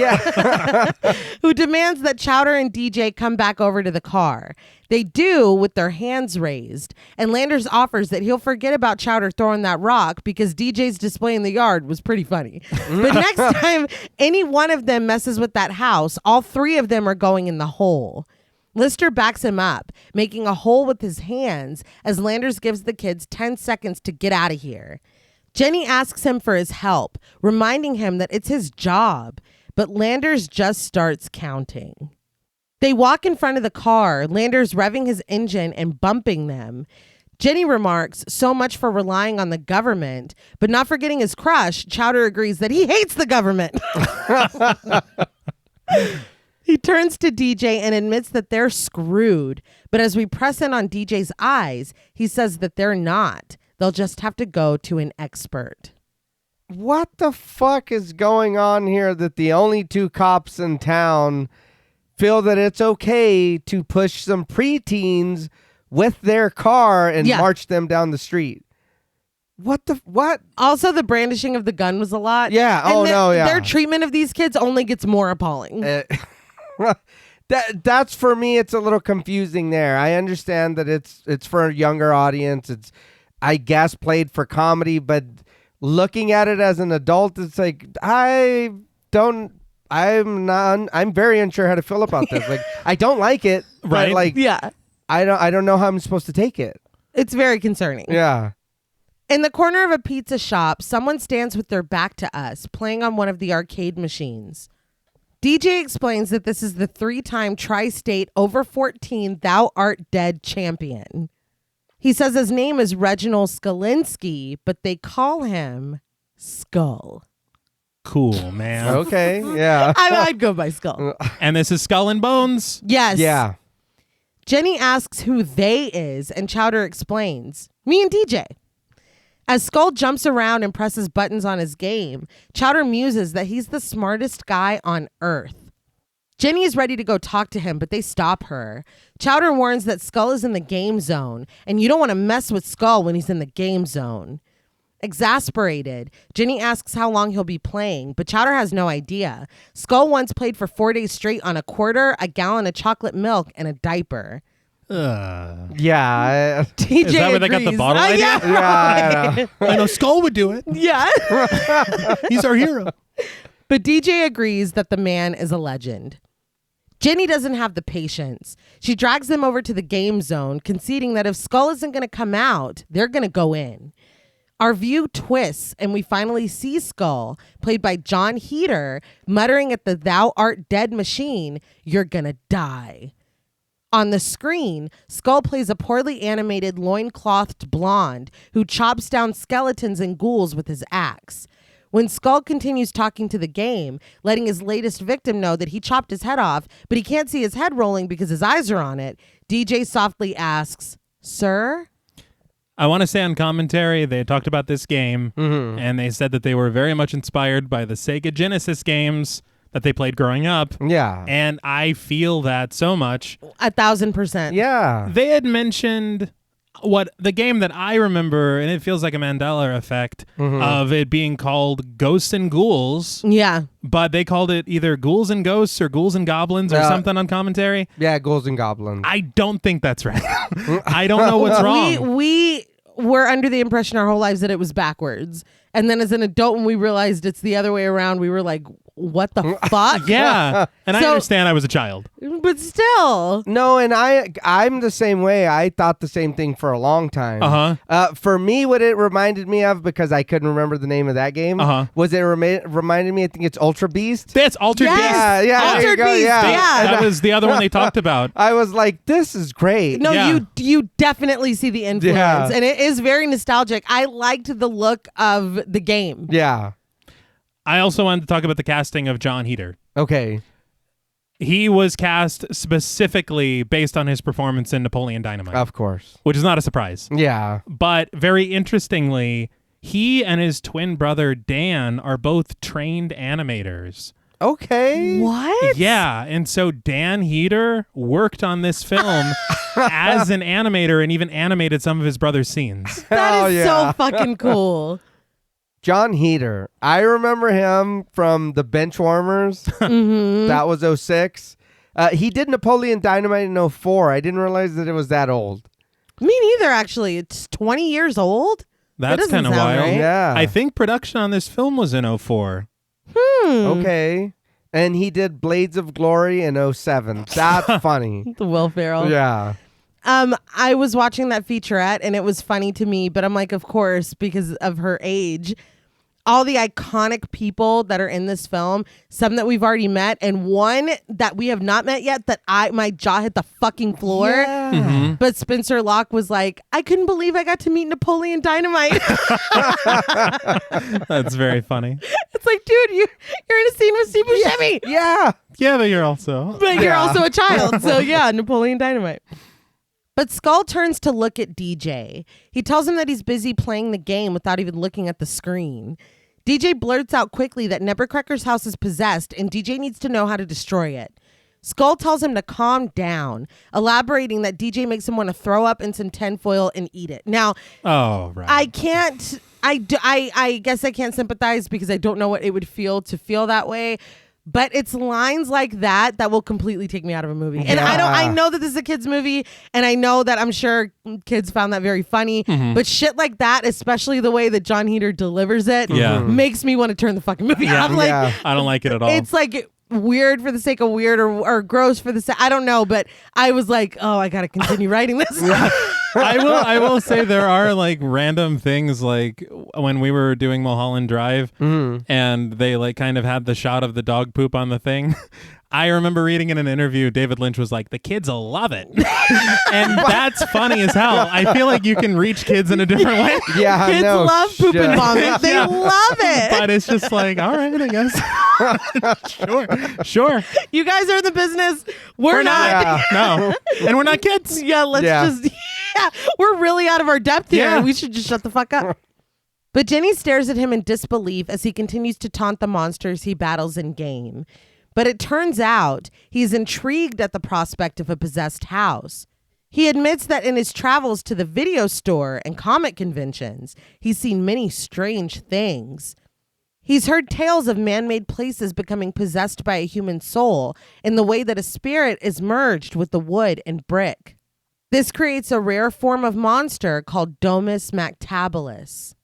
who demands that Chowder and DJ come back over to the car. They do, with their hands raised. And Landers offers that he'll forget about Chowder throwing that rock because DJ's display in the yard was pretty funny. But next time any one of them messes with that house, all three of them are going in the hole. Lister backs him up, making a hole with his hands as Landers gives the kids 10 seconds to get out of here. Jenny asks him for his help, reminding him that it's his job, but Landers just starts counting. They walk in front of the car, Landers revving his engine and bumping them. Jenny remarks, so much for relying on the government, but not forgetting his crush, Chowder agrees that he hates the government. He turns to DJ and admits that they're screwed. But as we press in on DJ's eyes, he says that they're not. They'll just have to go to an expert. What the fuck is going on here that the only two cops in town feel that it's okay to push some preteens with their car and march them down the street? What? Also, the brandishing of the gun was a lot. Yeah. And yeah. Their treatment of these kids only gets more appalling. That's for me, it's a little confusing there. I understand that it's for a younger audience. It's, I guess, played for comedy, but looking at it as an adult, it's like I'm very unsure how to feel about this. Like, I don't like it, right? But like, yeah, I don't know how I'm supposed to take it. It's very concerning. Yeah. In the corner of a pizza shop, someone stands with their back to us, playing on one of the arcade machines. DJ explains that this is the 3-time tri-state over 14 Thou Art Dead champion. He says his name is Reginald Skalinski, but they call him Skull. Cool, man. Okay, yeah. I'd go by Skull. And this is Skull and Bones. Yes. Yeah. Jenny asks who they is, and Chowder explains, me and DJ. As Skull jumps around and presses buttons on his game, Chowder muses that he's the smartest guy on Earth. Jenny is ready to go talk to him, but they stop her. Chowder warns that Skull is in the game zone, and you don't want to mess with Skull when he's in the game zone. Exasperated, Jenny asks how long he'll be playing, but Chowder has no idea. Skull once played for 4 days straight on a quarter, a gallon of chocolate milk, and a diaper. Yeah. DJ Is that where they got the agrees. bottle idea? Yeah. I know Skull would do it. Yeah. He's our hero. But DJ agrees that the man is a legend. Jenny doesn't have the patience. She drags them over to the game zone, conceding that if Skull isn't going to come out, they're going to go in. Our view twists, and we finally see Skull, played by John Heater, muttering at the "Thou art dead" machine, "You're gonna die." On the screen, Skull plays a poorly animated loinclothed blonde who chops down skeletons and ghouls with his axe. When Skull continues talking to the game, letting his latest victim know that he chopped his head off, but he can't see his head rolling because his eyes are on it, DJ softly asks, "Sir?" I want to say on commentary, they talked about this game, and they said that they were very much inspired by the Sega Genesis games that they played growing up. Yeah. And I feel that so much. 1,000%. Yeah. They had mentioned what the game that I remember, and it feels like a Mandela effect of it being called Ghosts and Ghouls, Yeah. but they called it either Ghouls and Ghosts or Ghouls and Goblins or something on commentary. Yeah, Ghouls and Goblins. I don't think that's right. I don't know what's wrong. We were under the impression our whole lives that it was backwards. And then as an adult, when we realized it's the other way around, we were like, what the fuck? Yeah. And I So- understand I was a child. But still. No, and I'm the same way. I thought the same thing for a long time. Uh-huh. For me, what it reminded me of, because I couldn't remember the name of that game, was it reminded me, I think it's Ultra Beast. That's Altered Yes. Beast. Yeah, there you Altered go, Beast, yeah. That was the other one they talked about. I was like, this is great. No, Yeah. you definitely see the influence. Yeah. And it is very nostalgic. I liked the look of the game. Yeah. I also wanted to talk about the casting of John Heater. Okay. He was cast specifically based on his performance in Napoleon Dynamite, Of course. which is not a surprise. Yeah. But very interestingly, he and his twin brother Dan are both trained animators. Okay. What? Yeah, and so Dan Heater worked on this film as an animator and even animated some of his brother's scenes. That Hell is yeah. so fucking cool. John Heater. I remember him from the Benchwarmers. That was 06. He did Napoleon Dynamite in 04. I didn't realize that it was that old. Me neither, actually. It's 20 years old. That That's doesn't kind of sound wild. right. Yeah. I think production on this film was in 04. Okay. And he did Blades of Glory in 07. That's funny. The Will Ferrell. Yeah. I was watching that featurette and it was funny to me, but I'm like, of course, because of her age. All the iconic people that are in this film, some that we've already met, and one that we have not met yet that my jaw hit the fucking floor. Yeah. But Spencer Locke was like, I couldn't believe I got to meet Napoleon Dynamite. That's very funny. It's like, dude, you're in a scene with Steve Buscemi. Yeah. Yeah, but you're also... But you're Yeah. also a child. So yeah, Napoleon Dynamite. But Skull turns to look at DJ. He tells him that he's busy playing the game without even looking at the screen. DJ blurts out quickly that Nebbercracker's house is possessed and DJ needs to know how to destroy it. Skull tells him to calm down, elaborating that DJ makes him want to throw up in some tinfoil and eat it. Now, Oh, right. I guess I can't sympathize because I don't know what it would feel to feel that way. But it's lines like that will completely take me out of a movie. And I know that this is a kid's movie, and I know that I'm sure kids found that very funny. But shit like that, especially the way that John Heater delivers it, Yeah. makes me want to turn the fucking movie off. Like, Yeah. I don't like it at all. it's like weird for the sake of weird or gross for the sake. I don't know, but I was like, oh, I got to continue writing this. I will say there are like random things, like when we were doing Mulholland Drive and they like kind of had the shot of the dog poop on the thing. I remember reading in an interview, David Lynch was like, the kids will love it. And that's funny as hell. I feel like you can reach kids in a different way. Yeah, Kids no love shit. poop and vomit. They love it. But it's just like, all right, I guess. Sure. You guys are in the business. We're not. Yeah. No. And we're not kids. Yeah, let's just. Yeah, we're really out of our depth here. Yeah. We should just shut the fuck up. But Jenny stares at him in disbelief as he continues to taunt the monsters he battles in game. But it turns out he's intrigued at the prospect of a possessed house. He admits that in his travels to the video store and comic conventions, he's seen many strange things. He's heard tales of man-made places becoming possessed by a human soul in the way that a spirit is merged with the wood and brick. This creates a rare form of monster called demise mactabilis.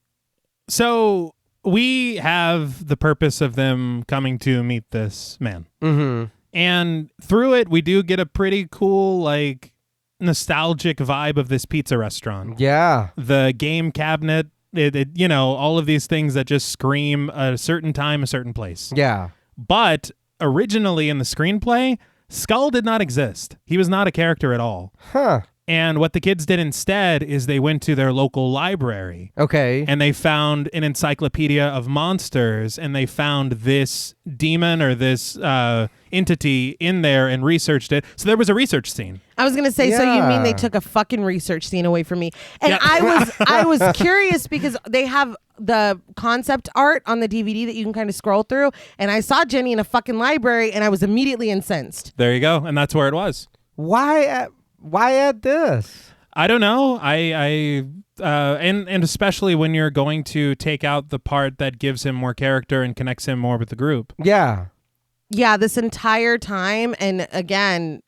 So we have the purpose of them coming to meet this man. Mm-hmm. And through it, we do get a pretty cool, like, nostalgic vibe of this pizza restaurant. Yeah. The game cabinet, you know, all of these things that just scream a certain time, a certain place. Yeah. But originally in the screenplay, Skull did not exist. He was not a character at all. Huh. And what the kids did instead is they went to their local library. Okay. And they found an encyclopedia of monsters, and they found this demon or this entity in there and researched it. So there was a research scene. I was going to say, so you mean they took a fucking research scene away from me? And Yeah. I was curious because they have the concept art on the DVD that you can kind of scroll through. And I saw Jenny in a fucking library and I was immediately incensed. There you go. And that's where it was. Why add this? I don't know. And especially when you're going to take out the part that gives him more character and connects him more with the group. Yeah. Yeah, this entire time. And again,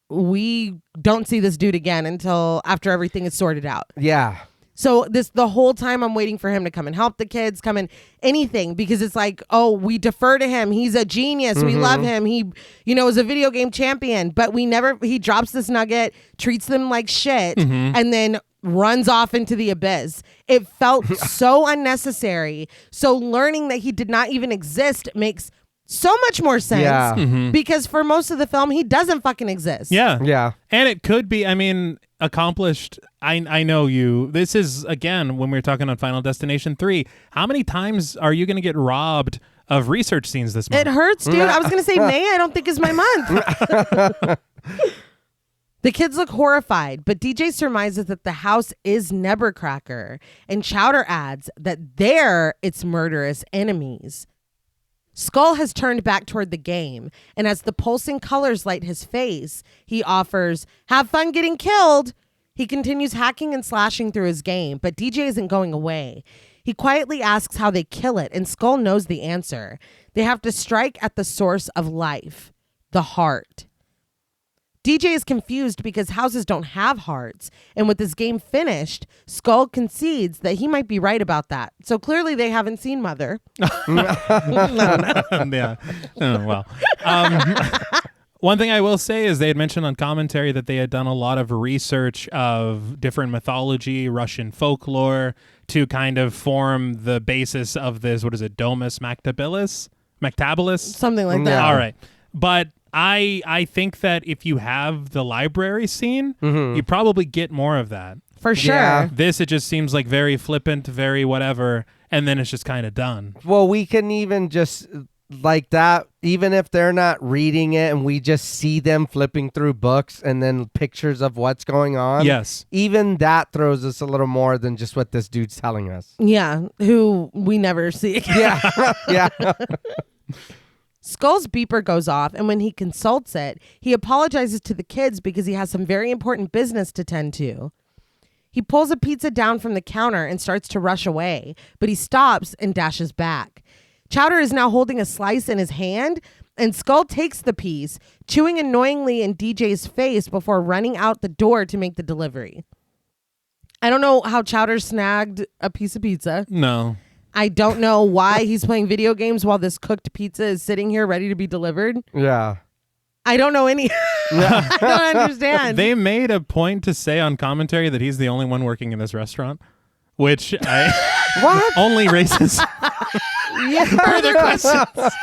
we don't see this dude again until after everything is sorted out. Yeah. So the whole time I'm waiting for him to come and help the kids, come and anything, because it's like, oh, we defer to him. He's a genius. We love him. He, is a video game champion, but he drops this nugget, treats them like shit, and then runs off into the abyss. It felt so unnecessary. So learning that he did not even exist makes so much more sense. Yeah. Because for most of the film, he doesn't fucking exist. Yeah. Yeah. And it could be, accomplished. I know you. This is, again, when we were talking on Final Destination 3, how many times are you going to get robbed of research scenes this month? It hurts, dude. I was going to say May, I don't think is my month. The kids look horrified, but DJ surmises that the house is Nebbercracker, and Chowder adds that they're its murderous enemies. Skull has turned back toward the game, and as the pulsing colors light his face, he offers, "Have fun getting killed." He continues hacking and slashing through his game, but DJ isn't going away. He quietly asks how they kill it, and Skull knows the answer. They have to strike at the source of life, the heart. DJ is confused because houses don't have hearts, and with this game finished, Skull concedes that he might be right about that. So clearly they haven't seen Mother. Yeah. Oh, well. One thing I will say is they had mentioned on commentary that they had done a lot of research of different mythology, Russian folklore, to kind of form the basis of this, what is it, demise mactabilis? Something like that. Yeah. All right. But I think that if you have the library scene, you probably get more of that. For sure. Yeah. This, it just seems like very flippant, very whatever, and then it's just kind of done. Well, we can even just like that, even if they're not reading it and we just see them flipping through books and then pictures of what's going on. Yes. Even that throws us a little more than just what this dude's telling us. Yeah, who we never see again. Yeah. Yeah. Skull's beeper goes off, and when he consults it, he apologizes to the kids because he has some very important business to tend to. He pulls a pizza down from the counter and starts to rush away, but he stops and dashes back. Chowder is now holding a slice in his hand, and Skull takes the piece, chewing annoyingly in DJ's face before running out the door to make the delivery. I don't know how Chowder snagged a piece of pizza. No. I don't know why he's playing video games while this cooked pizza is sitting here ready to be delivered. Yeah. I don't know any. I don't understand. They made a point to say on commentary that he's the only one working in this restaurant, which What? only raises Yeah. further questions.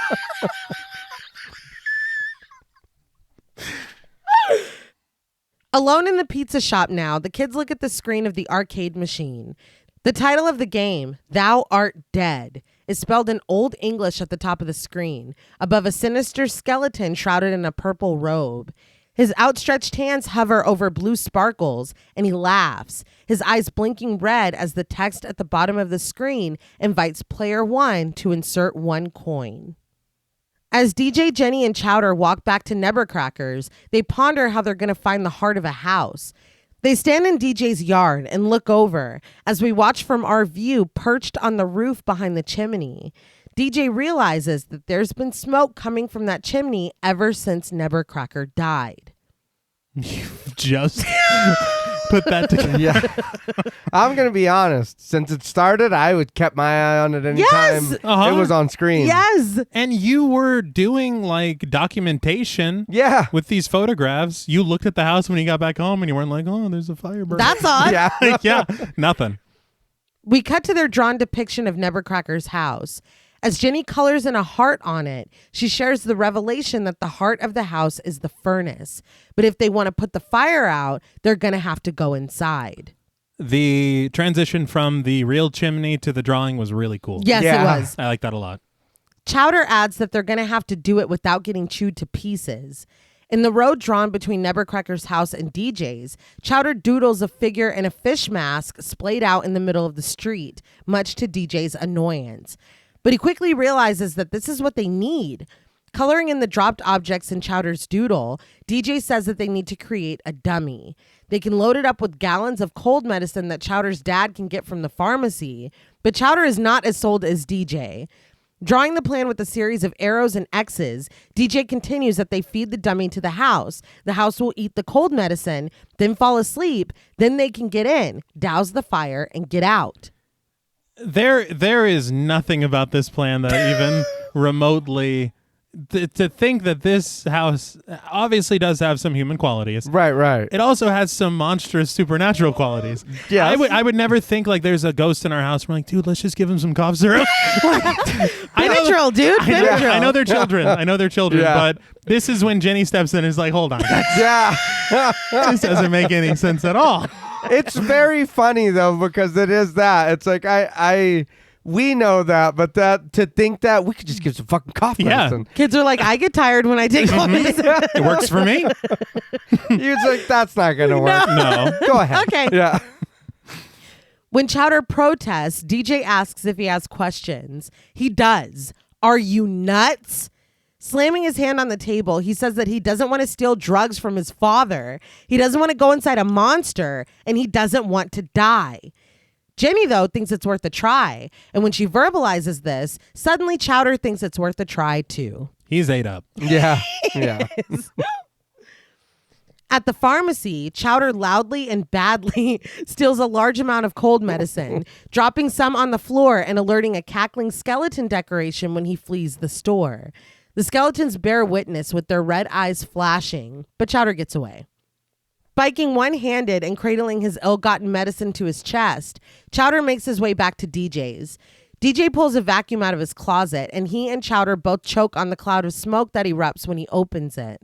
Alone in the pizza shop now, the kids look at the screen of the arcade machine. The title of the game, Thou Art Dead, is spelled in Old English at the top of the screen, above a sinister skeleton shrouded in a purple robe. His outstretched hands hover over blue sparkles, and he laughs, his eyes blinking red as the text at the bottom of the screen invites player 1 to insert 1 coin. As DJ, Jenny, and Chowder walk back to Nebbercracker's, they ponder how they're going to find the heart of a house. They stand in DJ's yard and look over as we watch from our view perched on the roof behind the chimney. DJ realizes that there's been smoke coming from that chimney ever since Nebbercracker died. Just put that together. Yeah. I'm going to be honest. Since it started, I would kept my eye on it any time it was on screen. Yes. And you were doing like documentation with these photographs. You looked at the house when you got back home and you weren't like, oh, there's a fire burning. That's odd. Yeah, nothing. We cut to their drawn depiction of Nebbercracker's house. As Jenny colors in a heart on it, she shares the revelation that the heart of the house is the furnace. But if they want to put the fire out, they're going to have to go inside. The transition from the real chimney to the drawing was really cool. Yes, it was. I like that a lot. Chowder adds that they're going to have to do it without getting chewed to pieces. In the road drawn between Nebbercracker's house and DJ's, Chowder doodles a figure in a fish mask splayed out in the middle of the street, much to DJ's annoyance. But he quickly realizes that this is what they need. Coloring in the dropped objects in Chowder's doodle, DJ says that they need to create a dummy. They can load it up with gallons of cold medicine that Chowder's dad can get from the pharmacy, but Chowder is not as sold as DJ. Drawing the plan with a series of arrows and X's, DJ continues that they feed the dummy to the house. The house will eat the cold medicine, then fall asleep, then they can get in, douse the fire, and get out. There is nothing about this plan that even remotely to think that this house obviously does have some human qualities. Right. It also has some monstrous supernatural qualities. Yeah, I would never think like there's a ghost in our house. We're like, dude, let's just give him some cough syrup. Benadryl, dude. Benadryl. I know they're children. But this is when Jenny steps in and is like, hold on. This doesn't make any sense at all. It's very funny though, because it is that. It's like we know that, but that to think that we could just give some fucking cough medicine. Kids are like, I get tired when I take cough medicine. It works for me. You're like, that's not gonna work. No. Go ahead. Okay. Yeah. When Chowder protests, DJ asks if he has questions. He does. Are you nuts? Slamming his hand on the table, he says that he doesn't want to steal drugs from his father. He doesn't want to go inside a monster, and he doesn't want to die. Jenny, though, thinks it's worth a try. And when she verbalizes this, suddenly Chowder thinks it's worth a try, too. He's ate up. Yeah. At the pharmacy, Chowder loudly and badly steals a large amount of cold medicine, dropping some on the floor and alerting a cackling skeleton decoration when he flees the store. The skeletons bear witness with their red eyes flashing, but Chowder gets away. Biking one-handed and cradling his ill-gotten medicine to his chest, Chowder makes his way back to DJ's. DJ pulls a vacuum out of his closet, and he and Chowder both choke on the cloud of smoke that erupts when he opens it.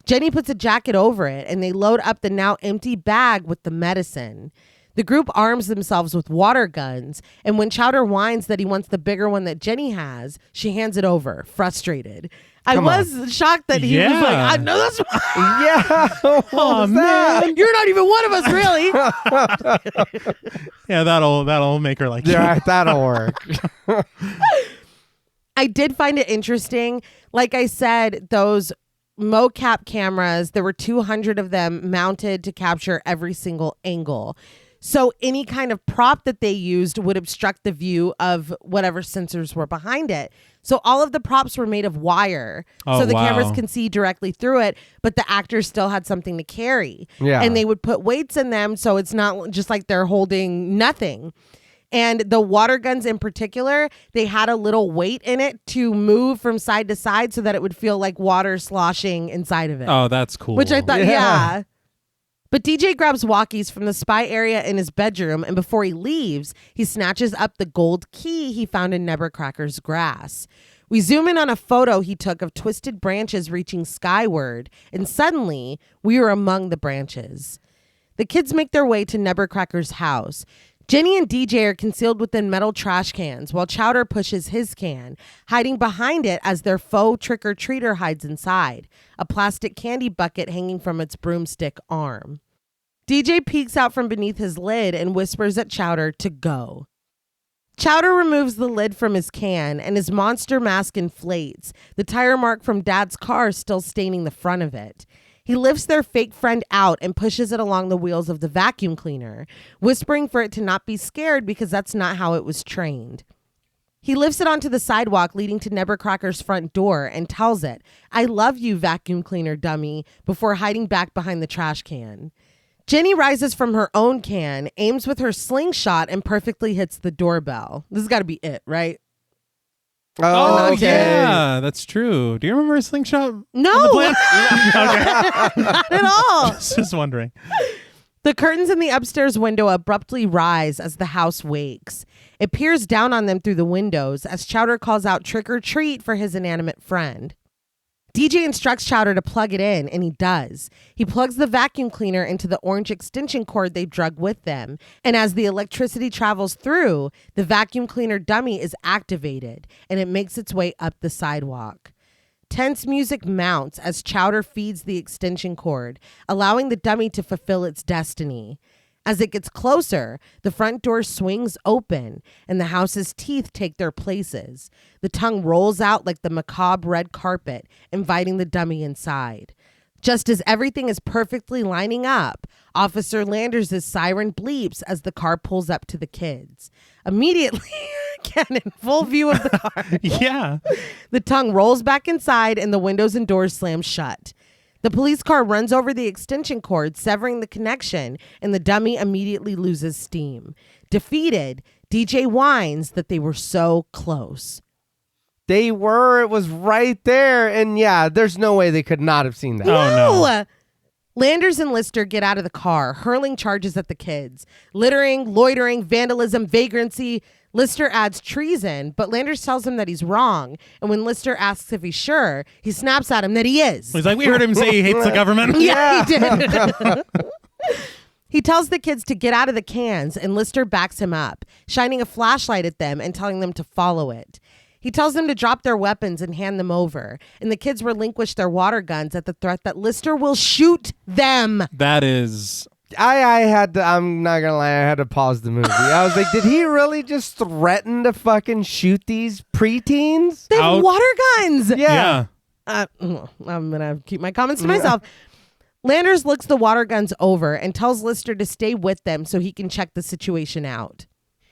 Jenny puts a jacket over it, and they load up the now empty bag with the medicine. The group arms themselves with water guns, and when Chowder whines that he wants the bigger one that Jenny has, she hands it over, frustrated. I was shocked that he was like, I know that's Yeah. Oh, man. You're not even one of us, really. Yeah, that'll make her like, yeah, that'll work. I did find it interesting. Like I said, those mocap cameras, there were 200 of them mounted to capture every single angle. So any kind of prop that they used would obstruct the view of whatever sensors were behind it. So all of the props were made of wire. So the cameras can see directly through it, but the actors still had something to carry. Yeah. And they would put weights in them so it's not just like they're holding nothing. And the water guns in particular, they had a little weight in it to move from side to side so that it would feel like water sloshing inside of it. Oh, that's cool. Which I thought, yeah. But DJ grabs walkies from the spy area in his bedroom, and before he leaves, he snatches up the gold key he found in Nebbercracker's grass. We zoom in on a photo he took of twisted branches reaching skyward, and suddenly we are among the branches. The kids make their way to Nebbercracker's house. Jenny and DJ are concealed within metal trash cans while Chowder pushes his can, hiding behind it as their faux trick-or-treater hides inside, a plastic candy bucket hanging from its broomstick arm. DJ peeks out from beneath his lid and whispers at Chowder to go. Chowder removes the lid from his can and his monster mask inflates, the tire mark from Dad's car still staining the front of it. He lifts their fake friend out and pushes it along the wheels of the vacuum cleaner, whispering for it to not be scared because that's not how it was trained. He lifts it onto the sidewalk leading to Nebbercracker's front door and tells it, "I love you, vacuum cleaner dummy," before hiding back behind the trash can. Jenny rises from her own can, aims with her slingshot, and perfectly hits the doorbell. This has got to be it, right? Oh, okay. yeah, that's true. Do you remember a slingshot? No, Okay. not at all. Just wondering. The curtains in the upstairs window abruptly rise as the house wakes. It peers down on them through the windows as Chowder calls out trick or treat for his inanimate friend. DJ instructs Chowder to plug it in, and he does. He plugs the vacuum cleaner into the orange extension cord they drug with them, and as the electricity travels through, the vacuum cleaner dummy is activated, and it makes its way up the sidewalk. Tense music mounts as Chowder feeds the extension cord, allowing the dummy to fulfill its destiny. As it gets closer, the front door swings open and the house's teeth take their places. The tongue rolls out like the macabre red carpet, inviting the dummy inside. Just as everything is perfectly lining up, Officer Landers' siren bleeps as the car pulls up to the kids. Immediately, again in full view of the car, Yeah. the tongue rolls back inside and the windows and doors slam shut. The police car runs over the extension cord, severing the connection, and the dummy immediately loses steam. Defeated, DJ whines that they were so close. They were. It was right there. And yeah, there's no way they could not have seen that. Oh, no. Landers and Lister get out of the car, hurling charges at the kids. Littering, loitering, vandalism, vagrancy. Lister adds treason, but Landers tells him that he's wrong. And when Lister asks if he's sure, he snaps at him that he is. He's like, we heard him say he hates the government. Yeah, he did. He tells the kids to get out of the cans, and Lister backs him up, shining a flashlight at them and telling them to follow it. He tells them to drop their weapons and hand them over, and the kids relinquish their water guns at the threat that Lister will shoot them. That is... I had to, I'm not gonna lie, I had to pause the movie. I was like, did he really just threaten to fucking shoot these preteens? They have Out. water guns. Yeah. I'm gonna keep my comments to myself. Landers looks the water guns over and tells Lister to stay with them so he can check the situation out.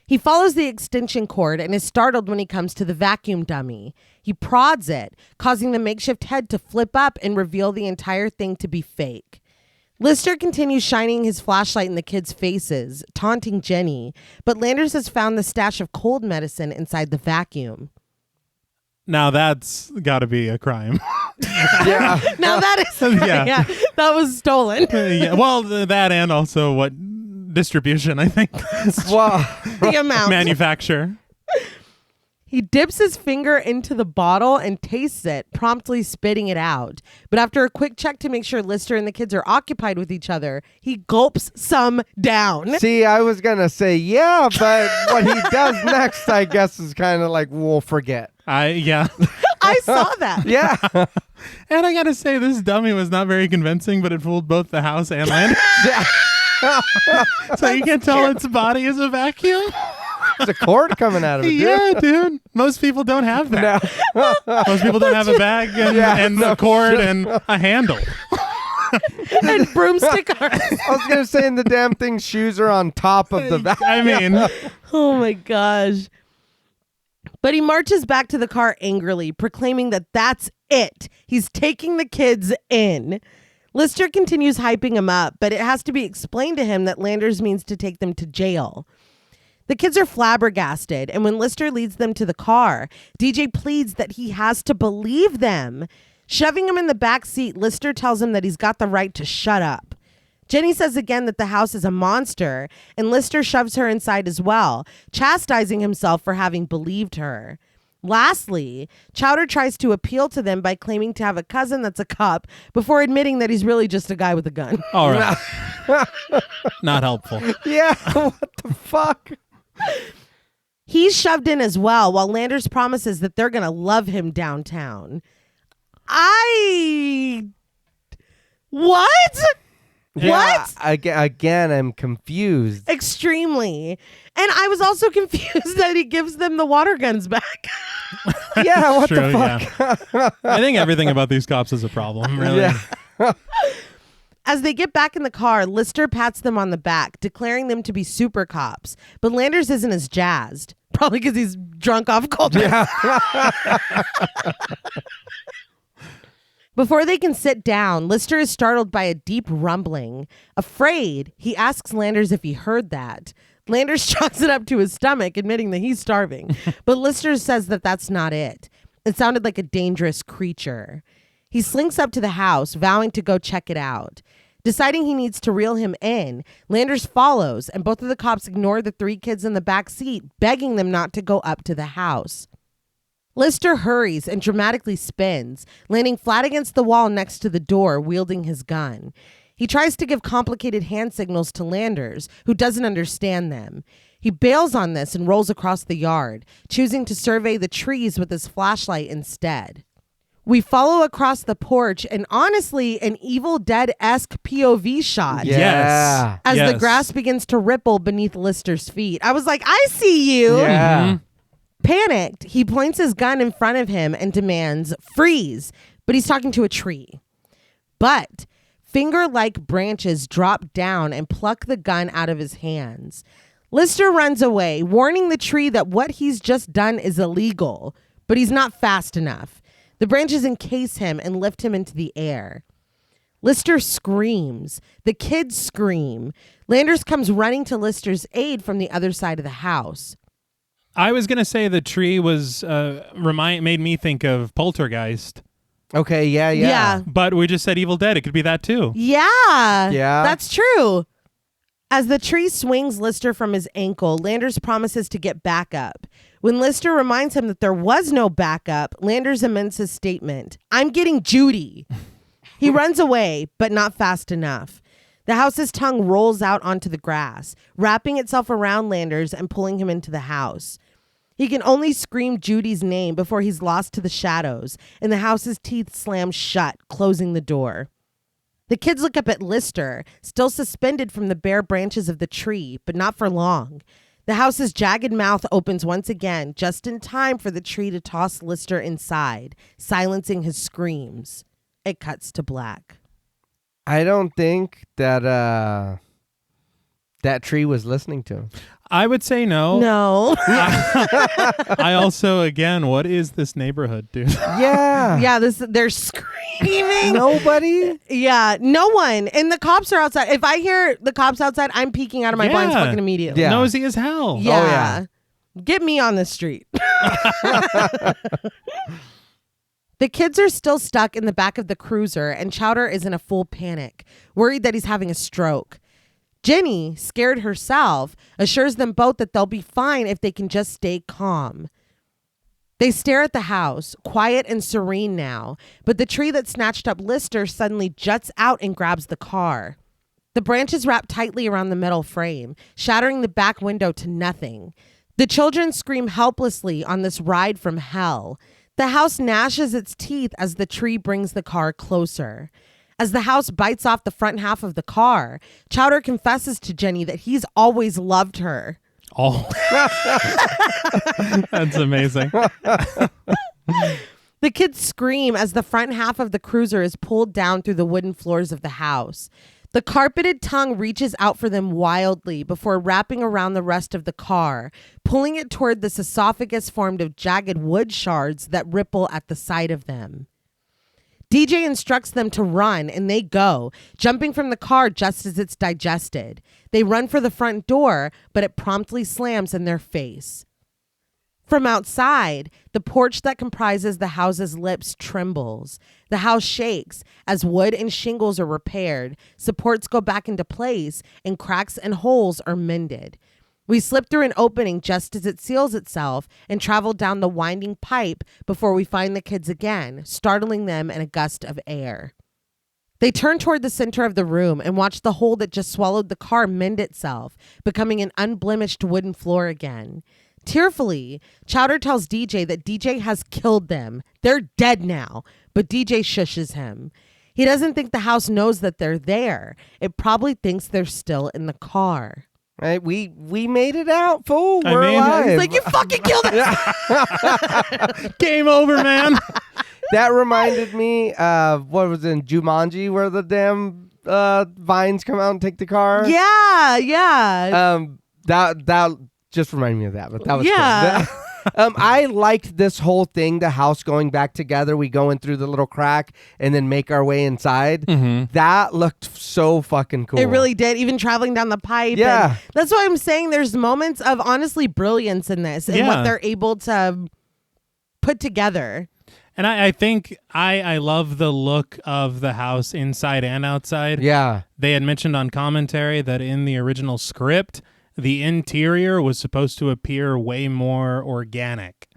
He follows the extension cord and is startled when he comes to the vacuum dummy. He prods it, causing the makeshift head to flip up and reveal the entire thing to be fake. Lister continues shining his flashlight in the kids' faces, taunting Jenny, but Landers has found the stash of cold medicine inside the vacuum. Now that's got to be a crime. Yeah. Now that is Yeah. that was stolen. Yeah. Well, that and also what distribution, I think. Well, The amount. Manufacture. He dips his finger into the bottle and tastes it, promptly spitting it out. But after a quick check to make sure Lister and the kids are occupied with each other, he gulps some down. see, I was gonna say yeah, but what he does next, I guess, is kind of like, we'll forget. Yeah. I saw that. Yeah. And I got to say, this dummy was not very convincing, but it fooled both the house and Landers. So you can tell its body is a vacuum. There's a cord coming out of it, dude. Yeah, dude. Most people don't have that. No. Most people don't have a bag and, Yeah, and no a cord shit. and a handle. And broomstick arms. I was gonna say, and the damn thing's shoes are on top of the vacuum. I mean, Oh my gosh. But he marches back to the car angrily, proclaiming that that's it. He's taking the kids in. Lister continues hyping him up, but it has to be explained to him that Landers means to take them to jail. The kids are flabbergasted, and when Lister leads them to the car, DJ pleads that he has to believe them. Shoving him in the back seat, Lister tells him that he's got the right to shut up. Jenny says again that the house is a monster, and Lister shoves her inside as well, chastising himself for having believed her. Lastly, Chowder tries to appeal to them by claiming to have a cousin that's a cop before admitting that he's really just a guy with a gun. All right. Not helpful. Yeah, what the fuck? He's shoved in as well, while Landers promises that they're going to love him downtown. What? Yeah, What? Again, I'm confused. Extremely. And I was also confused that he gives them the water guns back. Yeah, what True, the fuck? yeah. I think everything about these cops is a problem, really. Yeah. As they get back in the car, Lister pats them on the back, declaring them to be super cops. But Landers isn't as jazzed. Probably because he's drunk off cold. Yeah. Before they can sit down, Lister is startled by a deep rumbling. Afraid, he asks Landers if he heard that. Landers chalks it up to his stomach, admitting that he's starving. But Lister says that that's not it. It sounded like a dangerous creature. He slinks up to the house, vowing to go check it out. Deciding he needs to reel him in, Landers follows, and both of the cops ignore the 3 kids in the back seat, begging them not to go up to the house. Lister hurries and dramatically spins, landing flat against the wall next to the door, wielding his gun. He tries to give complicated hand signals to Landers, who doesn't understand them. He bails on this and rolls across the yard, choosing to survey the trees with his flashlight instead. We follow across the porch and honestly an Evil Dead-esque POV shot. Yeah. As Yes. the grass begins to ripple beneath Lister's feet. I was like, I see you. Yeah. Panicked, he points his gun in front of him and demands, freeze, but he's talking to a tree. But finger-like branches drop down and pluck the gun out of his hands. Lister runs away, warning the tree that what he's just done is illegal, but he's not fast enough. The branches encase him and lift him into the air. Lister screams. The kids scream. Landers comes running to Lister's aid from the other side of the house. I was going to say the tree was made me think of Poltergeist, Okay, yeah. but we just said Evil Dead. It could be that too. Yeah. Yeah. That's true. As the tree swings Lister from his ankle, Landers promises to get back up. When Lister reminds him that there was no backup, Landers amends his statement. I'm getting Judy. He runs away, but not fast enough. The house's tongue rolls out onto the grass, wrapping itself around Landers and pulling him into the house. He can only scream Judy's name before he's lost to the shadows, and the house's teeth slam shut, closing the door. The kids look up at Lister, still suspended from the bare branches of the tree, but not for long. The house's jagged mouth opens once again, just in time for the tree to toss Lister inside, silencing his screams. It cuts to black. I don't think that that tree was listening to him. I would say no. No. I also, again, what is this neighborhood, dude? Yeah. Yeah, they're screaming. Nobody? Yeah, no one. And the cops are outside. If I hear the cops outside, I'm peeking out of my blinds fucking immediately. Yeah. Nosy as hell. Yeah. Get me on the street. The kids are still stuck in the back of the cruiser, and Chowder is in a full panic, worried that he's having a stroke. Jenny, scared herself, assures them both that they'll be fine if they can just stay calm. They stare at the house, quiet and serene now, but the tree that snatched up Lister suddenly juts out and grabs the car. The branches wrap tightly around the metal frame, shattering the back window to nothing. The children scream helplessly on this ride from hell. The house gnashes its teeth as the tree brings the car closer. As the house bites off the front half of the car, Chowder confesses to Jenny that he's always loved her. Oh. That's amazing. The kids scream as the front half of the cruiser is pulled down through the wooden floors of the house. The carpeted tongue reaches out for them wildly before wrapping around the rest of the car, pulling it toward this esophagus formed of jagged wood shards that ripple at the side of them. DJ instructs them to run, and they go, jumping from the car just as it's digested. They run for the front door, but it promptly slams in their face. From outside, the porch that comprises the house's lips trembles. The house shakes as wood and shingles are repaired, supports go back into place, and cracks and holes are mended. We slip through an opening just as it seals itself and travel down the winding pipe before we find the kids again, startling them in a gust of air. They turn toward the center of the room and watch the hole that just swallowed the car mend itself, becoming an unblemished wooden floor again. Tearfully, Chowder tells DJ that DJ has killed them. They're dead now, but DJ shushes him. He doesn't think the house knows that they're there. It probably thinks they're still in the car. Right, we made it out, fool. We're alive. He's like, you fucking killed us. Game over, man. That reminded me of what was in Jumanji, where the damn vines come out and take the car. Yeah. That just reminded me of that, but that was Yeah. cool. I liked this whole thing, the house going back together. We go in through the little crack and then make our way inside. Mm-hmm. That looked so fucking cool. It really did, even traveling down the pipe. Yeah. And that's why I'm saying there's moments of honestly brilliance in this and what they're able to put together. And I think I love the look of the house inside and outside. Yeah. They had mentioned on commentary that in the original script, the interior was supposed to appear way more organic.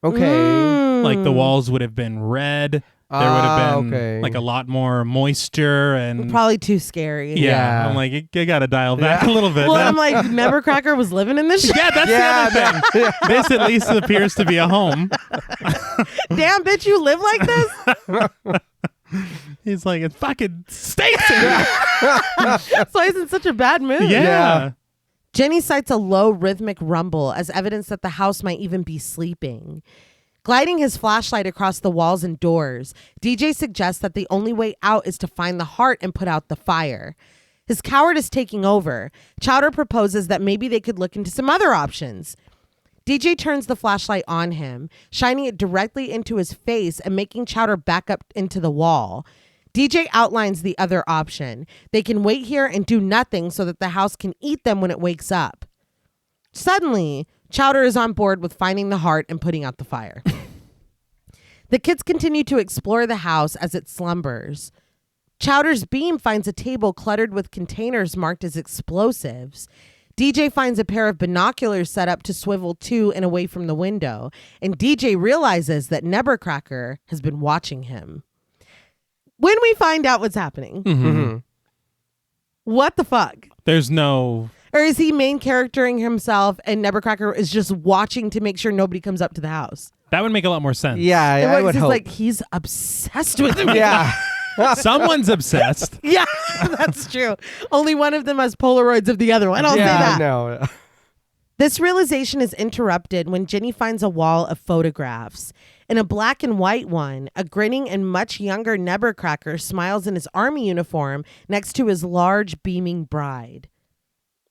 Okay. Like the walls would have been red. There would have been like a lot more moisture and Probably too scary. yeah. I'm like, you got to dial back a little bit. Well, now. I'm like, Nebbercracker was living in this shit. Yeah, that's the other thing. This at least appears to be a home. Damn, bitch, you live like this? He's like, it fucking stinks. That's why he's in such a bad mood. Yeah. Jenny cites a low rhythmic rumble as evidence that the house might even be sleeping. Gliding his flashlight across the walls and doors, DJ suggests that the only way out is to find the heart and put out the fire. His coward is taking over. Chowder proposes that maybe they could look into some other options. DJ turns the flashlight on him, shining it directly into his face and making Chowder back up into the wall. DJ outlines the other option. They can wait here and do nothing so that the house can eat them when it wakes up. Suddenly, Chowder is on board with finding the heart and putting out the fire. The kids continue to explore the house as it slumbers. Chowder's beam finds a table cluttered with containers marked as explosives. DJ finds a pair of binoculars set up to swivel to and away from the window, and DJ realizes that Nebbercracker has been watching him. When we find out what's happening, what the fuck? There's no... Or is he main charactering himself and Nebbercracker is just watching to make sure nobody comes up to the house? That would make a lot more sense. Yeah, I would he's hope. like, he's obsessed with me. Yeah. Someone's obsessed. Yeah, that's true. Only one of them has Polaroids of the other one. I'll say Yeah, that. no. This realization is interrupted when Jenny finds a wall of photographs. In a black and white one, a grinning and much younger Nebbercracker smiles in his army uniform next to his large, beaming bride.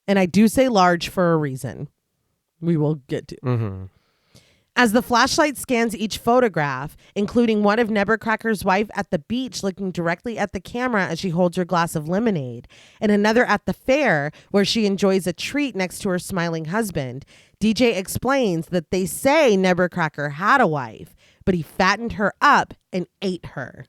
And I do say large for a reason. We will get to. As the flashlight scans each photograph, including one of Nebbercracker's wife at the beach looking directly at the camera as she holds her glass of lemonade, and another at the fair where she enjoys a treat next to her smiling husband, DJ explains that they say Nebbercracker had a wife, but he fattened her up and ate her.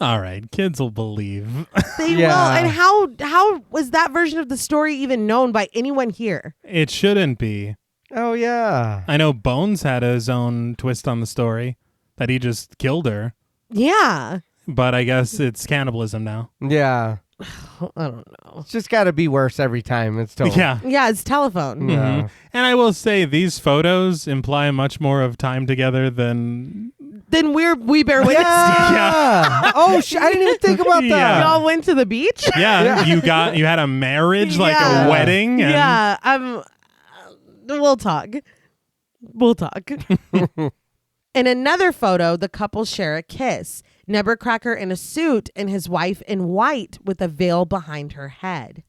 All right, kids will believe. They will. And how was that version of the story even known by anyone here? It shouldn't be. Oh, yeah. I know Bones had his own twist on the story, that he just killed her. Yeah. But I guess it's cannibalism now. Yeah. I don't know. It's just got to be worse every time it's told. Yeah. Yeah, it's telephone. Yeah. Mhm. And I will say these photos imply much more of time together than... Then we bear witness. Yeah. Oh, I didn't even think about that. Yeah. Y'all went to the beach? Yeah, you had a marriage, like Yeah. a wedding. And Yeah, we'll talk. In another photo, the couple share a kiss. Nebbercracker in a suit and his wife in white with a veil behind her head.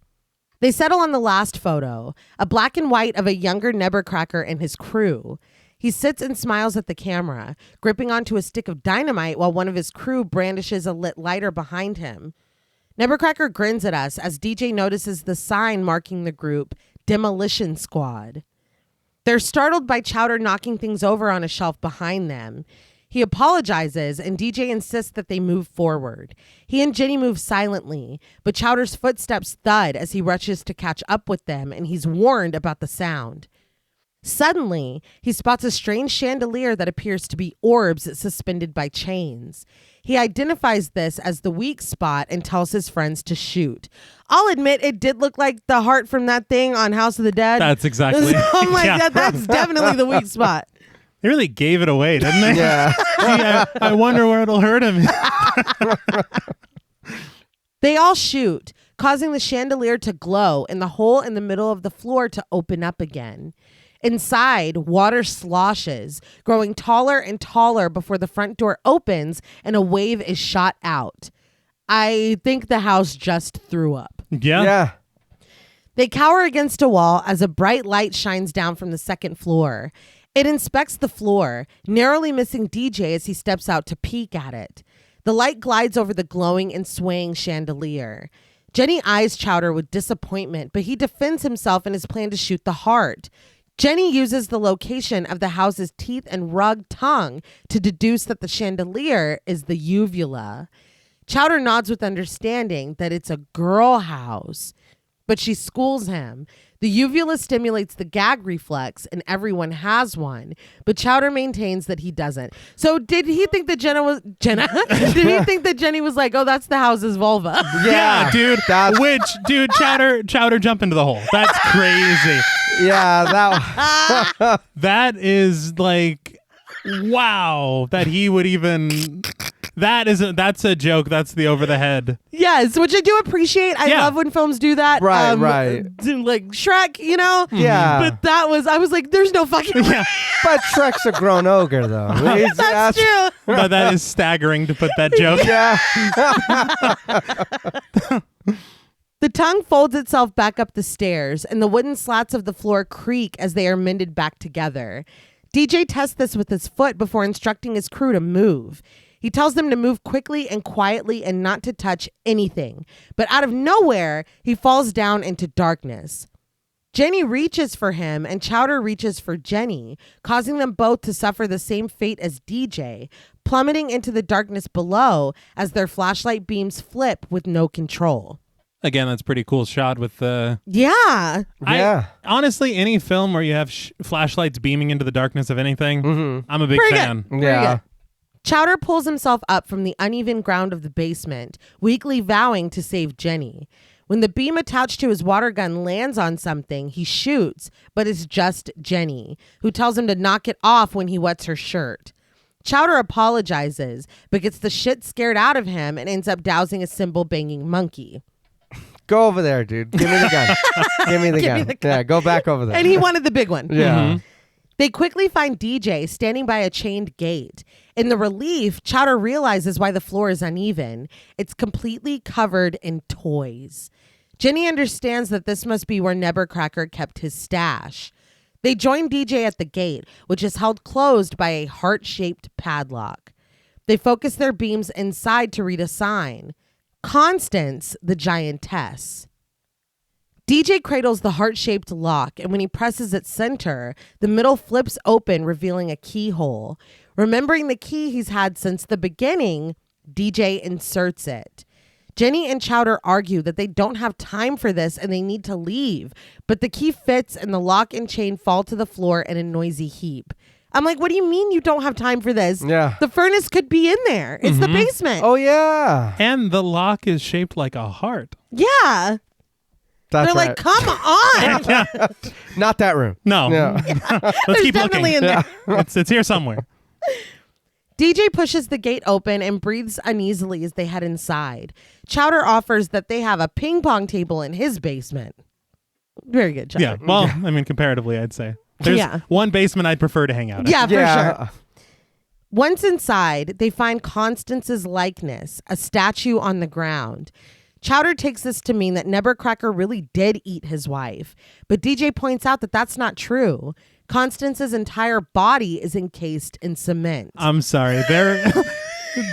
They settle on the last photo, a black and white of a younger Nebbercracker and his crew. He sits and smiles at the camera, gripping onto a stick of dynamite while one of his crew brandishes a lit lighter behind him. Nebbercracker grins at us as DJ notices the sign marking the group, Demolition Squad. They're startled by Chowder knocking things over on a shelf behind them. He apologizes, and DJ insists that they move forward. He and Jenny move silently, but Chowder's footsteps thud as he rushes to catch up with them, and he's warned about the sound. Suddenly, he spots a strange chandelier that appears to be orbs suspended by chains. He identifies this as the weak spot and tells his friends to shoot. I'll admit it did look like the heart from that thing on House of the Dead. That's exactly. I'm like, that's definitely the weak spot. They really gave it away, didn't they? Yeah. Gee, I wonder where it'll hurt him. They all shoot, causing the chandelier to glow and the hole in the middle of the floor to open up again. Inside, water sloshes, growing taller and taller before the front door opens and a wave is shot out. I think the house just threw up. Yeah. Yeah. They cower against a wall as a bright light shines down from the second floor. It inspects the floor, narrowly missing DJ as he steps out to peek at it. The light glides over the glowing and swaying chandelier. Jenny eyes Chowder with disappointment, but he defends himself in his plan to shoot the heart. Jenny uses the location of the house's teeth and rug tongue to deduce that the chandelier is the uvula. Chowder nods with understanding that it's a girl house, but she schools him. The uvula stimulates the gag reflex, and everyone has one, but Chowder maintains that he doesn't. So did he think that Did he think that Jenny was like, oh, that's the house's vulva? Yeah, dude. Dude, Chowder jump into the hole. That's crazy. Yeah, that That is like, wow, that he would even. That's a joke. That's the over the head. Yes, which I do appreciate. I love when films do that. Right. Like Shrek, you know? Yeah. But I was like, there's no fucking way. But Shrek's a grown ogre, though. That's true. But that is staggering to put that joke. Yeah. The tongue folds itself back up the stairs, and the wooden slats of the floor creak as they are mended back together. DJ tests this with his foot before instructing his crew to move. He tells them to move quickly and quietly and not to touch anything. But out of nowhere, he falls down into darkness. Jenny reaches for him and Chowder reaches for Jenny, causing them both to suffer the same fate as DJ, plummeting into the darkness below as their flashlight beams flip with no control. Again, that's a pretty cool shot with the... Yeah. Honestly, any film where you have flashlights beaming into the darkness of anything, I'm a big Pretty fan. good. Yeah. Chowder pulls himself up from the uneven ground of the basement, weakly vowing to save Jenny. When the beam attached to his water gun lands on something, he shoots, but it's just Jenny, who tells him to knock it off when he wets her shirt. Chowder apologizes, but gets the shit scared out of him and ends up dousing a cymbal-banging monkey. Go over there, dude. Give me the gun. Give me the gun. Yeah, go back over there. And he wanted the big one. Yeah. Mm-hmm. They quickly find DJ standing by a chained gate. In the relief, Chowder realizes why the floor is uneven. It's completely covered in toys. Jenny understands that this must be where Nebbercracker kept his stash. They join DJ at the gate, which is held closed by a heart-shaped padlock. They focus their beams inside to read a sign. Constance, the giantess. DJ cradles the heart-shaped lock, and when he presses its center, the middle flips open, revealing a keyhole. Remembering the key he's had since the beginning, DJ inserts it. Jenny and Chowder argue that they don't have time for this and they need to leave, but the key fits and the lock and chain fall to the floor in a noisy heap. I'm like, what do you mean you don't have time for this? Yeah. The furnace could be in there. It's the basement. Oh, yeah. And the lock is shaped like a heart. Yeah. That's They're right. like, come on. Not that room. No. Yeah. Let's There's keep definitely looking. in there. It's here somewhere. DJ pushes the gate open and breathes uneasily as they head inside. Chowder offers that they have a ping pong table in his basement. Very good, Chowder. Yeah. Well, I mean, comparatively, I'd say. There's one basement I'd prefer to hang out in. Yeah, for sure. Once inside, they find Constance's likeness, a statue on the ground. Chowder takes this to mean that Nebbercracker really did eat his wife, but DJ points out that that's not true. Constance's entire body is encased in cement. I'm sorry.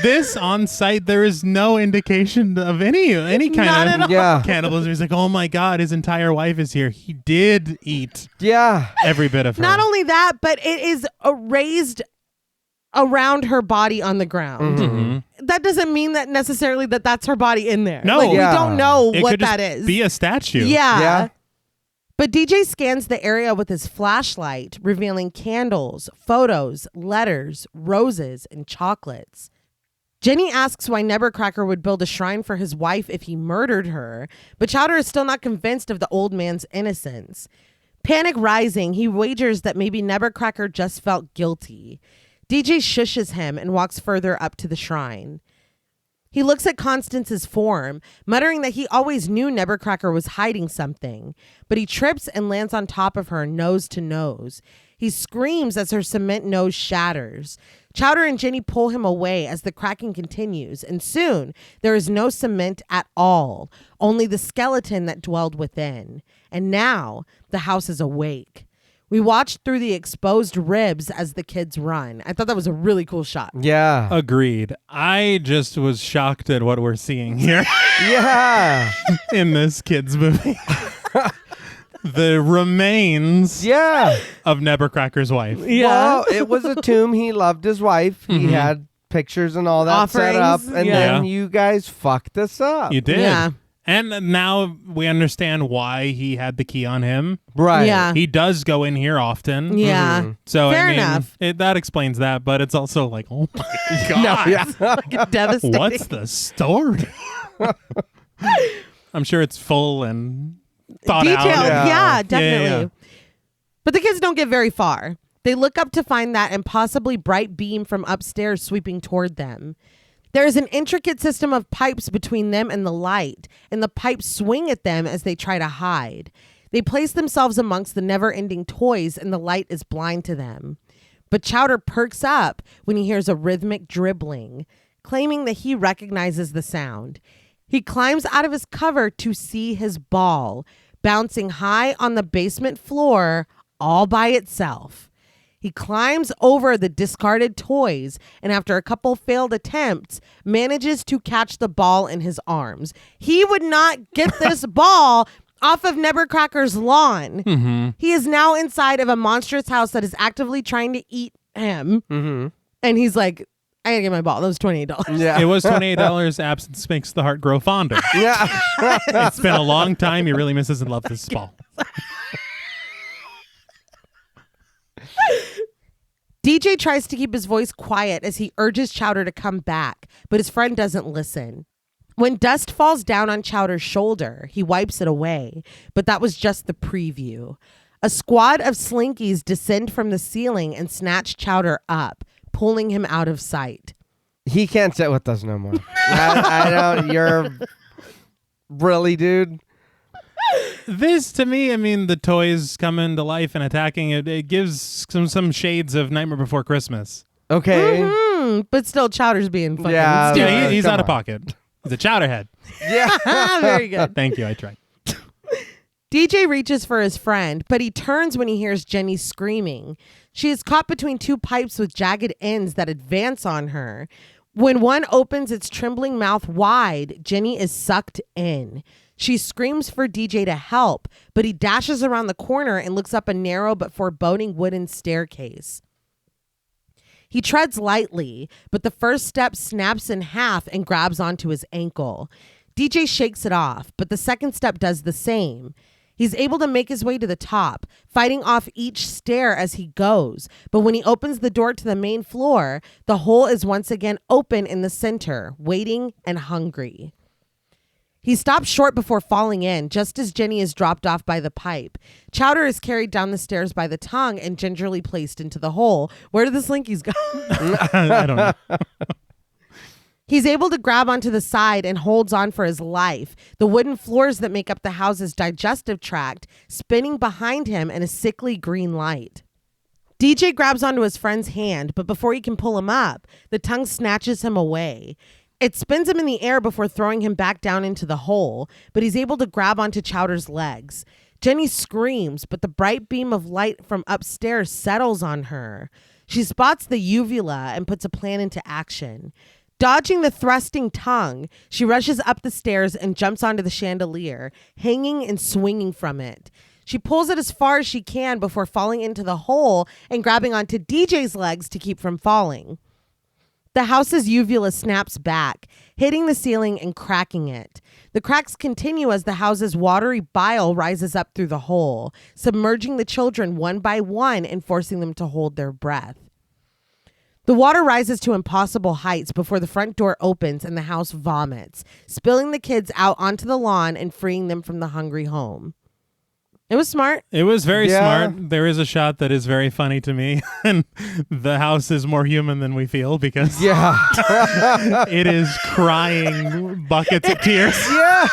This on site, there is no indication of any kind of cannibalism. He's like, oh my God, his entire wife is here. He did eat every bit of her. Not only that, but it is raised around her body on the ground. Mm-hmm. That doesn't mean that necessarily that's her body in there. No. Like, Yeah. we don't know It what could just that is. be a statue. Yeah. But DJ scans the area with his flashlight, revealing candles, photos, letters, roses, and chocolates. Jenny asks why Nebbercracker would build a shrine for his wife if he murdered her, but Chowder is still not convinced of the old man's innocence. Panic rising, he wagers that maybe Nebbercracker just felt guilty. DJ shushes him and walks further up to the shrine. He looks at Constance's form, muttering that he always knew Nebbercracker was hiding something, but he trips and lands on top of her nose to nose. He screams as her cement nose shatters. Chowder and Jenny pull him away as the cracking continues, and soon there is no cement at all, only the skeleton that dwelled within. And now the house is awake. We watched through the exposed ribs as the kids run. I thought that was a really cool shot. Yeah. Agreed. I just was shocked at what we're seeing here Yeah. in this kids movie. The remains Yeah. of Nebbercracker's wife. Well, it was a tomb. He loved his wife. He had pictures and all that set up. Offerings, And yeah. then you guys fucked us up. You did. Yeah. And now we understand why he had the key on him. Right. Yeah. He does go in here often. Yeah. So Fair I mean, enough. That explains that, but it's also like, oh my god, No, yeah. Like devastating. what's the story? I'm sure it's full and thought Detailed. out. Yeah, definitely. yeah. But the kids don't get very far. They look up to find that impossibly bright beam from upstairs sweeping toward them. There is an intricate system of pipes between them and the light, and the pipes swing at them as they try to hide. They place themselves amongst the never-ending toys, and the light is blind to them. But Chowder perks up when he hears a rhythmic dribbling, claiming that he recognizes the sound. He climbs out of his cover to see his ball, bouncing high on the basement floor all by itself. He climbs over the discarded toys and after a couple failed attempts, manages to catch the ball in his arms. He would not get this ball off of Nebbercracker's lawn. Mm-hmm. He is now inside of a monstrous house that is actively trying to eat him. Mm-hmm. And he's like, I gotta get my ball. That was $28. Yeah. It was $28. Absence makes the heart grow fonder. Yeah. It's been a long time. He really misses and loves this ball. DJ tries to keep his voice quiet as he urges Chowder to come back, but his friend doesn't listen. When dust falls down on Chowder's shoulder, he wipes it away, but that was just the preview. A squad of slinkies descend from the ceiling and snatch Chowder up, pulling him out of sight. He can't sit with us no more. I don't. You're really, dude. This, to me, I mean, the toys coming to life and attacking it. It gives some shades of Nightmare Before Christmas. Okay. But still, Chowder's being fucking Yeah, stupid. Yeah, he's come out of on. pocket. He's a chowderhead. Yeah. Very good. Thank you. I tried. DJ reaches for his friend, but he turns when he hears Jenny screaming. She is caught between two pipes with jagged ends that advance on her. When one opens its trembling mouth wide, Jenny is sucked in. She screams for DJ to help, but he dashes around the corner and looks up a narrow but foreboding wooden staircase. He treads lightly, but the first step snaps in half and grabs onto his ankle. DJ shakes it off, but the second step does the same. He's able to make his way to the top, fighting off each stair as he goes. But when he opens the door to the main floor, the hole is once again open in the center, waiting and hungry. He stops short before falling in, just as Jenny is dropped off by the pipe. Chowder is carried down the stairs by the tongue and gingerly placed into the hole. Where did the slinkies go? I don't know. He's able to grab onto the side and holds on for his life. The wooden floors that make up the house's digestive tract spinning behind him in a sickly green light. DJ grabs onto his friend's hand, but before he can pull him up, the tongue snatches him away. It spins him in the air before throwing him back down into the hole, but he's able to grab onto Chowder's legs. Jenny screams, but the bright beam of light from upstairs settles on her. She spots the uvula and puts a plan into action. Dodging the thrusting tongue, she rushes up the stairs and jumps onto the chandelier, hanging and swinging from it. She pulls it as far as she can before falling into the hole and grabbing onto DJ's legs to keep from falling. The house's uvula snaps back, hitting the ceiling and cracking it. The cracks continue as the house's watery bile rises up through the hole, submerging the children one by one and forcing them to hold their breath. The water rises to impossible heights before the front door opens and the house vomits, spilling the kids out onto the lawn and freeing them from the hungry home. It was smart. It was very smart. There is a shot that is very funny to me, and the house is more human than we feel because it is crying buckets of tears. Yeah.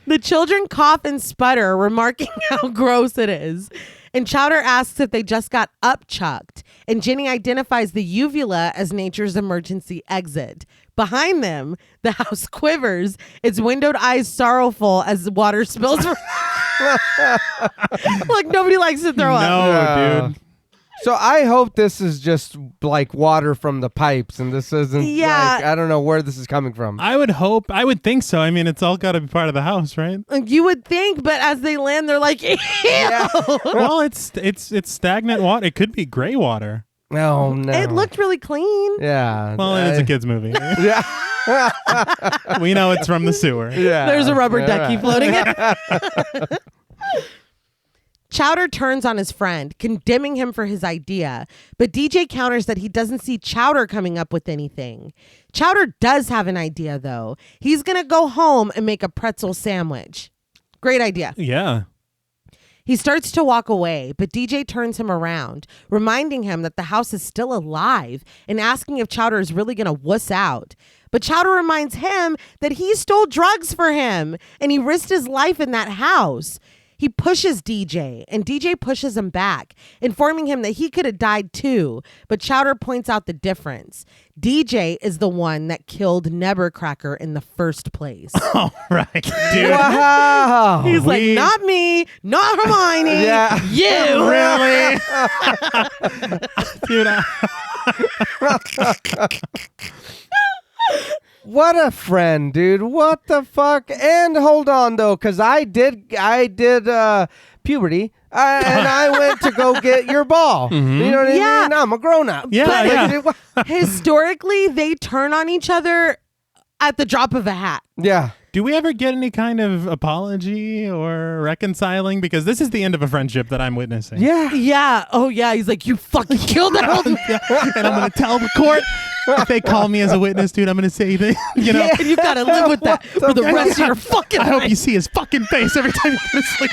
The children cough and sputter, remarking how gross it is. And Chowder asks if they just got upchucked. And Ginny identifies the uvula as nature's emergency exit. Behind them, the house quivers, its windowed eyes sorrowful as the water spills. Like nobody likes to throw up. No, dude. So I hope this is just like water from the pipes and this isn't like, I don't know where this is coming from. I would think so. I mean, it's all got to be part of the house, right? You would think, but as they land, they're like, ew. Yeah. Well, it's stagnant water. It could be gray water. Oh, no. It looked really clean. Yeah. Well, it is a kid's movie. Yeah. We know it's from the sewer. Yeah. There's a rubber ducky floating in. Chowder turns on his friend, condemning him for his idea, but DJ counters that he doesn't see Chowder coming up with anything. Chowder does have an idea, though. He's going to go home and make a pretzel sandwich. Great idea. Yeah. He starts to walk away, but DJ turns him around, reminding him that the house is still alive and asking if Chowder is really going to wuss out. But Chowder reminds him that he stole drugs for him and he risked his life in that house. He pushes DJ, and DJ pushes him back, informing him that he could have died too. But Chowder points out the difference. DJ is the one that killed Nebbercracker in the first place. Oh, right, dude. Wow. He's like, not me, not Hermione, you. Really? Dude, What a friend, dude. What the fuck? And hold on, though, because I did puberty, and I went to go get your ball. Mm-hmm. You know what I Yeah. mean? I'm a grown-up. Yeah, Historically, they turn on each other at the drop of a hat. Yeah. do we ever get any kind of apology or reconciling? Because this is the end of a friendship that I'm witnessing. Yeah. Yeah. Oh, yeah. He's like, you fucking killed that old man. And I'm going to tell the court. If they call me as a witness, dude, I'm going to say that, you know. And you got to live with that for the rest of your fucking I life. hope you see his fucking face every time you go to sleep.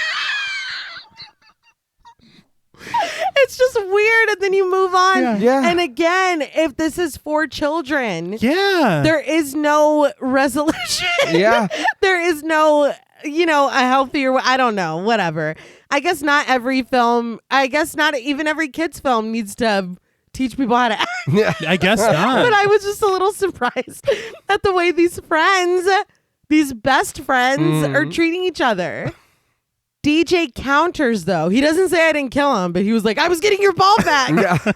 It's just weird. And then you move on. Yeah. And again, if this is for children, Yeah. there is no resolution. Yeah. There is no, a healthier, I don't know, whatever. I guess not every film, not even every kid's film needs to teach people how to act. Yeah. I guess not. But I was just a little surprised at the way these best friends are treating each other. DJ counters, though. He doesn't say I didn't kill him, but he was like, I was getting your ball back. Yeah.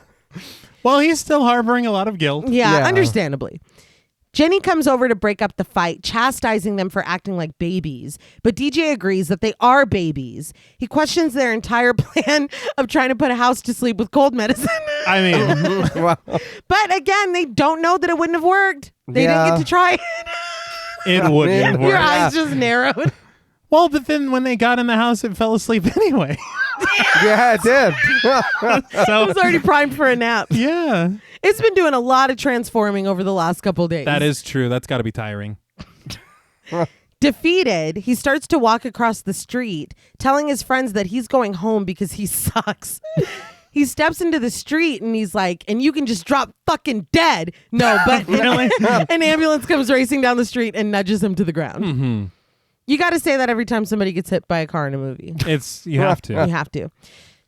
Well, he's still harboring a lot of guilt. Yeah, understandably. Jenny comes over to break up the fight, chastising them for acting like babies. But DJ agrees that they are babies. He questions their entire plan of trying to put a house to sleep with cold medicine. I mean, Wow. But again, they don't know that it wouldn't have worked. They didn't get to try it. it wouldn't have Your worked. eyes just narrowed. Well, but then when they got in the house, it fell asleep anyway. Yeah, it did. I So, was already primed for a nap. yeah. It's been doing a lot of transforming over the last couple days. That is true. That's got to be tiring. Defeated, he starts to walk across the street, telling his friends that he's going home because he sucks. He steps into the street and he's like, and you can just drop fucking dead. No, but Really? an ambulance comes racing down the street and nudges him to the ground. Mm-hmm. You got to say that every time somebody gets hit by a car in a movie. You have to. You have to.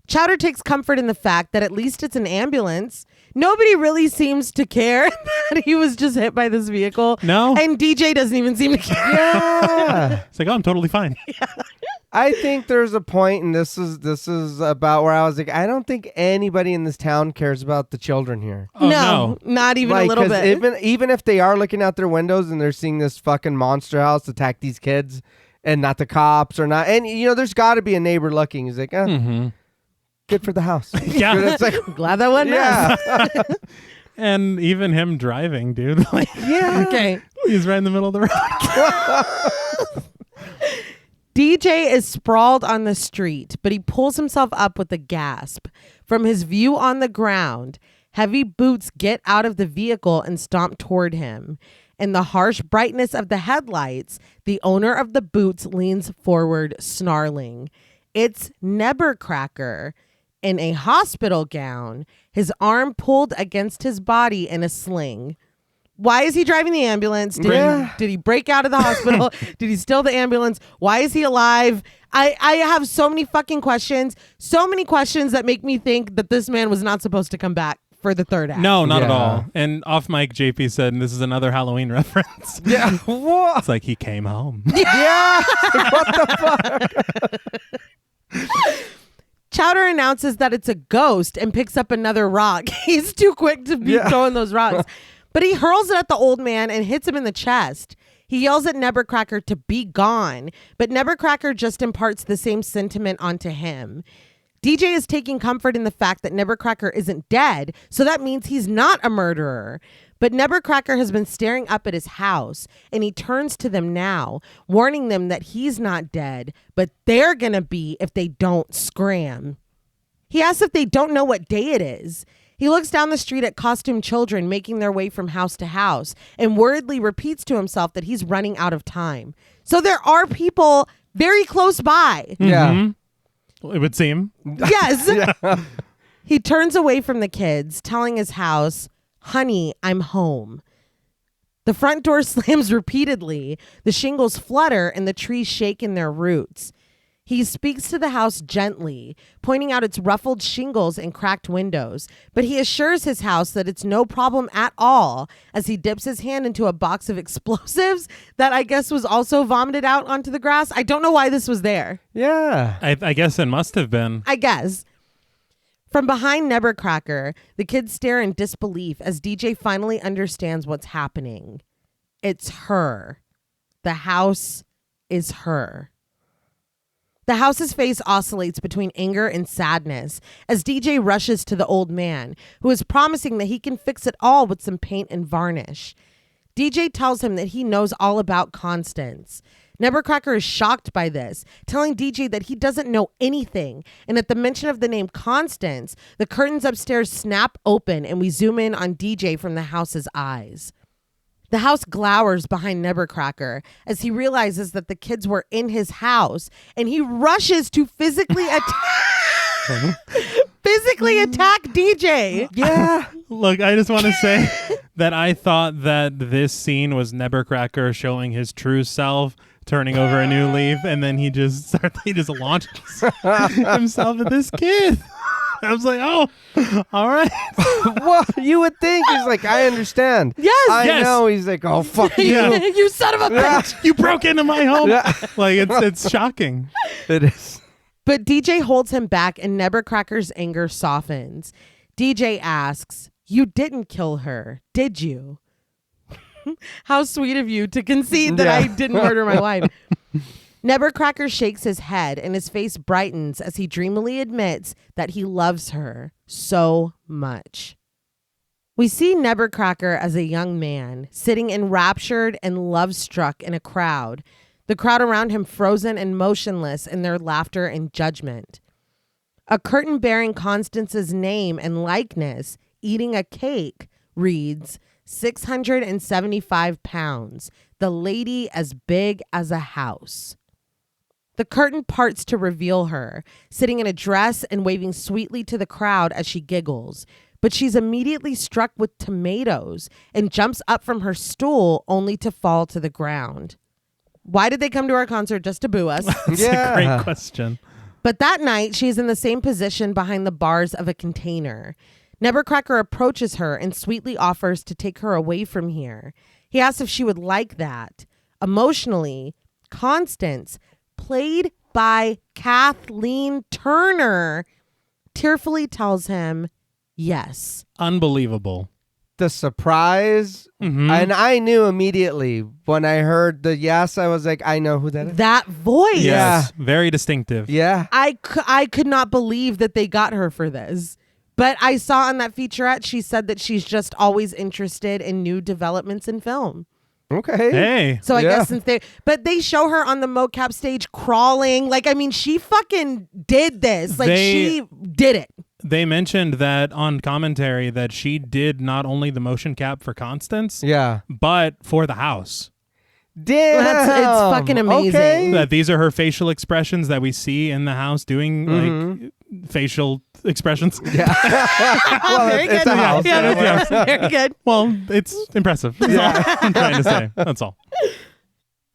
Chowder takes comfort in the fact that at least it's an ambulance. Nobody really seems to care that he was just hit by this vehicle. No. And DJ doesn't even seem to care. Yeah. It's like, oh, I'm totally fine. I think there's a point, and this is about where I was like, I don't think anybody in this town cares about the children here. Oh, no, not even a little 'cause bit. Even if they are looking out their windows and they're seeing this fucking monster house attack these kids, and not the cops or not, and there's got to be a neighbor looking. He's like, Mm-hmm. Good for the house. Yeah. It's like, Glad that wasn't us. yeah. And even him driving, dude. Like, Yeah. Okay. he's right in the middle of the road. DJ is sprawled on the street, but he pulls himself up with a gasp. From his view on the ground, heavy boots get out of the vehicle and stomp toward him. In the harsh brightness of the headlights, the owner of the boots leans forward, snarling. It's Nebbercracker in a hospital gown, his arm pulled against his body in a sling. Why is he driving the ambulance? Did he break out of the hospital? Did he steal the ambulance? Why is he alive? I have so many fucking questions. So many questions that make me think that this man was not supposed to come back for the third act. No, not at Yeah. all. And off mic, JP said, and this is another Halloween reference. Yeah. What? It's like he came home. Yeah. What the fuck? Chowder announces that it's a ghost and picks up another rock. He's too quick to be throwing those rocks. But he hurls it at the old man and hits him in the chest. He yells at Nebbercracker to be gone, but Nebbercracker just imparts the same sentiment onto him. DJ is taking comfort in the fact that Nebbercracker isn't dead, so that means he's not a murderer. But Nebbercracker has been staring up at his house, and he turns to them now, warning them that he's not dead, but they're gonna be if they don't scram. He asks if they don't know what day it is. He looks down the street at costumed children making their way from house to house and worriedly repeats to himself that he's running out of time. So there are people very close by. Yeah. Mm-hmm. It would seem. Yes. He turns away from the kids, telling his house, "Honey, I'm home." The front door slams repeatedly. The shingles flutter and the trees shake in their roots. He speaks to the house gently, pointing out its ruffled shingles and cracked windows, but he assures his house that it's no problem at all as he dips his hand into a box of explosives that I guess was also vomited out onto the grass. I don't know why this was there. Yeah. I guess it must have been. I guess. From behind Nebbercracker, the kids stare in disbelief as DJ finally understands what's happening. It's her. The house is her. The house's face oscillates between anger and sadness as DJ rushes to the old man, who is promising that he can fix it all with some paint and varnish. DJ tells him that he knows all about Constance. Nebbercracker is shocked by this, telling DJ that he doesn't know anything. And at the mention of the name Constance, the curtains upstairs snap open and we zoom in on DJ from the house's eyes. The house glowers behind Nebbercracker as he realizes that the kids were in his house, and he rushes to physically attack DJ. Yeah. Look, I just want to say that I thought that this scene was Nebbercracker showing his true self, turning over a new leaf, and then he just launches himself at this kid. I was like, oh, all right. Well, you would think he's like, I understand. Yes. I know. He's like, oh, fuck you. Yeah. You son of a bitch. You broke into my home. Yeah. Like, it's shocking. It is. But DJ holds him back and Nebbercracker's anger softens. DJ asks, "You didn't kill her, did you?" How sweet of you to concede that I didn't murder my wife. Nebbercracker shakes his head and his face brightens as he dreamily admits that he loves her so much. We see Nebbercracker as a young man, sitting enraptured and love-struck in a crowd, the crowd around him frozen and motionless in their laughter and judgment. A curtain bearing Constance's name and likeness, eating a cake, reads, 675 pounds, the lady as big as a house. The curtain parts to reveal her, sitting in a dress and waving sweetly to the crowd as she giggles. But she's immediately struck with tomatoes and jumps up from her stool only to fall to the ground. Why did they come to our concert? Just to boo us? That's a great question. But that night, she's in the same position behind the bars of a container. Nebbercracker approaches her and sweetly offers to take her away from here. He asks if she would like that. Emotionally, Constance, played by Kathleen Turner, tearfully tells him yes. Unbelievable. the surprise, and I knew immediately when I heard the yes, I was like, I know who that is. That voice. Yes, very distinctive. Yeah. I could not believe that they got her for this. But I saw on that featurette, she said that she's just always interested in new developments in film. Okay. Hey. So I guess since they show her on the mocap stage crawling. Like, I mean, she fucking did this. Like, she did it. They mentioned that on commentary that she did not only the motion cap for Constance, but for the house. Damn. It's fucking amazing. Okay. That these are her facial expressions that we see in the house doing like facial expressions. Yeah. Well, Very it's good. a house. Yeah, very good. Well, it's impressive. That's all I'm trying to say. That's all.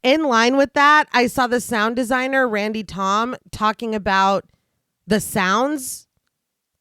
In line with that, I saw the sound designer, Randy Tom, talking about the sounds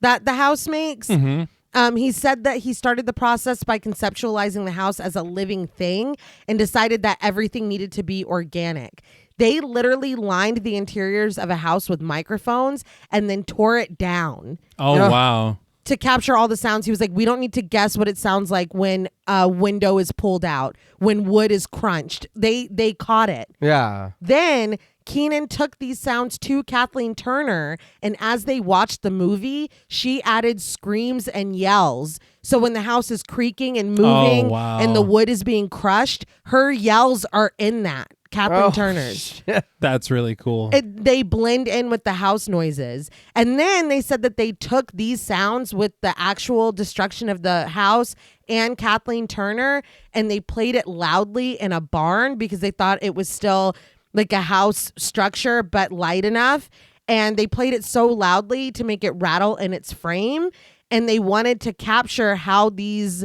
that the house makes. He said that he started the process by conceptualizing the house as a living thing and decided that everything needed to be organic. They literally lined the interiors of a house with microphones and then tore it down. Oh, wow. To capture all the sounds. He was like, we don't need to guess what it sounds like when a window is pulled out, when wood is crunched. They caught it. Yeah. Then Kenan took these sounds to Kathleen Turner, and as they watched the movie, she added screams and yells. So when the house is creaking and moving and the wood is being crushed, her yells are in that. Kathleen Turner's. That's really cool. They blend in with the house noises. And then they said that they took these sounds with the actual destruction of the house and Kathleen Turner, and they played it loudly in a barn because they thought it was still like a house structure, but light enough. And they played it so loudly to make it rattle in its frame. And they wanted to capture how these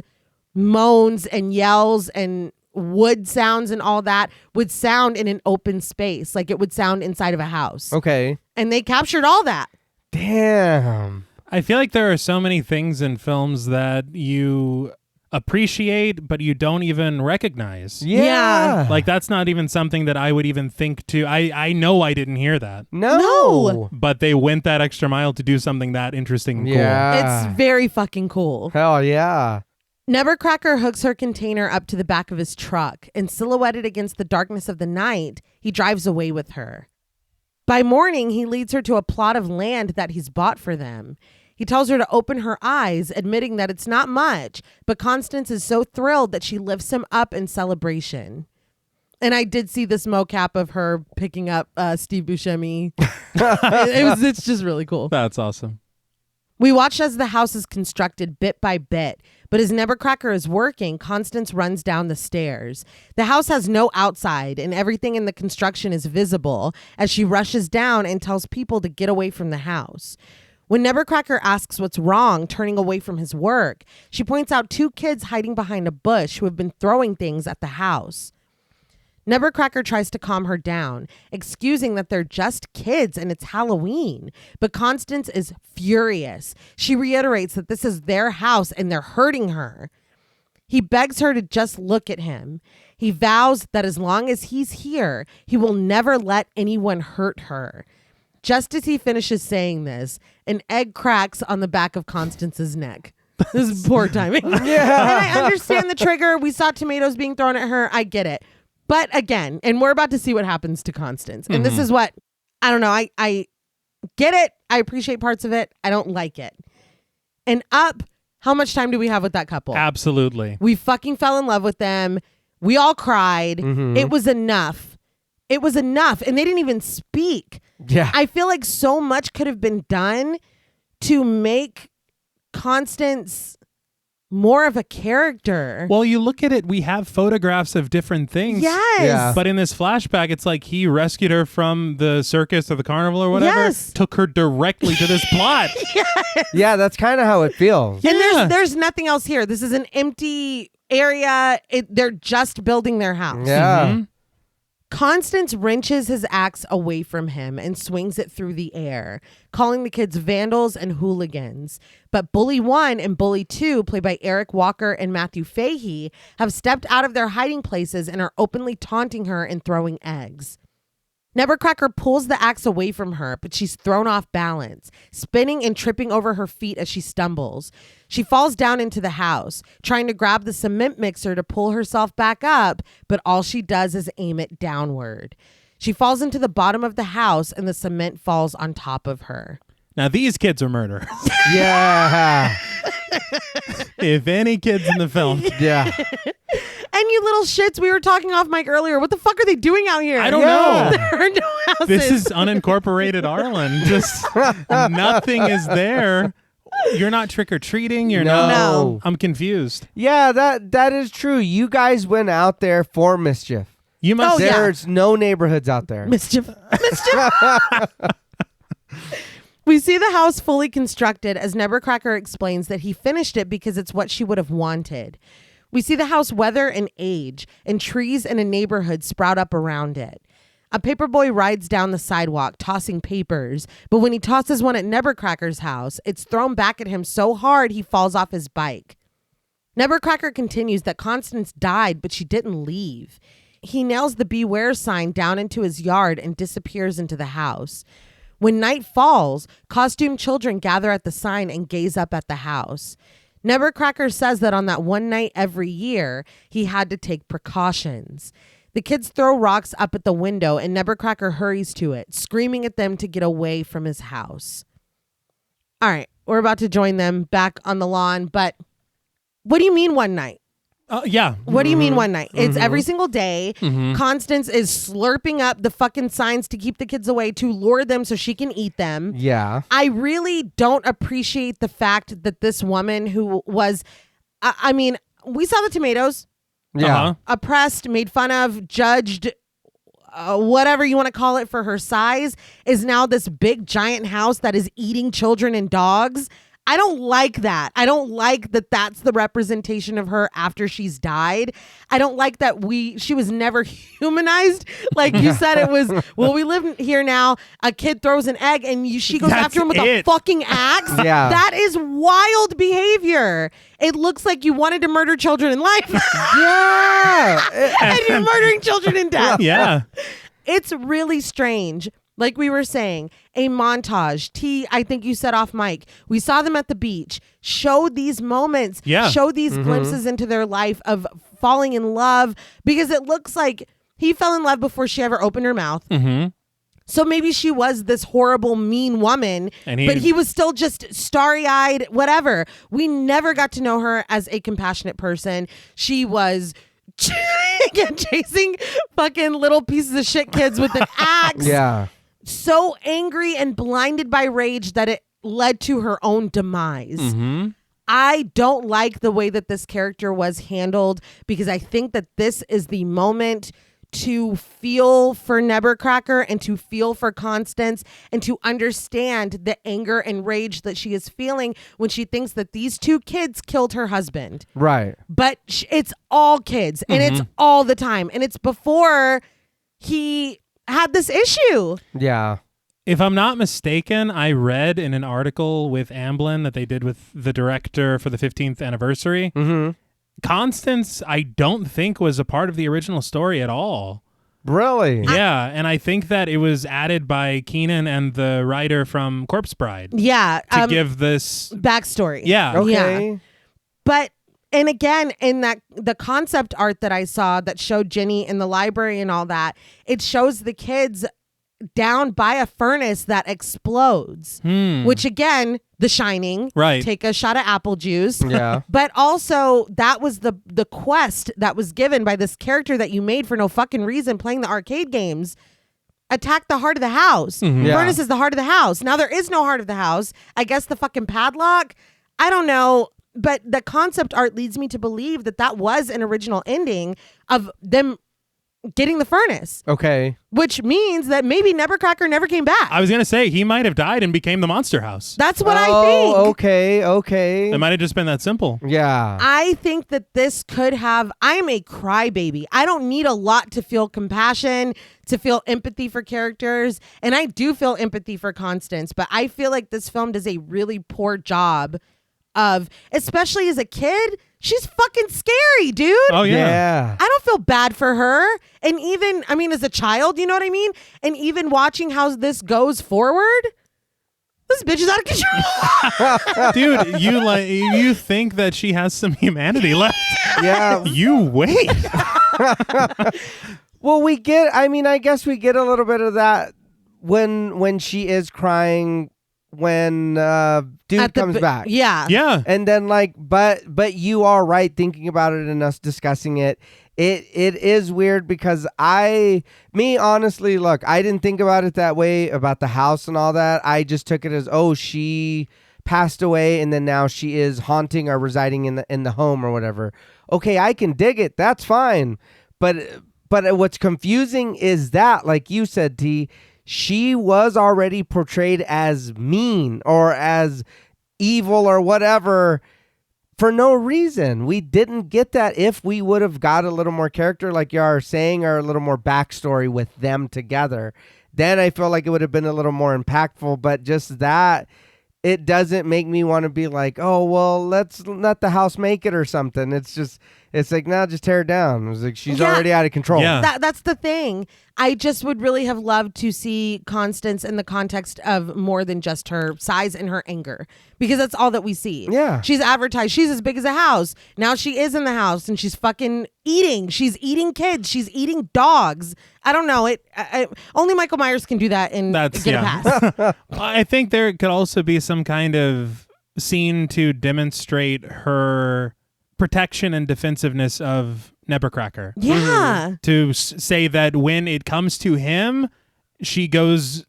moans and yells and wood sounds and all that would sound in an open space, like it would sound inside of a house. Okay. And they captured all that. Damn. I feel like there are so many things in films that you appreciate, but you don't even recognize. Yeah. Like, that's not even something that I would even think to. I know I didn't hear that. No. But they went that extra mile to do something that interesting and cool. It's very fucking cool. Hell yeah. Nebbercracker hooks her container up to the back of his truck, and silhouetted against the darkness of the night, he drives away with her. By morning, he leads her to a plot of land that he's bought for them. He tells her to open her eyes, admitting that it's not much, but Constance is so thrilled that she lifts him up in celebration. And I did see this mocap of her picking up Steve Buscemi. It's just really cool. That's awesome. We watch as the house is constructed bit by bit, but as Nebbercracker is working, Constance runs down the stairs. The house has no outside, and everything in the construction is visible as she rushes down and tells people to get away from the house. When Nebbercracker asks what's wrong, turning away from his work, she points out two kids hiding behind a bush who have been throwing things at the house. Nebbercracker tries to calm her down, excusing that they're just kids and it's Halloween. But Constance is furious. She reiterates that this is their house and they're hurting her. He begs her to just look at him. He vows that as long as he's here, he will never let anyone hurt her. Just as he finishes saying this, an egg cracks on the back of Constance's neck. This is poor timing. And I understand the trigger. We saw tomatoes being thrown at her. I get it. But again, and we're about to see what happens to Constance. And this is what, I don't know, I get it. I appreciate parts of it. I don't like it. And Up, how much time do we have with that couple? Absolutely. We fucking fell in love with them. We all cried. It was enough. It was enough. And they didn't even speak. Yeah. I feel like so much could have been done to make Constance more of a character. Well, you look at it, we have photographs of different things. Yes. Yeah. But in this flashback, it's like he rescued her from the circus or the carnival or whatever. Yes. Took her directly to this plot. Yeah, that's kind of how it feels. And Yeah. there's nothing else here. This is an empty area. They're just building their house. Yeah. Constance wrenches his axe away from him and swings it through the air, calling the kids vandals and hooligans. But Bully 1 and Bully 2, played by Eric Walker and Matthew Fahey, have stepped out of their hiding places and are openly taunting her and throwing eggs. Nebbercracker pulls the axe away from her, but she's thrown off balance, spinning and tripping over her feet as she stumbles. She falls down into the house, trying to grab the cement mixer to pull herself back up, but all she does is aim it downward. She falls into the bottom of the house and the cement falls on top of her. Now, these kids are murderers. Yeah. If any kids in the film. Yeah. And you little shits, we were talking off mic earlier. What the fuck are they doing out here? I don't know. There are no houses. This is unincorporated Ireland. Just nothing is there. You're not trick-or-treating. You're not. No. I'm confused. Yeah, that is true. You guys went out there for mischief. You must. Oh, yeah. There's no neighborhoods out there. Mischief. We see the house fully constructed as Nebbercracker explains that he finished it because it's what she would have wanted. We see the house weather and age, and trees in a neighborhood sprout up around it. A paperboy rides down the sidewalk, tossing papers, but when he tosses one at Nebbercracker's house, it's thrown back at him so hard he falls off his bike. Nebbercracker continues that Constance died, but she didn't leave. He nails the beware sign down into his yard and disappears into the house. When night falls, costumed children gather at the sign and gaze up at the house. Nebbercracker says that on that one night every year, he had to take precautions. The kids throw rocks up at the window and Nebbercracker hurries to it, screaming at them to get away from his house. All right, we're about to join them back on the lawn, but what do you mean one night? Yeah. What do you mean one night? It's Mm-hmm. every single day. Constance is slurping up the fucking signs to keep the kids away, to lure them so she can eat them. Yeah. I really don't appreciate the fact that this woman who was, I mean, we saw the tomatoes, Yeah. Uh-huh. oppressed, made fun of, judged, whatever you want to call it for her size, is now this big giant house that is eating children and dogs. I don't like that. I don't like that that's the representation of her after she's died. I don't like that she was never humanized. Like you said, it was, well, we live here now. A kid throws an egg and she goes That's after him with a it. fucking axe. Yeah. That is wild behavior. It looks like you wanted to murder children in life. Yeah. And you're murdering children in death. Yeah. It's really strange. Like we were saying, a montage. I think you said off mic. We saw them at the beach. Show these moments. Yeah. Show these glimpses into their life of falling in love. Because it looks like he fell in love before she ever opened her mouth. Mm-hmm. So maybe she was this horrible, mean woman, but he was still just starry-eyed, whatever. We never got to know her as a compassionate person. She was chasing fucking little pieces of shit kids with an axe. Yeah. So angry and blinded by rage that it led to her own demise. Mm-hmm. I don't like the way that this character was handled because I think that this is the moment to feel for Nebbercracker and to feel for Constance and to understand the anger and rage that she is feeling when she thinks that these two kids killed her husband. Right. But it's all kids and it's all the time. And it's before he had this issue. Yeah. If I'm not mistaken, I read in an article with Amblin that they did with the director for the 15th anniversary. Mm-hmm. Constance, I don't think was a part of the original story at all. Really? Yeah, and I think that it was added by Kenan and the writer from Corpse Bride Yeah. to give this backstory. Yeah. Okay. Yeah. But and again, in the concept art that I saw that showed Ginny in the library and all that, it shows the kids down by a furnace that explodes, which again, The Shining, Right. Take a shot of apple juice. Yeah. But also that was the quest that was given by this character that you made for no fucking reason playing the arcade games. Attack the heart of the house. Yeah. Furnace is the heart of the house. Now there is no heart of the house. I guess the fucking padlock. I don't know. But the concept art leads me to believe that that was an original ending of them getting the furnace, Okay. which means that maybe Nebbercracker never came back. I was going to say he might have died and became the monster house. That's what I think. Okay. Okay. It might have just been that simple. Yeah. I think that this could have, I am a crybaby. I don't need a lot to feel compassion, to feel empathy for characters. And I do feel empathy for Constance, but I feel like this film does a really poor job of, especially as a kid, she's fucking scary, dude. Oh yeah. Yeah. I don't feel bad for her. And even, I mean, as a child, you know what I mean? And even watching how this goes forward, this bitch is out of control. Dude, you think that she has some humanity left. Yeah. You wait. Well, I guess we get a little bit of that when she is crying when dude comes back. Yeah. Yeah. And then but you are right thinking about it and us discussing it. It is weird because honestly, look, I didn't think about it that way about the house and all that. I just took it as, oh, she passed away and then now she is haunting or residing in the home or whatever. Okay, I can dig it. That's fine. But what's confusing is that, like you said, T, she was already portrayed as mean or as evil or whatever for no reason. We didn't get that. If we would have got a little more character, like you are saying, or a little more backstory with them together, then I feel like it would have been a little more impactful. But just that, it doesn't make me want to be like, oh, well, let's let the house make it or something. It's like, no, just tear it down. It's like she's already out of control. Yeah. That's the thing. I just would really have loved to see Constance in the context of more than just her size and her anger, because that's all that we see. Yeah. She's advertised. She's as big as a house. Now she is in the house and she's fucking eating. She's eating kids. She's eating dogs. I don't know. Only Michael Myers can do that and get a pass. I think there could also be some kind of scene to demonstrate her protection and defensiveness of Nebbercracker. Yeah. To say that when it comes to him, she goes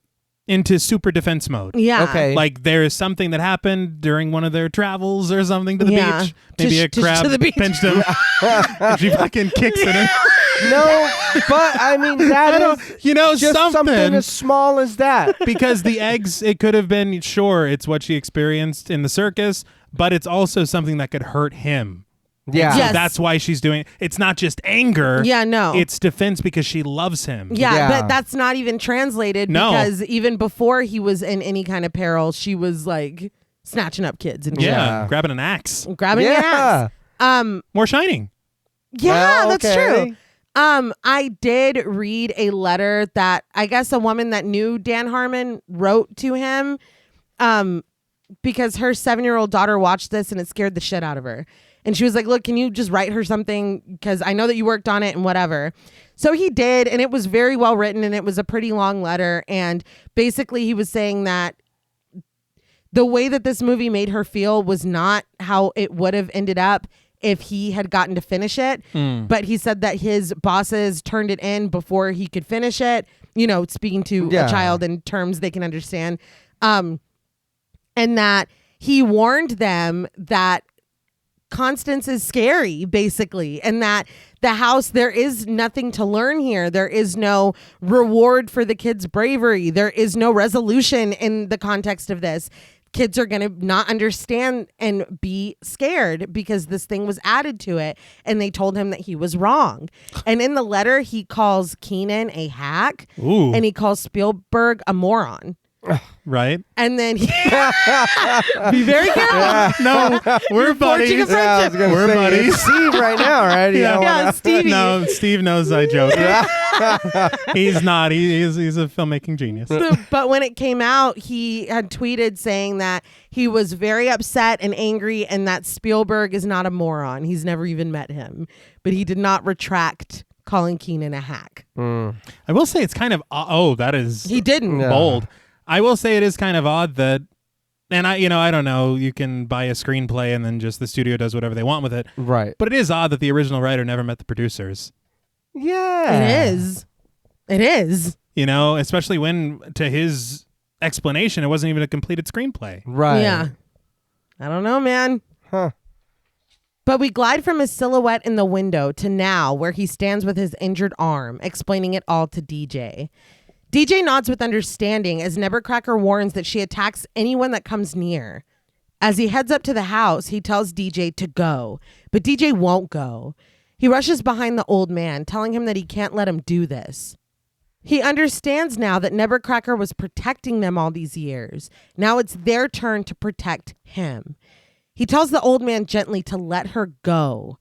into super defense mode. Yeah. Okay. Like there is something that happened during one of their travels or something to the Yeah. beach. Maybe a crab to the beach. pinched him. And she fucking kicks it in. No, but I mean, that is just something as small as that. Because the eggs, it could have been, sure, it's what she experienced in the circus, but it's also something that could hurt him. Yeah. So Yes. that's why she's doing it. It's not just anger. Yeah, no. It's defense because she loves him. Yeah, but that's not even translated No. because even before he was in any kind of peril, she was like snatching up kids and shit. Yeah. Grabbing an axe. Grabbing an axe. More Shining. Yeah, Well, that's okay. true. I did read a letter that I guess a woman that knew Dan Harmon wrote to him because her 7-year-old daughter watched this and it scared the shit out of her. And she was like, look, can you just write her something? Because I know that you worked on it and whatever. So he did. And it was very well written. And it was a pretty long letter. And basically he was saying that the way that this movie made her feel was not how it would have ended up if he had gotten to finish it. But he said that his bosses turned it in before he could finish it, you know, speaking to a child in terms they can understand. And that he warned them that Constance is scary, basically, and that the house, there is nothing to learn here. There is no reward for the kids' bravery. There is no resolution in the context of this. Kids are going to not understand and be scared because this thing was added to it. And they told him that he was wrong. And in the letter, he calls Kenan a hack. Ooh. And he calls Spielberg a moron. Right? And then he be very careful. No, we're forging a buddies. friendship. I was gonna We're say, buddies. it's Steve right now, right? Yeah, Stevie. No, Steve knows I joke. He's not. He's a filmmaking genius. But when it came out, he had tweeted saying that he was very upset and angry and that Spielberg is not a moron. He's never even met him. But he did not retract calling Kenan a hack. I will say it's kind of that is He didn't. Yeah. bold. I will say it is kind of odd that, and I don't know, you can buy a screenplay and then just the studio does whatever they want with it. Right. But it is odd that the original writer never met the producers. Yeah. It is. It is. You know, especially when, to his explanation, it wasn't even a completed screenplay. Right. Yeah. I don't know, man. Huh. But we glide from his silhouette in the window to now where he stands with his injured arm, explaining it all to DJ. DJ nods with understanding as Nebbercracker warns that she attacks anyone that comes near. As he heads up to the house, he tells DJ to go, but DJ won't go. He rushes behind the old man, telling him that he can't let him do this. He understands now that Nebbercracker was protecting them all these years. Now it's their turn to protect him. He tells the old man gently to let her go.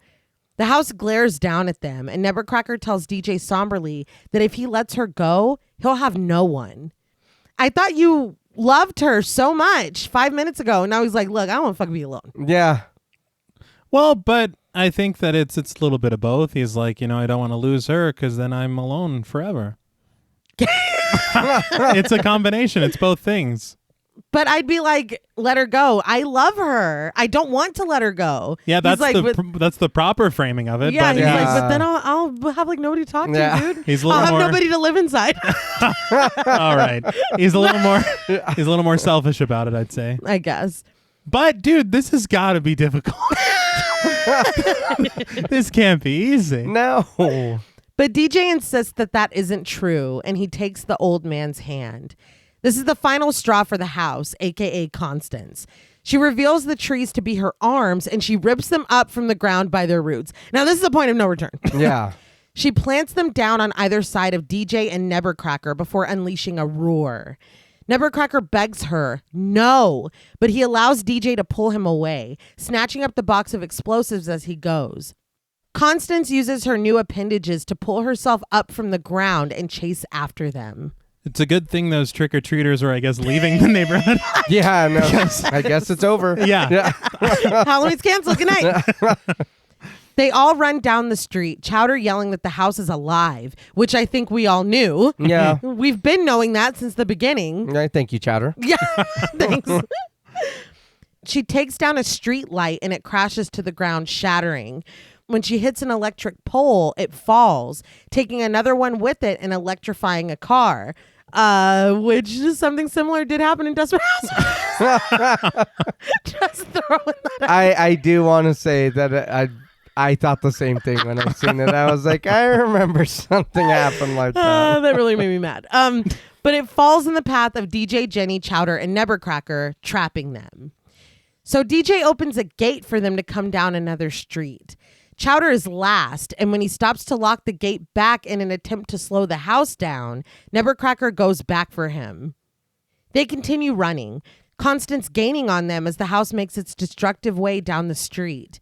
The house glares down at them, and Nebbercracker tells DJ somberly that if he lets her go, he'll have no one. I thought you loved her so much 5 minutes ago, and now he's like, look, I don't want to fucking be alone. Yeah. Well, but I think that it's a little bit of both. He's like, I don't want to lose her because then I'm alone forever. It's a combination. It's both things. But I'd be like, let her go. I love her. I don't want to let her go. Yeah, that's like, that's the proper framing of it. Yeah, but he's like, but then I'll have like nobody to talk to, dude. He's a I'll little have nobody to live inside. All right. He's a little more selfish about it, I'd say. I guess. But dude, this has got to be difficult. This can't be easy. No. But DJ insists that that isn't true, and he takes the old man's hand. This is the final straw for the house, aka Constance. She reveals the trees to be her arms, and she rips them up from the ground by their roots. Now, this is a point of no return. Yeah. She plants them down on either side of DJ and Nebbercracker before unleashing a roar. Nebbercracker begs her, no, but he allows DJ to pull him away, snatching up the box of explosives as he goes. Constance uses her new appendages to pull herself up from the ground and chase after them. It's a good thing those trick-or-treaters were, I guess, leaving the neighborhood. Yeah, no. I guess it's over. Yeah. Halloween's canceled. Good night. They all run down the street, Chowder yelling that the house is alive, which I think we all knew. Yeah. We've been knowing that since the beginning. Thank you, Chowder. Yeah, thanks. She takes down a street light and it crashes to the ground, shattering. When she hits an electric pole, it falls, taking another one with it and electrifying a car. Which is something similar did happen in Desperate Housewives. Just throwing that out. I do want to say that I thought the same thing when I seen it. I was like, I remember something happened like that. That really made me mad. But it falls in the path of DJ, Jenny, Chowder, and Nebbercracker, trapping them. So DJ opens a gate for them to come down another street. Chowder is last, and when he stops to lock the gate back in an attempt to slow the house down, Nebbercracker goes back for him. They continue running, Constance gaining on them as the house makes its destructive way down the street.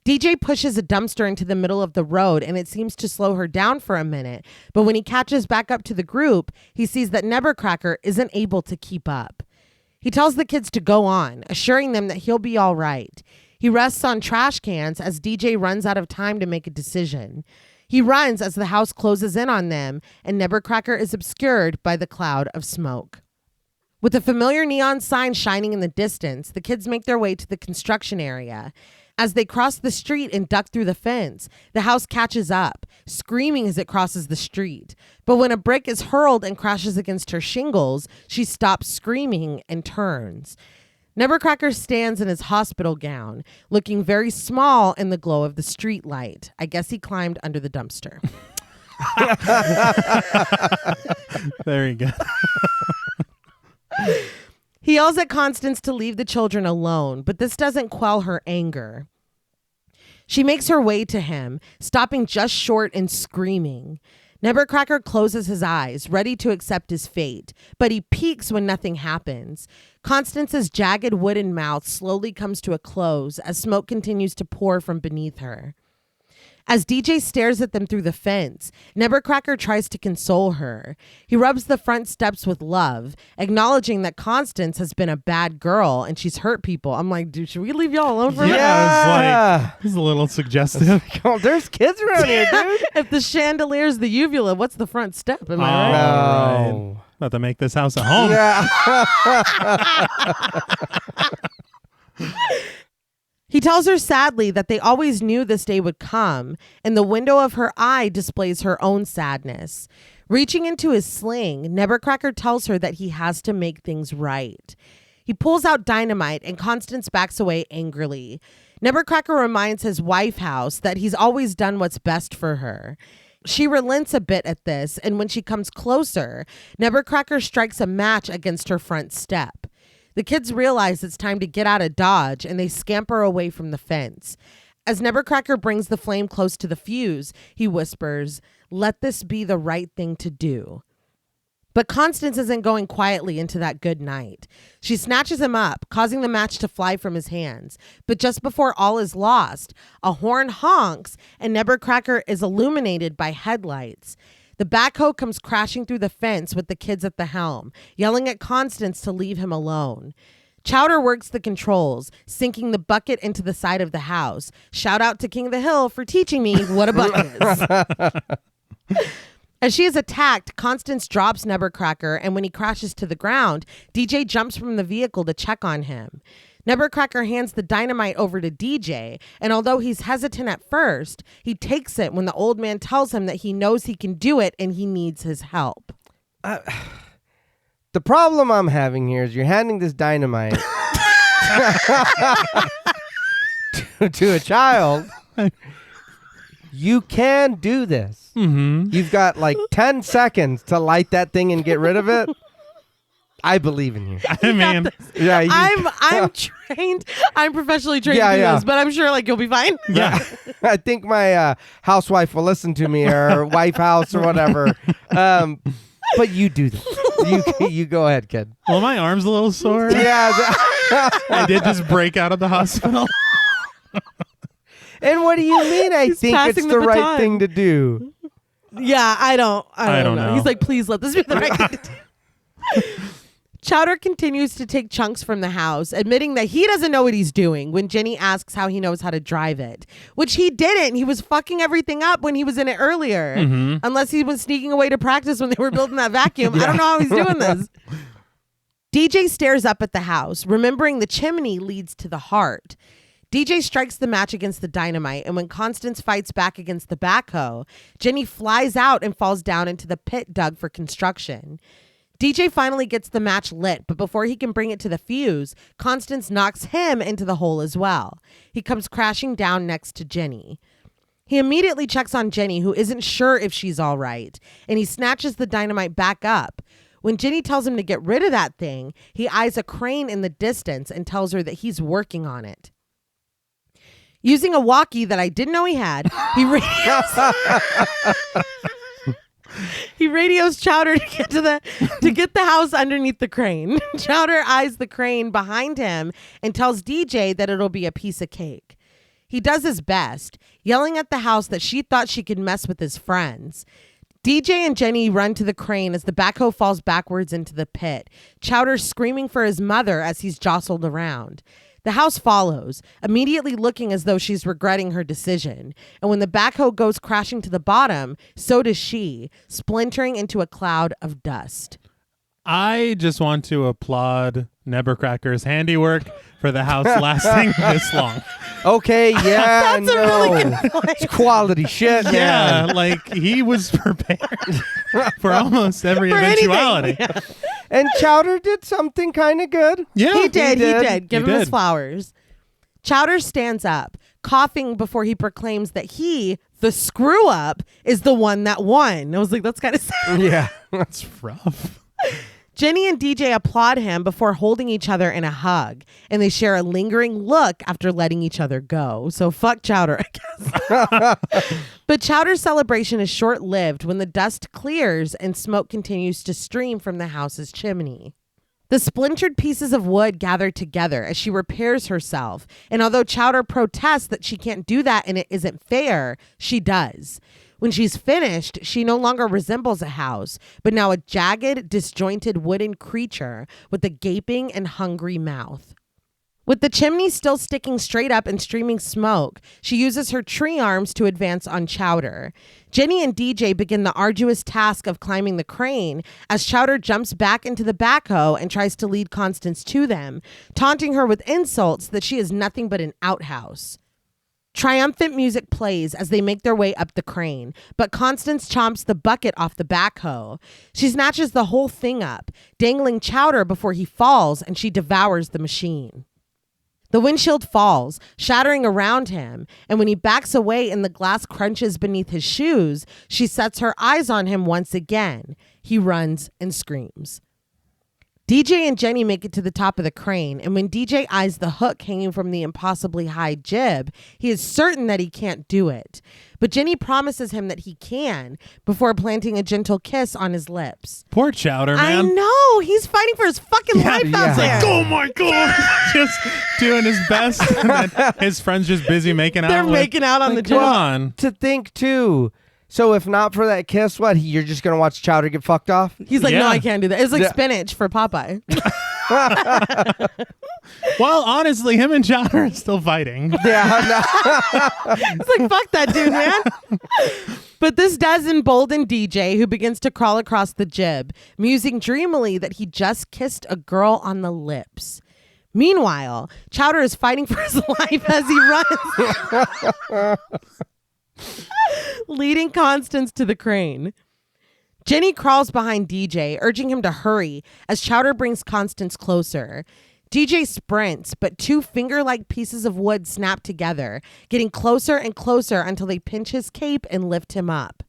DJ pushes a dumpster into the middle of the road, and it seems to slow her down for a minute, but when he catches back up to the group, he sees that Nebbercracker isn't able to keep up. He tells the kids to go on, assuring them that he'll be all right. He rests on trash cans as DJ runs out of time to make a decision. He runs as the house closes in on them, and Nebbercracker is obscured by the cloud of smoke. With a familiar neon sign shining in the distance, the kids make their way to the construction area. As they cross the street and duck through the fence, the house catches up, screaming as it crosses the street. But when a brick is hurled and crashes against her shingles, she stops screaming and turns. Nebbercracker stands in his hospital gown, looking very small in the glow of the street light. I guess he climbed under the dumpster. Very good. He yells at Constance to leave the children alone, but this doesn't quell her anger. She makes her way to him, stopping just short and screaming. Nebbercracker closes his eyes, ready to accept his fate, but he peeks when nothing happens. Constance's jagged wooden mouth slowly comes to a close as smoke continues to pour from beneath her. As DJ stares at them through the fence, Nebbercracker tries to console her. He rubs the front steps with love, acknowledging that Constance has been a bad girl and she's hurt people. I'm like, dude, should we leave y'all alone for a minute? Yeah, it's a little suggestive. Oh, there's kids around here, dude. If the chandelier's the uvula, what's the front step? Am I right? Right. About to make this house a home. Yeah. He tells her sadly that they always knew this day would come, and the window of her eye displays her own sadness. Reaching into his sling, Nebbercracker tells her that he has to make things right. He pulls out dynamite, and Constance backs away angrily. Nebbercracker reminds his wife house that he's always done what's best for her. She relents a bit at this, and when she comes closer, Nebbercracker strikes a match against her front step. The kids realize it's time to get out of Dodge, and they scamper away from the fence. As Nebbercracker brings the flame close to the fuse, he whispers, "Let this be the right thing to do." But Constance isn't going quietly into that good night. She snatches him up, causing the match to fly from his hands. But just before all is lost, a horn honks and Nebbercracker is illuminated by headlights. The backhoe comes crashing through the fence with the kids at the helm, yelling at Constance to leave him alone. Chowder works the controls, sinking the bucket into the side of the house. Shout out to King of the Hill for teaching me what a bucket is. As she is attacked, Constance drops Nebbercracker, and when he crashes to the ground, DJ jumps from the vehicle to check on him. Nebbercracker hands the dynamite over to DJ, and although he's hesitant at first, he takes it when the old man tells him that he knows he can do it and he needs his help. The problem I'm having here is you're handing this dynamite to a child. You can do this. Mm-hmm. You've got like 10 seconds to light that thing and get rid of it. I believe in you. I mean, Yeah, I'm trained. I'm professionally trained to do this, but I'm sure like you'll be fine. yeah. I think my housewife will listen to me, or wife house or whatever. But you do this. You go ahead, kid. Well, my arm's a little sore. Yeah. I did just break out of the hospital. And what do you mean I think it's passing the the right baton. thing to do? Yeah, I don't don't know. He's like, please let this be the right thing to do. Chowder continues to take chunks from the house, admitting that he doesn't know what he's doing when Jenny asks how he knows how to drive it, which he didn't. He was fucking everything up when he was in it earlier, unless he was sneaking away to practice when they were building that vacuum. I don't know how he's doing this. DJ stares up at the house, remembering the chimney leads to the heart. DJ strikes the match against the dynamite, and when Constance fights back against the backhoe, Jenny flies out and falls down into the pit dug for construction. DJ finally gets the match lit, but before he can bring it to the fuse, Constance knocks him into the hole as well. He comes crashing down next to Jenny. He immediately checks on Jenny, who isn't sure if she's all right, and he snatches the dynamite back up. When Jenny tells him to get rid of that thing, he eyes a crane in the distance and tells her that he's working on it. Using a walkie that I didn't know he had, he radios Chowder to get the house underneath the crane. Chowder eyes the crane behind him and tells DJ that it'll be a piece of cake. He does his best, yelling at the house that she thought she could mess with his friends. DJ and Jenny run to the crane as the backhoe falls backwards into the pit. Chowder screaming for his mother as he's jostled around. The house follows, immediately looking as though she's regretting her decision. And when the backhoe goes crashing to the bottom, so does she, splintering into a cloud of dust. I just want to applaud Nebbercracker's handiwork for the house lasting this long. Okay, yeah, That's a really good point. It's quality shit. Yeah, man. like he was prepared for almost every For eventuality. anything. And Chowder did something kind of good. Yeah, He did. Give He him his did. flowers. Chowder stands up, coughing before he proclaims that he, the screw up, is the one that won. I was like, that's kind of sad. Yeah. That's rough. Jenny and DJ applaud him before holding each other in a hug, and they share a lingering look after letting each other go. So fuck Chowder, I guess. But Chowder's celebration is short-lived when the dust clears and smoke continues to stream from the house's chimney. The splintered pieces of wood gather together as she repairs herself, and although Chowder protests that she can't do that and it isn't fair, she does. When she's finished, she no longer resembles a house, but now a jagged, disjointed wooden creature with a gaping and hungry mouth. With the chimney still sticking straight up and streaming smoke, she uses her tree arms to advance on Chowder. Jenny and DJ begin the arduous task of climbing the crane as Chowder jumps back into the backhoe and tries to lead Constance to them, taunting her with insults that she is nothing but an outhouse. Triumphant music plays as they make their way up the crane, but Constance chomps the bucket off the backhoe. She snatches the whole thing up, dangling Chowder before he falls, and she devours the machine. The windshield falls, shattering around him, and when he backs away and the glass crunches beneath his shoes, she sets her eyes on him once again. He runs and screams. DJ and Jenny make it to the top of the crane, and when DJ eyes the hook hanging from the impossibly high jib, he is certain that he can't do it. But Jenny promises him that he can before planting a gentle kiss on his lips. Poor Chowder, man. I know. He's fighting for his fucking life out there. Oh my God. Just doing his best. And then his friend's just busy making out. They're making out on the jib. Come on. To think, too. So if not for that kiss, what? You're just going to watch Chowder get fucked off? He's like, Yeah. no, I can't do that. It's like spinach for Popeye. Well, honestly, him and Chowder are still fighting. Yeah. It's like, fuck that dude, man. But this does embolden DJ, who begins to crawl across the jib, musing dreamily that he just kissed a girl on the lips. Meanwhile, Chowder is fighting for his life as he runs, leading Constance to the crane. Jenny crawls behind DJ, urging him to hurry as Chowder brings Constance closer. DJ sprints, but two finger-like pieces of wood snap together, getting closer and closer until they pinch his cape and lift him up.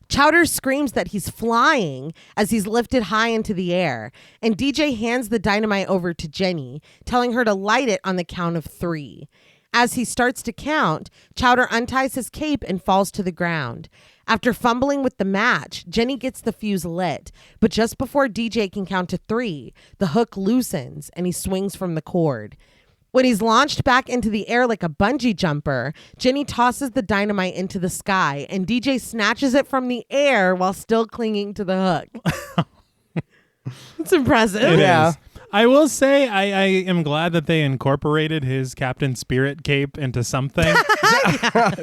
Chowder screams that he's flying as he's lifted high into the air, and DJ hands the dynamite over to Jenny, telling her to light it on the count of 3. As he starts to count, Chowder unties his cape and falls to the ground. After fumbling with the match, Jenny gets the fuse lit, but just before DJ can count to 3, the hook loosens and he swings from the cord. When he's launched back into the air like a bungee jumper, Jenny tosses the dynamite into the sky and DJ snatches it from the air while still clinging to the hook. It's impressive. It Yeah. is. I will say I am glad that they incorporated his Captain Spirit cape into something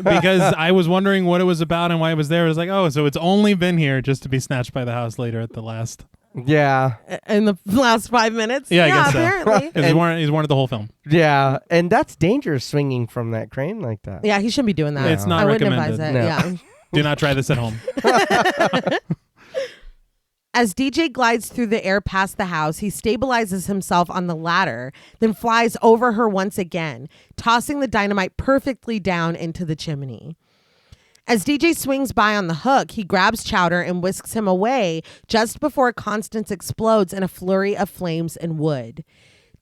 because I was wondering what it was about and why it was there. It was like, oh, so it's only been here just to be snatched by the house later at the last. Yeah. In the last 5 minutes? Yeah, I guess so. apparently. He's worn it the whole film. Yeah. And that's dangerous swinging from that crane like that. Yeah, he shouldn't be doing that. It's not I wouldn't advise recommended. it. No. Yeah. Do not try this at home. As DJ glides through the air past the house, he stabilizes himself on the ladder, then flies over her once again, tossing the dynamite perfectly down into the chimney. As DJ swings by on the hook, he grabs Chowder and whisks him away just before Constance explodes in a flurry of flames and wood.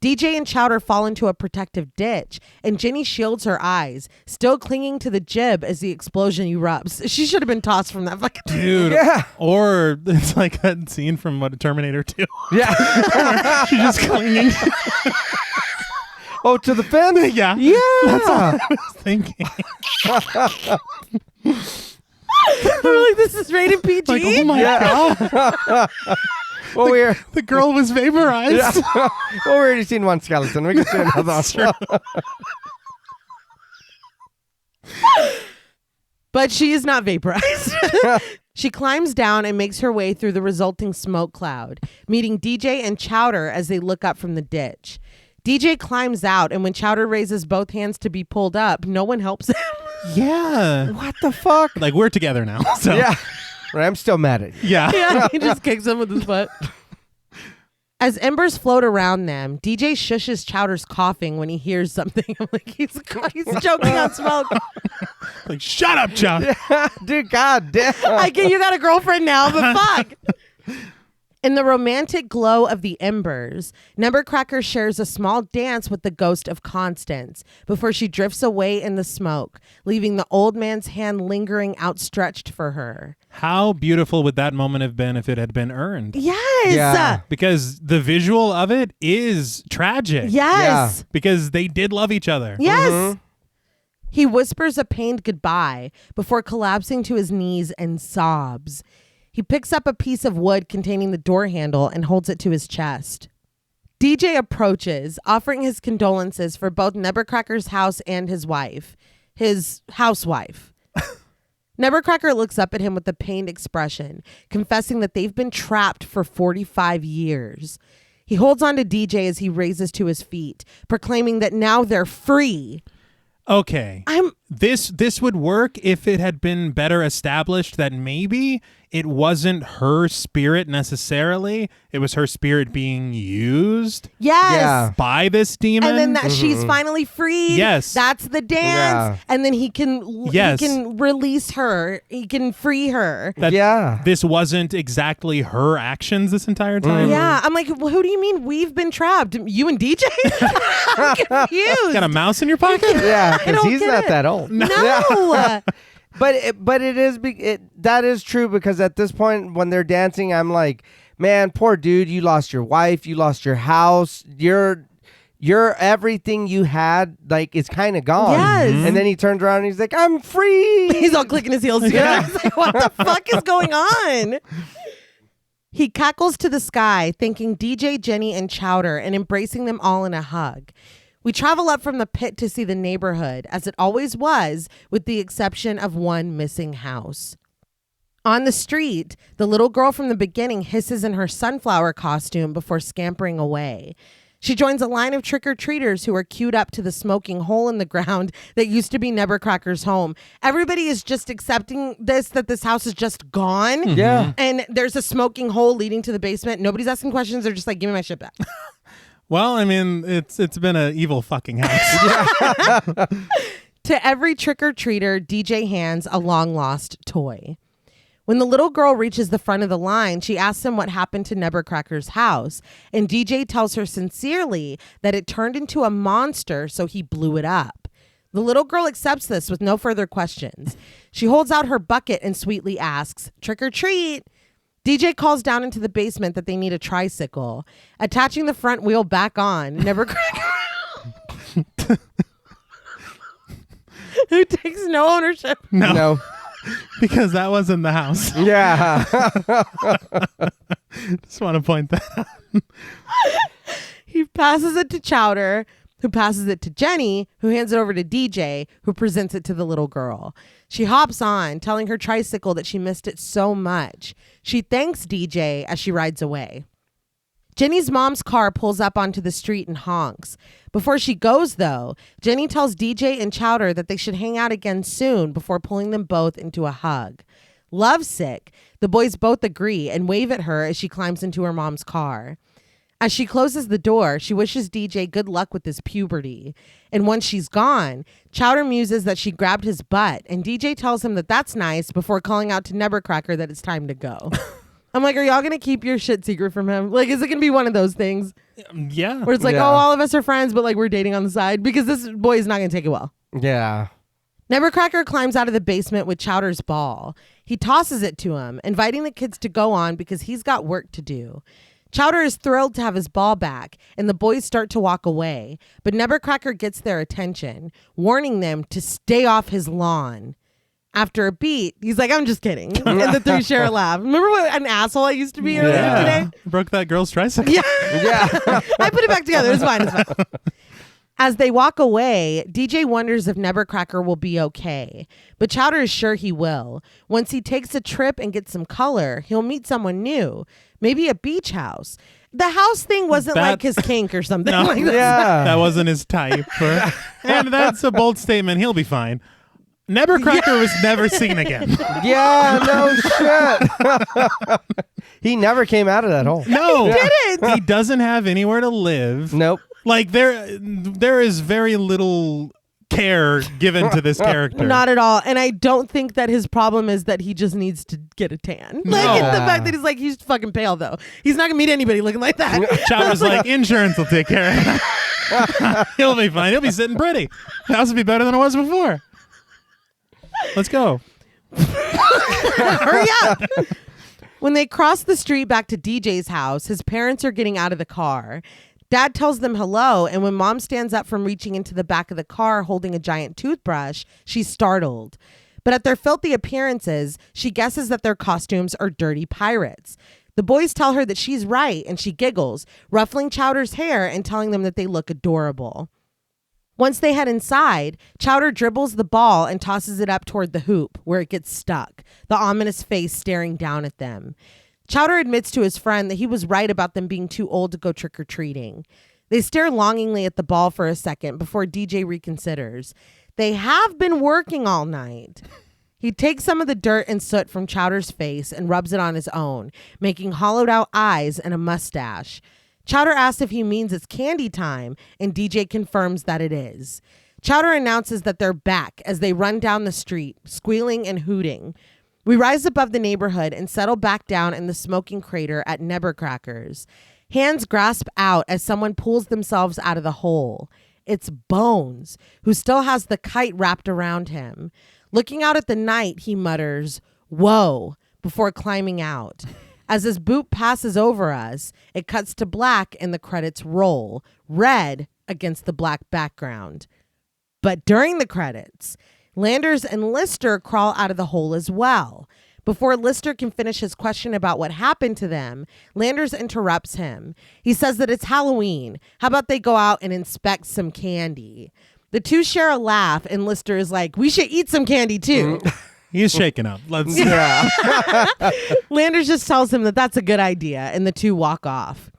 DJ and Chowder fall into a protective ditch, and Jenny shields her eyes, still clinging to the jib as the explosion erupts. She should have been tossed from that fucking Dude. Yeah. Or it's like that scene from Terminator 2. Yeah. She's just clinging. Oh, to the fin? Yeah. Yeah. That's all I was thinking. We're like, this is rated PG? Like, oh my God. Well, we're The girl was vaporized. well, we already seen one skeleton. We can see another one. But she is not vaporized. She climbs down and makes her way through the resulting smoke cloud, meeting DJ and Chowder as they look up from the ditch. DJ climbs out, and when Chowder raises both hands to be pulled up, no one helps him. Yeah. What the fuck? Like, we're together now. So. Yeah. Right, I'm still mad at you. Yeah. Yeah, he just kicks him with his foot. As embers float around them, DJ shushes Chowder's coughing when he hears something. I'm like, he's choking on smoke. Like, shut up, Chuck. Dude, god damn. I get you got a girlfriend now, but fuck. In the romantic glow of the embers, Nebbercracker shares a small dance with the ghost of Constance before she drifts away in the smoke, leaving the old man's hand lingering outstretched for her. How beautiful would that moment have been if it had been earned? Yes. Yeah. Because the visual of it is tragic. Yes. Because they did love each other. Yes. Mhm. He whispers a pained goodbye before collapsing to his knees and sobs. He picks up a piece of wood containing the door handle and holds it to his chest. DJ approaches, offering his condolences for both Nebbercracker's house and his wife. His housewife. Nebbercracker looks up at him with a pained expression, confessing that they've been trapped for 45 years. He holds on to DJ as he raises to his feet, proclaiming that now they're free. Okay. This would work if it had been better established that maybe it wasn't her spirit necessarily. It was her spirit being used Yes. Yeah. by this demon. And then that she's finally freed. Yes. That's the dance. Yeah. And then he can release her. He can free her. that Yeah. this wasn't exactly her actions this entire time. Yeah. I'm like, well, who do you mean we've been trapped? You and DJ? I'm confused. Got a mouse in your pocket? Yeah, I because don't he's get not it. that old. No. But it is that is true, because at this point when they're dancing, I'm like, man, poor dude, you lost your wife, you lost your house, your everything you had, like, it's kind of gone. Yes. And then he turns around and he's like, I'm free. He's all clicking his heels together. I was like, what the fuck is going on? He cackles to the sky, thanking DJ, Jenny, and Chowder and embracing them all in a hug. We travel up from the pit to see the neighborhood, as it always was, with the exception of one missing house. On the street, the little girl from the beginning hisses in her sunflower costume before scampering away. She joins a line of trick-or-treaters who are queued up to the smoking hole in the ground that used to be Nebbercracker's home. Everybody is just accepting that this house is just gone. Yeah. And there's a smoking hole leading to the basement. Nobody's asking questions. They're just like, give me my shit back. Well, I mean, it's been an evil fucking house. To every trick-or-treater, DJ hands a long-lost toy. When the little girl reaches the front of the line, she asks him what happened to Nebbercracker's house, and DJ tells her sincerely that it turned into a monster, so he blew it up. The little girl accepts this with no further questions. She holds out her bucket and sweetly asks, "Trick or treat." DJ calls down into the basement that they need a tricycle. Attaching the front wheel back on, Nebbercracker, who takes no ownership, No. Because that wasn't the house. Yeah. Just want to point that out. he passes it to Chowder, who passes it to Jenny, who hands it over to DJ, who presents it to the little girl. She hops on, telling her tricycle that she missed it so much. She thanks DJ as she rides away. Jenny's mom's car pulls up onto the street and honks. Before she goes, though, Jenny tells DJ and Chowder that they should hang out again soon before pulling them both into a hug. Lovesick, the boys both agree and wave at her as she climbs into her mom's car. As she closes the door, she wishes DJ good luck with his puberty. And once she's gone, Chowder muses that she grabbed his butt, and DJ tells him that that's nice before calling out to Nebbercracker that it's time to go. I'm like, are y'all going to keep your shit secret from him? Like, is it going to be one of those things Yeah. where it's like, Yeah. oh, all of us are friends, but like we're dating on the side? Because this boy is not going to take it well. Yeah. Nebbercracker climbs out of the basement with Chowder's ball. He tosses it to him, inviting the kids to go on because he's got work to do. Chowder is thrilled to have his ball back, and the boys start to walk away. But Nebbercracker gets their attention, warning them to stay off his lawn. After a beat, he's like, I'm just kidding. And the three share a laugh. Remember what an asshole I used to be earlier today? Broke that girl's tricycle. Yeah. Yeah. I put it back together. It's fine. It's fine. As they walk away, DJ wonders if Nebbercracker will be okay. But Chowder is sure he will. Once he takes a trip and gets some color, he'll meet someone new. Maybe a beach house. The house thing wasn't like his kink or something No. like that. Yeah. That wasn't his type. And that's a bold statement. He'll be fine. Nebbercracker was never seen again. Yeah, no shit. He never came out of that hole. No. He didn't. He doesn't have anywhere to live. Nope. Like there is very little care given to this character. Not at all. And I don't think that his problem is that he just needs to get a tan. Like, No. it's the fact that he's like, he's fucking pale, though. He's not going to meet anybody looking like that. Chowder's like, insurance will take care of it. He'll be fine. He'll be sitting pretty. The house will be better than it was before. Let's go. Hurry up. When they cross the street back to DJ's house, his parents are getting out of the car. Dad tells them hello, and when Mom stands up from reaching into the back of the car holding a giant toothbrush, she's startled. But at their filthy appearances, she guesses that their costumes are dirty pirates. The boys tell her that she's right, and she giggles, ruffling Chowder's hair and telling them that they look adorable. Once they head inside, Chowder dribbles the ball and tosses it up toward the hoop, where it gets stuck, the ominous face staring down at them. Chowder admits to his friend that he was right about them being too old to go trick-or-treating. They stare longingly at the ball for a second before DJ reconsiders. They have been working all night. He takes some of the dirt and soot from Chowder's face and rubs it on his own, making hollowed out eyes and a mustache. Chowder asks if he means it's candy time, and DJ confirms that it is. Chowder announces that they're back as they run down the street, squealing and hooting. We rise above the neighborhood and settle back down in the smoking crater at Nebbercracker's. Hands grasp out as someone pulls themselves out of the hole. It's Bones, who still has the kite wrapped around him. Looking out at the night, he mutters, "Whoa," before climbing out. As his boot passes over us, it cuts to black and the credits roll, red against the black background. But during the credits, Landers and Lister crawl out of the hole as well. Before Lister can finish his question about what happened to them, Landers interrupts him. He says that it's Halloween. How about they go out and inspect some candy? The two share a laugh, and Lister is like, we should eat some candy too. He's shaken up. Let's Landers just tells him that that's a good idea, and the two walk off.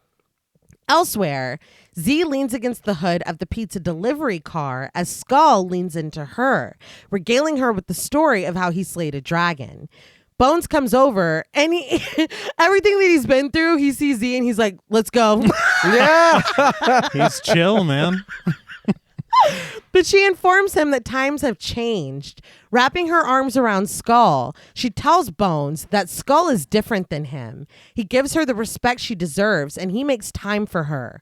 Elsewhere, Z leans against the hood of the pizza delivery car as Skull leans into her, regaling her with the story of how he slayed a dragon. Bones comes over, and everything that he's been through, he sees Z, and he's like, let's go. Yeah. He's chill, man. But she informs him that times have changed. Wrapping her arms around Skull, she tells Bones that Skull is different than him. He gives her the respect she deserves, and he makes time for her.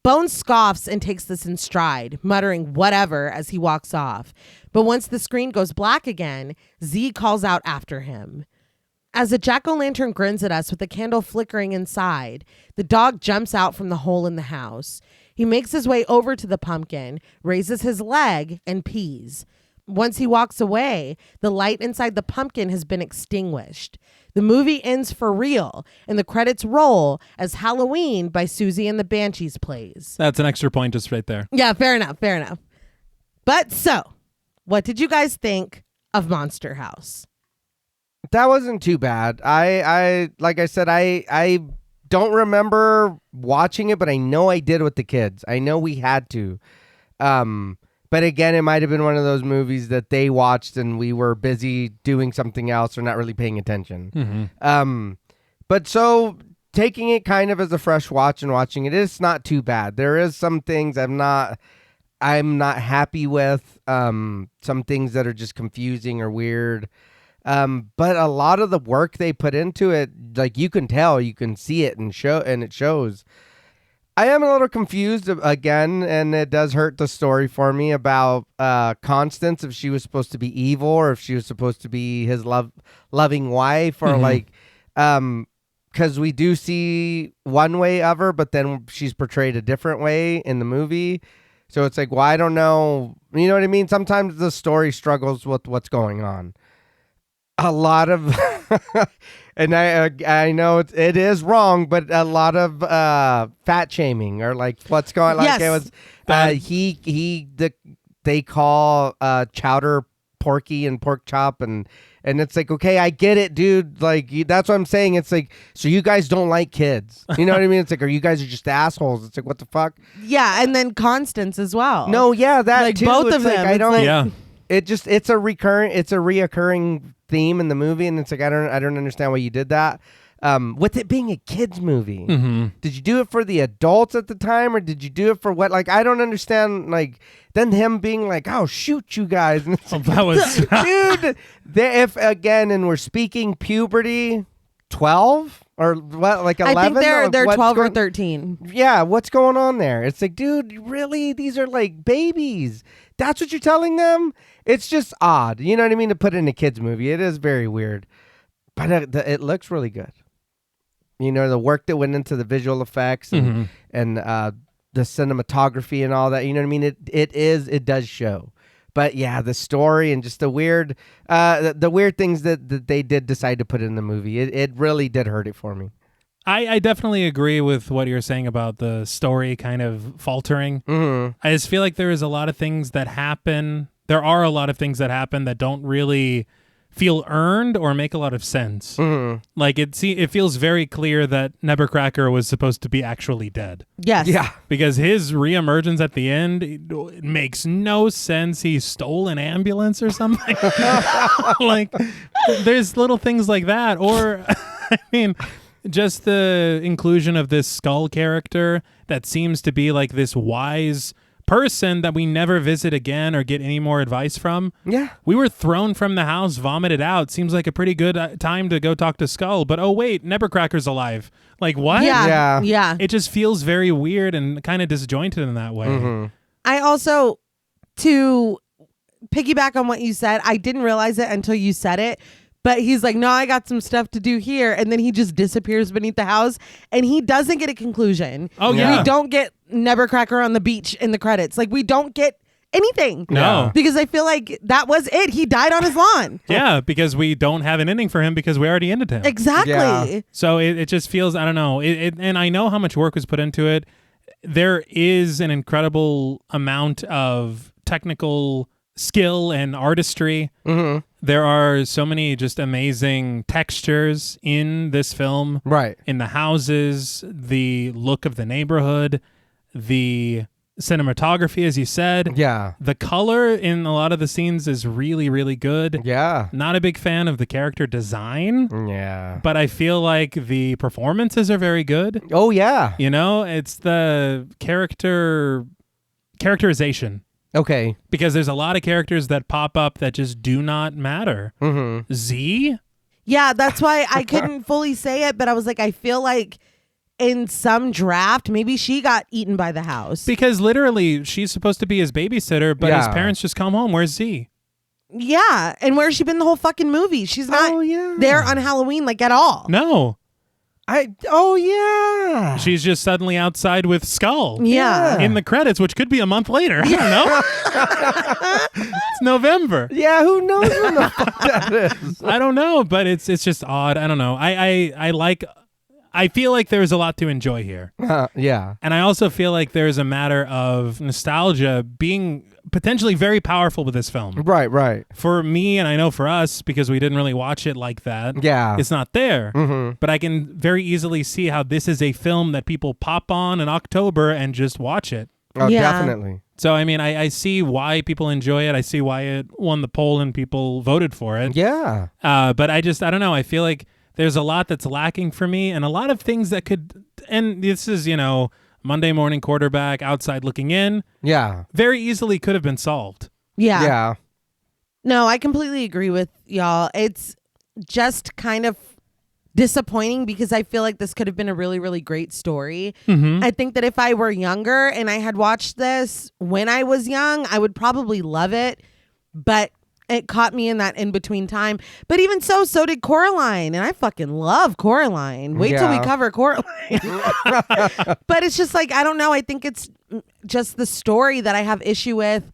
Bones scoffs and takes this in stride, muttering whatever as he walks off. But once the screen goes black again, Z calls out after him. As a jack-o'-lantern grins at us with a candle flickering inside, the dog jumps out from the hole in the house. He makes his way over to the pumpkin, raises his leg, and pees. Once he walks away, the light inside the pumpkin has been extinguished. The movie ends for real, and the credits roll as Halloween by Susie and the Banshees plays. That's an extra point just right there. Yeah, fair enough. But so, what did you guys think of Monster House? That wasn't too bad. I like I said, I don't remember watching it, but I know I did with the kids. I know we had to. But again, it might have been one of those movies that they watched and we were busy doing something else or not really paying attention. Mm-hmm. But so taking it kind of as a fresh watch and watching it, it's not too bad. There is some things I'm not happy with. Some things that are just confusing or weird. But a lot of the work they put into it, like you can tell, you can see it and it shows. I am a little confused again, and it does hurt the story for me about Constance, if she was supposed to be evil or if she was supposed to be his loving wife, or because we do see one way of her, but then she's portrayed a different way in the movie. So it's like, well, I don't know. You know what I mean? Sometimes the story struggles with what's going on. A lot of, and I know it is wrong, but a lot of fat shaming or like what's going, like yes. It was they call Chowder Porky and Pork Chop, and it's like, okay, I get it, dude. Like that's what I'm saying. It's like, so you guys don't like kids, you know what I mean? It's like, or you guys are just assholes. It's like, what the fuck? Yeah, and then Constance as well. No, yeah, that like too. both It's of like, them. I don't. Like, Yeah. It's a reoccurring theme in the movie, and it's like I don't understand why you did that. With it being a kids movie, did you do it for the adults at the time, or did you do it for what? Like I don't understand. Like then him being like, "Oh, shoot you guys!" And it's like, That was dude. If again, and we're speaking puberty, 12 or what? Like 11? I think they're What's 12 or going- 13. Yeah, what's going on there? It's like, dude, really? These are like babies. That's what you're telling them? It's just odd. You know what I mean? To put in a kid's movie. It is very weird. But it looks really good. You know, the work that went into the visual effects and the cinematography and all that. You know what I mean? It does show. But yeah, the story and just the weird things that they did decide to put in the movie. It really did hurt it for me. I definitely agree with what you're saying about the story kind of faltering. Mm-hmm. I just feel like there is a lot of things that happen. There are a lot of things that happen that don't really feel earned or make a lot of sense. Mhm. Like it feels very clear that Nebbercracker was supposed to be actually dead. Yes. Yeah. Because his reemergence at the end, it makes no sense. He stole an ambulance or something. Like, there's little things like that. Or, I mean, just the inclusion of this Skull character that seems to be like this wise person that we never visit again or get any more advice from. Yeah. We were thrown from the house, vomited out. Seems like a pretty good time to go talk to Skull. But oh wait, Nebbercracker's alive. Like what? Yeah. Yeah. It just feels very weird and kind of disjointed in that way. Mhm. I also, to piggyback on what you said, I didn't realize it until you said it. But he's like, no, I got some stuff to do here. And then he just disappears beneath the house. And he doesn't get a conclusion. Oh, yeah. We don't get Nebbercracker on the beach in the credits. Like, we don't get anything. No. Because I feel like that was it. He died on his lawn. Yeah, because we don't have an ending for him because we already ended him. Exactly. Yeah. So it just feels, I don't know. And I know how much work was put into it. There is an incredible amount of technical skill and artistry. Mhm. There are so many just amazing textures in this film. Right. In the houses, the look of the neighborhood, the cinematography, as you said. Yeah. The color in a lot of the scenes is really, really good. Yeah. Not a big fan of the character design, Yeah. but I feel like the performances are very good. Oh yeah. You know, it's the characterization. Okay. Because there's a lot of characters that pop up that just do not matter. Mhm. Z? Yeah, that's why I couldn't fully say it, but I was like, I feel like in some draft, maybe she got eaten by the house. Because literally, she's supposed to be his babysitter, but his Yeah. parents just come home. Where's Z? Yeah, and where's she been the whole fucking movie? She's not Oh, yeah. there on Halloween, like, at all. No. Oh yeah. She's just suddenly outside with Skull. Yeah. In the credits, which could be a month later. I don't know. It's November. Yeah, who knows when the fuck that is? I don't know, but it's just odd. I don't know. I feel like there's a lot to enjoy here. Yeah. And I also feel like there's a matter of nostalgia being potentially very powerful with this film. Right, right. For me, and I know for us, because we didn't really watch it like that, Yeah. it's not there. Mm-hmm. But I can very easily see how this is a film that people pop on in October and just watch it. Oh, Yeah. definitely. So, I mean, I see why people enjoy it. I see why it won the poll and people voted for it. Yeah. But I don't know. I feel like there's a lot that's lacking for me and a lot of things that could, and this is, Monday morning quarterback outside looking in, Yeah. very easily could have been solved. Yeah. Yeah. No, I completely agree with y'all. It's just kind of disappointing because I feel like this could have been a really, really great story. Mm-hmm. I think that if I were younger and I had watched this when I was young, I would probably love it. But it caught me in that in-between time. But even so did Coraline. And I fucking love Coraline. Wait till we Yeah. cover Coraline. But it's just like, I don't know. I think it's just the story that I have issue with.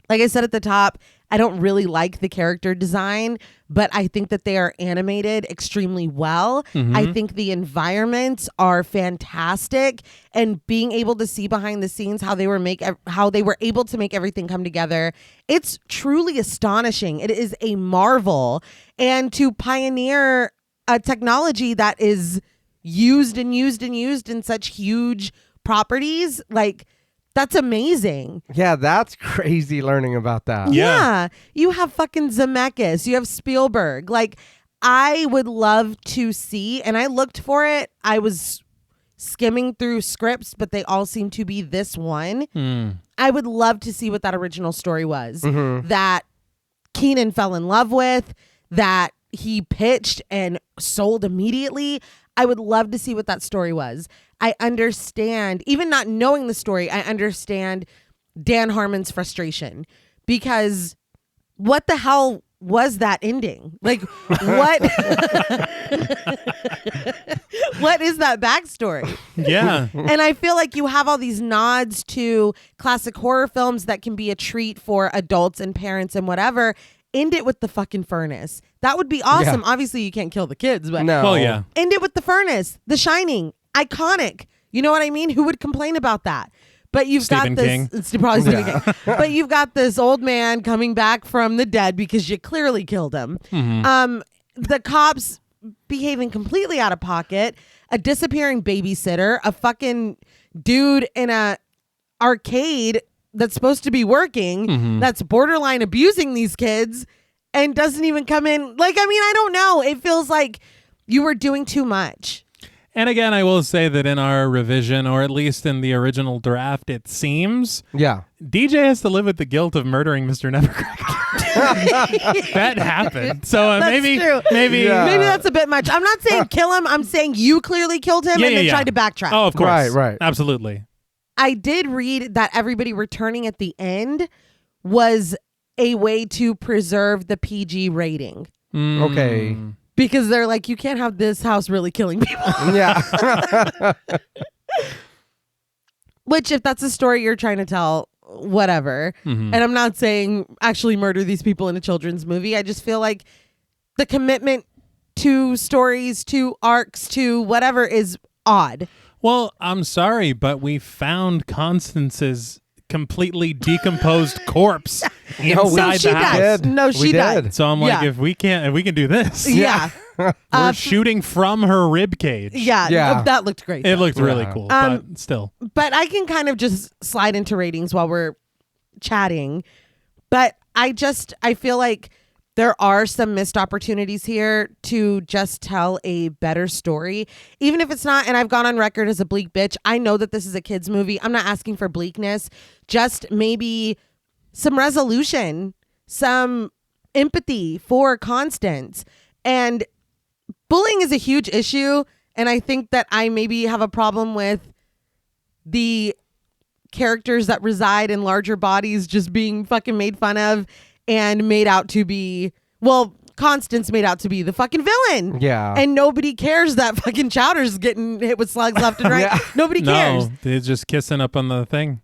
Like I said at the top, I don't really like the character design, but I think that they are animated extremely well. I think the environments are fantastic, and being able to see behind the scenes how they were able to make everything come together, it's truly astonishing. It is a marvel, and to pioneer a technology that is used and used and used in such huge properties, like, that's amazing. Yeah, that's crazy learning about that. Yeah. You have fucking Zemeckis. You have Spielberg. Like, I would love to see, and I looked for it. I was skimming through scripts, but they all seem to be this one. I would love to see what that original story was that Kenan fell in love with, that he pitched and sold immediately. I would love to see what that story was. I understand, even not knowing the story, I understand Dan Harmon's frustration, because what the hell was that ending? Like, what? What is that backstory? Yeah. And I feel like you have all these nods to classic horror films that can be a treat for adults and parents and whatever. End it with the fucking furnace. That would be awesome. Yeah. Obviously, you can't kill the kids, but No. Well, yeah. end it with the furnace. The Shining, iconic. You know what I mean? Who would complain about that? But you've Stephen got this. King. It's probably Stephen King. But you've got this old man coming back from the dead because you clearly killed him. The cops behaving completely out of pocket. A disappearing babysitter. A fucking dude in a arcade that's supposed to be working. That's borderline abusing these kids and doesn't even come in. Like, I mean, I don't know. It feels like you were doing too much. And again, I will say that in our revision, or at least in the original draft, it seems DJ has to live with the guilt of murdering Mr. Nebbercracker. That happened. So That's maybe true. maybe that's a bit much. I'm not saying kill him. I'm saying you clearly killed him and then tried to backtrack. Oh, of course. Right. Absolutely. I did read that everybody returning at the end was a way to preserve the PG rating. Okay. Because they're like, you can't have this house really killing people. Yeah. Which, if that's a story you're trying to tell, whatever. And I'm not saying actually murder these people in a children's movie. I just feel like the commitment to stories, to arcs, to whatever is odd. Well, I'm sorry, but we found Constance's completely decomposed corpse inside the house. No, she died. So I'm like, if we can do this, Yeah. we're shooting from her rib cage. Yeah. That looked great. It looked really cool, but still. But I can kind of just slide into ratings while we're chatting. But I feel like there are some missed opportunities here to just tell a better story. Even if it's not, and I've gone on record as a bleak bitch, I know that this is a kid's movie. I'm not asking for bleakness. Just maybe some resolution, some empathy for Constance. And bullying is a huge issue. And I think that I maybe have a problem with the characters that reside in larger bodies just being fucking made fun of and made out to be, well, Constance made out to be the fucking villain. Yeah. And nobody cares that fucking Chowder's getting hit with slugs left and right. Nobody cares. No, they're just kissing up on the thing.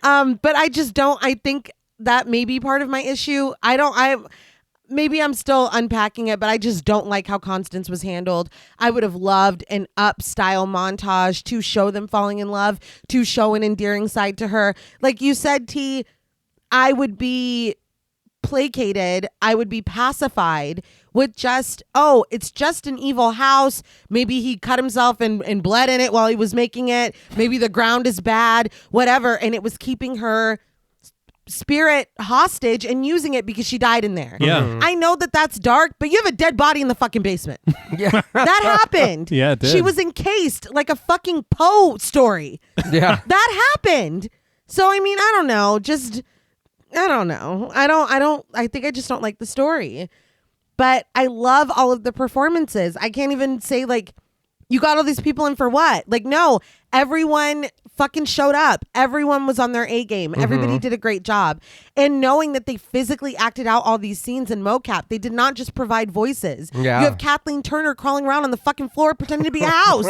But I just don't, I think that may be part of my issue. Maybe I'm still unpacking it, but I just don't like how Constance was handled. I would have loved an up style montage to show them falling in love, to show an endearing side to her. Like you said, T, I would be placated. I would be pacified with just, oh, it's just an evil house. Maybe he cut himself and bled in it while he was making it. Maybe the ground is bad, whatever. And it was keeping her spirit hostage and using it because she died in there. Yeah. I know that that's dark, but you have a dead body in the fucking basement. Yeah. That happened. Yeah, it did. She was encased like a fucking Poe story. Yeah. That happened. So I mean, I don't know. I don't know. I think I just don't like the story. But I love all of the performances. I can't even say like, you got all these people in for what? Like, no, everyone fucking showed up. Everyone was on their A game. Everybody did a great job. And knowing that they physically acted out all these scenes in mocap, they did not just provide voices. Yeah. You have Kathleen Turner crawling around on the fucking floor pretending to be a house.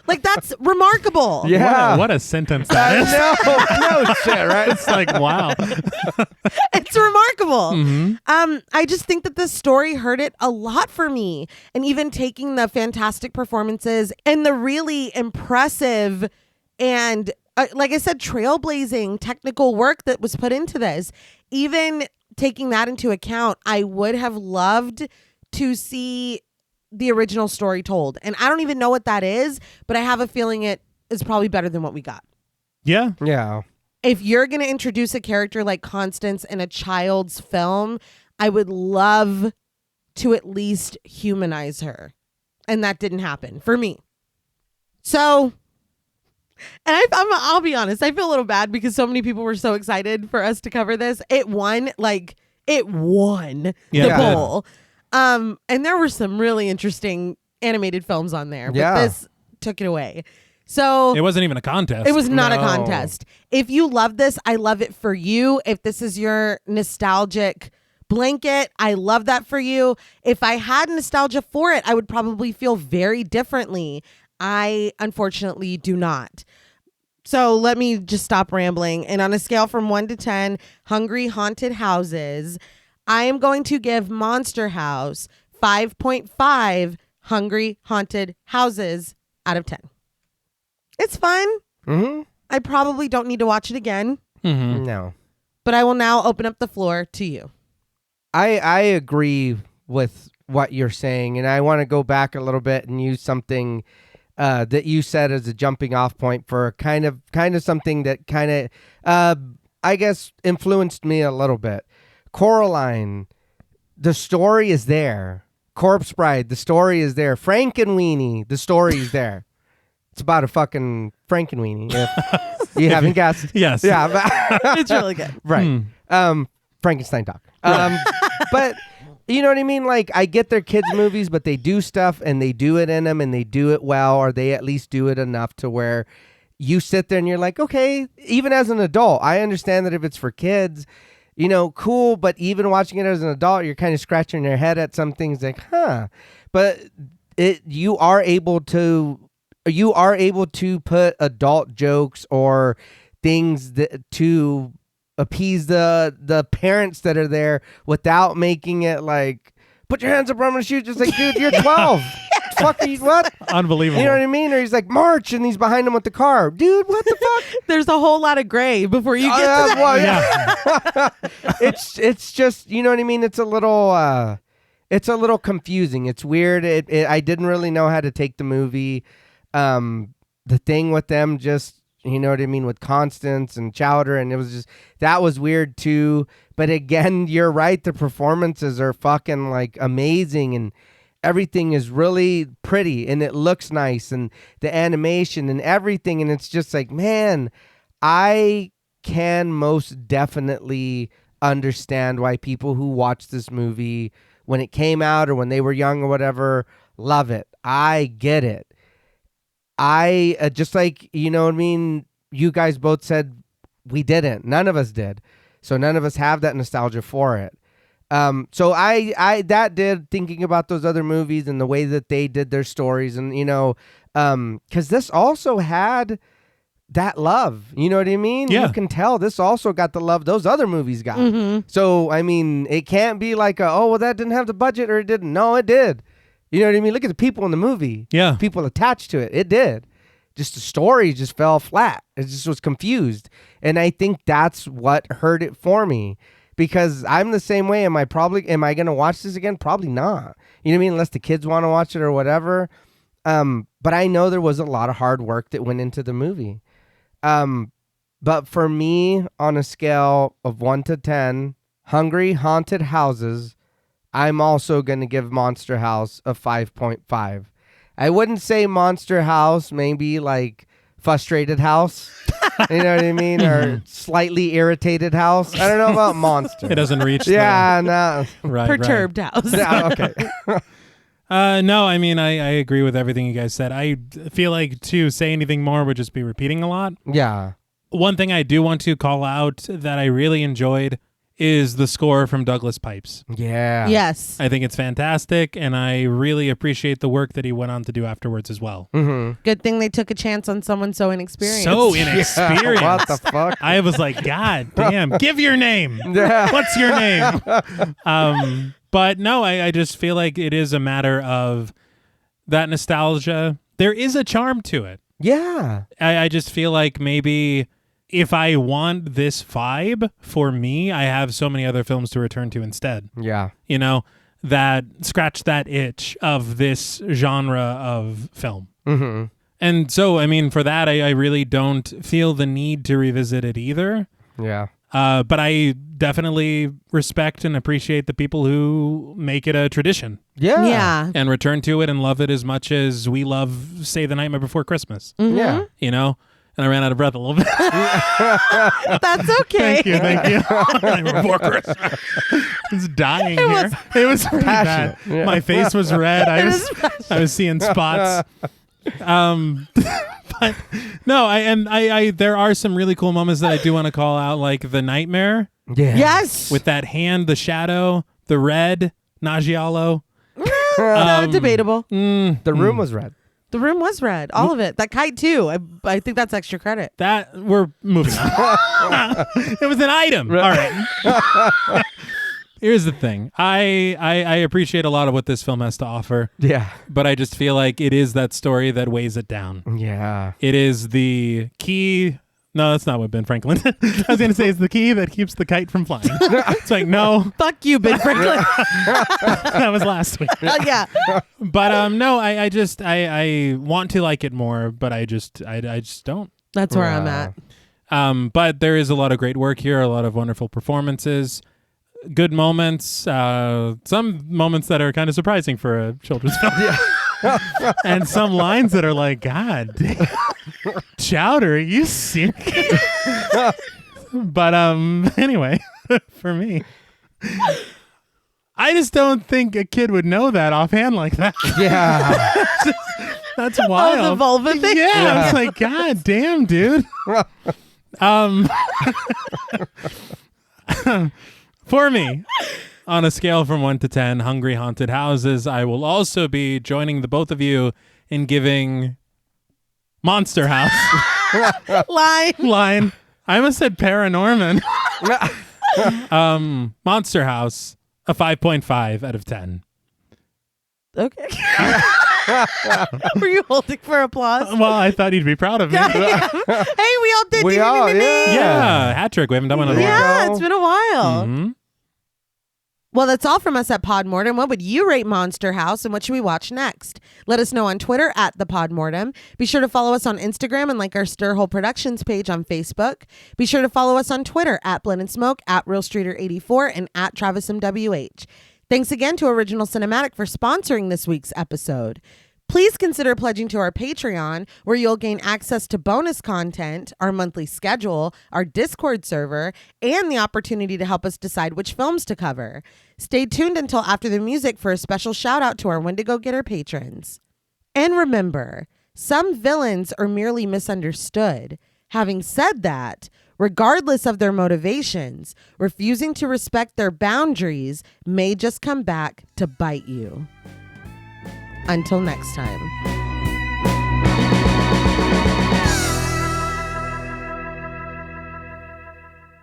Like, that's remarkable. Yeah. What a sentence that is. No shit, right? It's like, wow. It's remarkable. I just think that this story hurt it a lot for me. And even taking the fantastic performances and the really impressive and like I said, trailblazing technical work that was put into this, even taking that into account, I would have loved to see the original story told. And I don't even know what that is, but I have a feeling it is probably better than what we got. Yeah. Yeah. If you're going to introduce a character like Constance in a child's film, I would love to at least humanize her. And that didn't happen for me. So, and I'll be honest, I feel a little bad because so many people were so excited for us to cover this. It won the poll. And there were some really interesting animated films on there, but this took it away. So it wasn't even a contest. It was not a contest. If you love this, I love it for you. If this is your nostalgic blanket, I love that for you. If I had nostalgia for it, I would probably feel very differently. I unfortunately do not. So let me just stop rambling. And on a scale from 1 to 10, hungry haunted houses, I am going to give Monster House 5.5 hungry haunted houses out of 10. It's fun. Mm-hmm. I probably don't need to watch it again, Mm-hmm. No. but I will now open up the floor to you. I agree with what you're saying, and I want to go back a little bit and use something that you said as a jumping off point for kind of something that kind of I guess influenced me a little bit. Coraline, the story is there. Corpse Bride, the story is there. Frankenweenie, the story is there. It's about a fucking Frankenweenie. If you haven't guessed. Yes. Yeah. But It's really good. right. Frankenstein dog. But you know what I mean? Like, I get their kids' movies, but they do stuff and they do it in them and they do it well, or they at least do it enough to where you sit there and you're like, okay, even as an adult, I understand that if it's for kids, you know, cool. But even watching it as an adult, you're kind of scratching your head at some things like, huh. But you are able to put adult jokes or things to appease the parents that are there without making it like, put your hands up, I'm gonna shoot. Just like, dude, you're 12. Fuck you, what? Unbelievable. You know what I mean? Or he's like, march, and he's behind him with the car. Dude, what the fuck? There's a whole lot of gray before you get to that. Well, yeah. It's just, you know what I mean? It's a little confusing. It's weird. I didn't really know how to take the movie. The thing with them, just, you know what I mean, with Constance and Chowder, and it was just, that was weird too. But again, you're right. The performances are fucking like amazing, and everything is really pretty, and it looks nice, and the animation and everything. And it's just like, man, I can most definitely understand why people who watch this movie when it came out or when they were young or whatever love it. I get it. I just like, you know what I mean, you guys both said we didn't. None of us did. So none of us have that nostalgia for it. So I that did, thinking about those other movies and the way that they did their stories, and, you know, because this also had that love. You know what I mean? Yeah. You can tell this also got the love those other movies got. Mm-hmm. So, I mean, it can't be like, oh, well, that didn't have the budget or it didn't. No, it did. You know what I mean? Look at the people in the movie. Yeah. People attached to it. It did. Just the story just fell flat. It just was confused. And I think that's what hurt it for me. Because I'm the same way. Am I going to watch this again? Probably not. You know what I mean? Unless the kids want to watch it or whatever. But I know there was a lot of hard work that went into the movie. But for me, on a scale of 1 to 10, hungry haunted houses, I'm also going to give Monster House a 5.5. I wouldn't say Monster House, maybe like frustrated house. You know what I mean? Or slightly irritated house. I don't know about monster. It doesn't reach. Yeah, no. Right. Perturbed house. Yeah, okay. No, I mean, I agree with everything you guys said. I feel like to say anything more would just be repeating a lot. Yeah. One thing I do want to call out that I really enjoyed is the score from Douglas Pipes. Yeah. Yes. I think it's fantastic, and I really appreciate the work that he went on to do afterwards as well. Mm-hmm. Good thing they took a chance on someone so inexperienced. So inexperienced. What the fuck? I was like, God damn, give your name. Yeah. What's your name? But no, I just feel like it is a matter of that nostalgia. There is a charm to it. Yeah. I just feel like maybe if I want this vibe for me, I have so many other films to return to instead. Yeah. You know, that scratch that itch of this genre of film. Mm-hmm. And so, I mean, for that, I really don't feel the need to revisit it either. Yeah. But I definitely respect and appreciate the people who make it a tradition Yeah. Yeah. and return to it and love it as much as we love, say, The Nightmare Before Christmas. Mhm. Yeah. You know? And I ran out of breath a little bit. That's okay. Thank you. Nightmare Before Christmas. It's dying here. It was pretty bad. Passionate. Yeah. My face was red. I was seeing spots. But no, I there are some really cool moments that I do want to call out, like the nightmare Yeah. Yes. with that hand, the shadow, the red, Nagialo. No, debatable. The room was red. The room was red. All of it. That kite, too. I think that's extra credit. That we're moving on. It was an item. All right. Here's the thing. I appreciate a lot of what this film has to offer, Yeah. but I just feel like it is that story that weighs it down. Yeah. It is the key. No, that's not what Ben Franklin I was going to say it's the key that keeps the kite from flying. It's like, no. Fuck you, Ben Franklin. That was last week. Yeah. But no, I want to like it more, but I just don't. That's where I'm at. But there is a lot of great work here, a lot of wonderful performances, good moments, some moments that are kind of surprising for a children's film. And some lines that are like, God damn, Chowder, are you serious? But anyway, for me, I just don't think a kid would know that offhand like that. Yeah. That's wild. Oh, the vulva thing? Yeah, it's like, God damn, dude. For me, on a scale from 1 to 10, Hungry Haunted Houses, I will also be joining the both of you in giving Monster House line. I almost said Paranorman. Monster House, a 5.5 out of 10. Okay. Were you holding for applause? Well, I thought you'd be proud of me. Hey, we all did. We all, yeah. Yeah, hat trick. We haven't done one in a while. Yeah, it's been a while. Mm-hmm. Well, that's all from us at Podmortem. What would you rate Monster House, and what should we watch next? Let us know on Twitter at the Podmortem. Be sure to follow us on Instagram and like our Stirhole Productions page on Facebook. Be sure to follow us on Twitter at Blend and Smoke, at RealStreeter84, and at TravisMWH. Thanks again to Original Cinematic for sponsoring this week's episode. Please consider pledging to our Patreon, where you'll gain access to bonus content, our monthly schedule, our Discord server, and the opportunity to help us decide which films to cover. Stay tuned until after the music for a special shout out to our Wendigo Getter patrons. And remember, some villains are merely misunderstood. Having said that, regardless of their motivations, refusing to respect their boundaries may just come back to bite you. Until next time.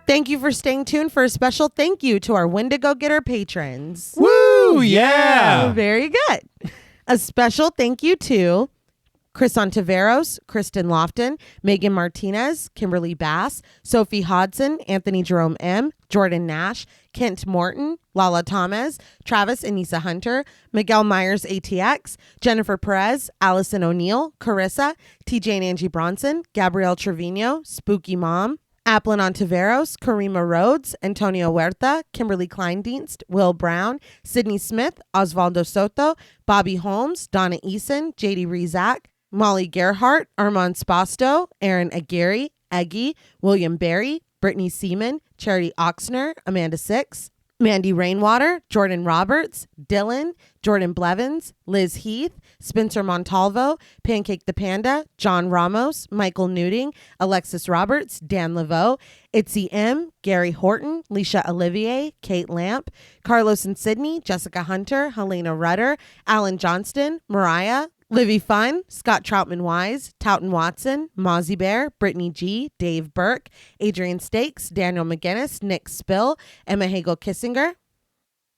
Thank you for staying tuned for a special thank you to our Wendigo Getter patrons. Woo! Yeah! Very good. A special thank you to Chris Ontiveros, Kristen Lofton, Megan Martinez, Kimberly Bass, Sophie Hodson, Anthony Jerome M., Jordan Nash, Kent Morton, Lala Thomas, Travis Anissa Hunter, Miguel Myers ATX, Jennifer Perez, Allison O'Neill, Carissa, TJ and Angie Bronson, Gabrielle Trevino, Spooky Mom, Applin Ontiveros, Karima Rhodes, Antonio Huerta, Kimberly Kleindienst, Will Brown, Sydney Smith, Osvaldo Soto, Bobby Holmes, Donna Eason, JD Rezak, Molly Gerhart, Armand Spasto, Aaron Aguirre, Eggy, William Berry, Brittany Seaman, Charity Oxner, Amanda Six, Mandy Rainwater, Jordan Roberts, Dylan, Jordan Blevins, Liz Heath, Spencer Montalvo, Pancake the Panda, John Ramos, Michael Newting, Alexis Roberts, Dan Laveau, Itzy M, Gary Horton, Leisha Olivier, Kate Lamp, Carlos and Sydney, Jessica Hunter, Helena Rudder, Alan Johnston, Mariah, Livy Fun, Scott Troutman Wise, Towton Watson, Mozzie Bear, Brittany G, Dave Burke, Adrian Stakes, Daniel McGinnis, Nick Spill, Emma Hagel Kissinger,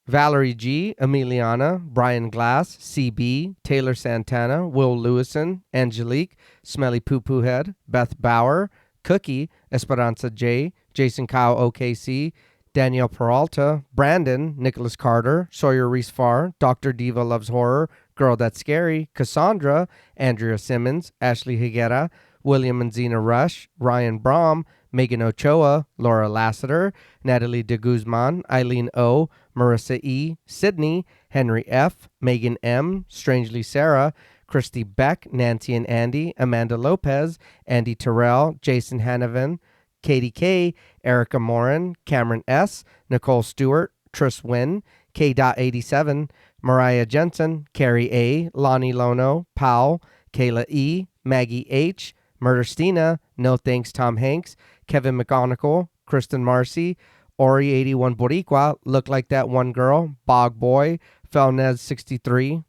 Valerie G, Emiliana, Brian Glass, CB, Taylor Santana, Will Lewison, Angelique, Smelly Poo Poo Head, Beth Bauer, Cookie, Esperanza J, Jason Kyle OKC, Danielle Peralta, Brandon, Nicholas Carter, Sawyer Reese Farr, Dr. Diva Loves Horror, Girl That's Scary, Cassandra, Andrea Simmons, Ashley Higuera, William and Xxena Rush, Ryan Brom, Megan Ochoa, Laura Lassiter, Natalie de Guzman, Eileen O, Marissa E, Sydney, Henry F, Megan M, Strangely Sarah, Christy Beck, Nancy and Andy, Amanda Lopez, Andy Terrell, Jason Hanovan, Katie K, Erica Morin, Cameron S, Nicole Stewart, Tris Wynn, K.87, Mariah Jensen, Carrie A, Lonnie Lono, Powell, Kayla E, Maggie H, Murder Stina, No Thanks Tom Hanks, Kevin McGonigal, Kristen Marcy, Ori 81 Boricua, Look Like That One Girl, Bog Boy, Felnez 63,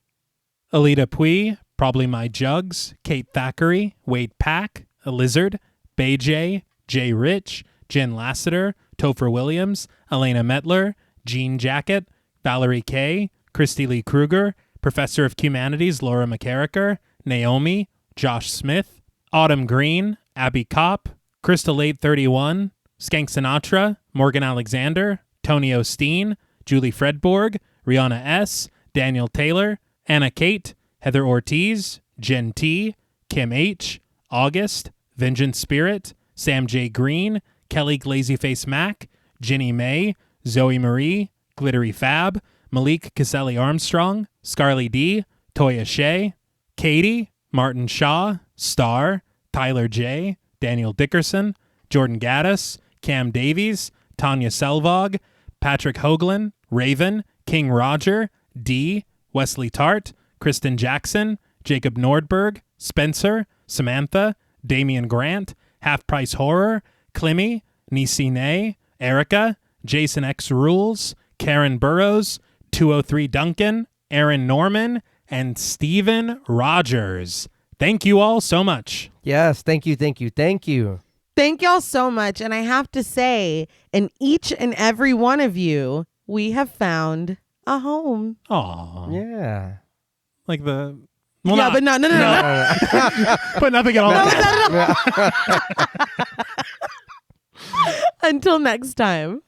Alita Pui, Probably My Jugs, Kate Thackeray, Wade Pack, A Lizard, Bay J, Jay Rich, Jen Lassiter, Topher Williams, Elena Metler, Jean Jacket, Valerie Kay, Christy Lee Kruger, Professor of Humanities Laura McCarricker, Naomi, Josh Smith, Autumn Green, Abby Kopp, Crystal 831, Skank Sinatra, Morgan Alexander, Tony Osteen, Julie Fredborg, Rihanna S., Daniel Taylor, Anna Kate, Heather Ortiz, Jen T., Kim H., August, Vengeance Spirit, Sam J. Green, Kelly Glazyface Mac, Ginny May, Zoe Marie, Glittery Fab, Malik Caselli Armstrong, Scarly D., Toya Shea, Katie, Martin Shaw, Star, Tyler J., Daniel Dickerson, Jordan Gaddis, Cam Davies, Tanya Selvog, Patrick Hoagland, Raven, King Roger, D., Wesley Tart, Kristen Jackson, Jacob Nordberg, Spencer, Samantha, Damian Grant, Half Price Horror, Climmy, Nisi Nay, Erica, Jason X Rules, Karen Burrows, 203 Duncan, Aaron Norman, and Steven Rogers. Thank you all so much. Yes, thank you, thank you, thank you. Thank y'all so much. And I have to say, in each and every one of you, we have found a home. Aw. Yeah. Like the... Well, yeah, but no. But nothing at all. Until next time.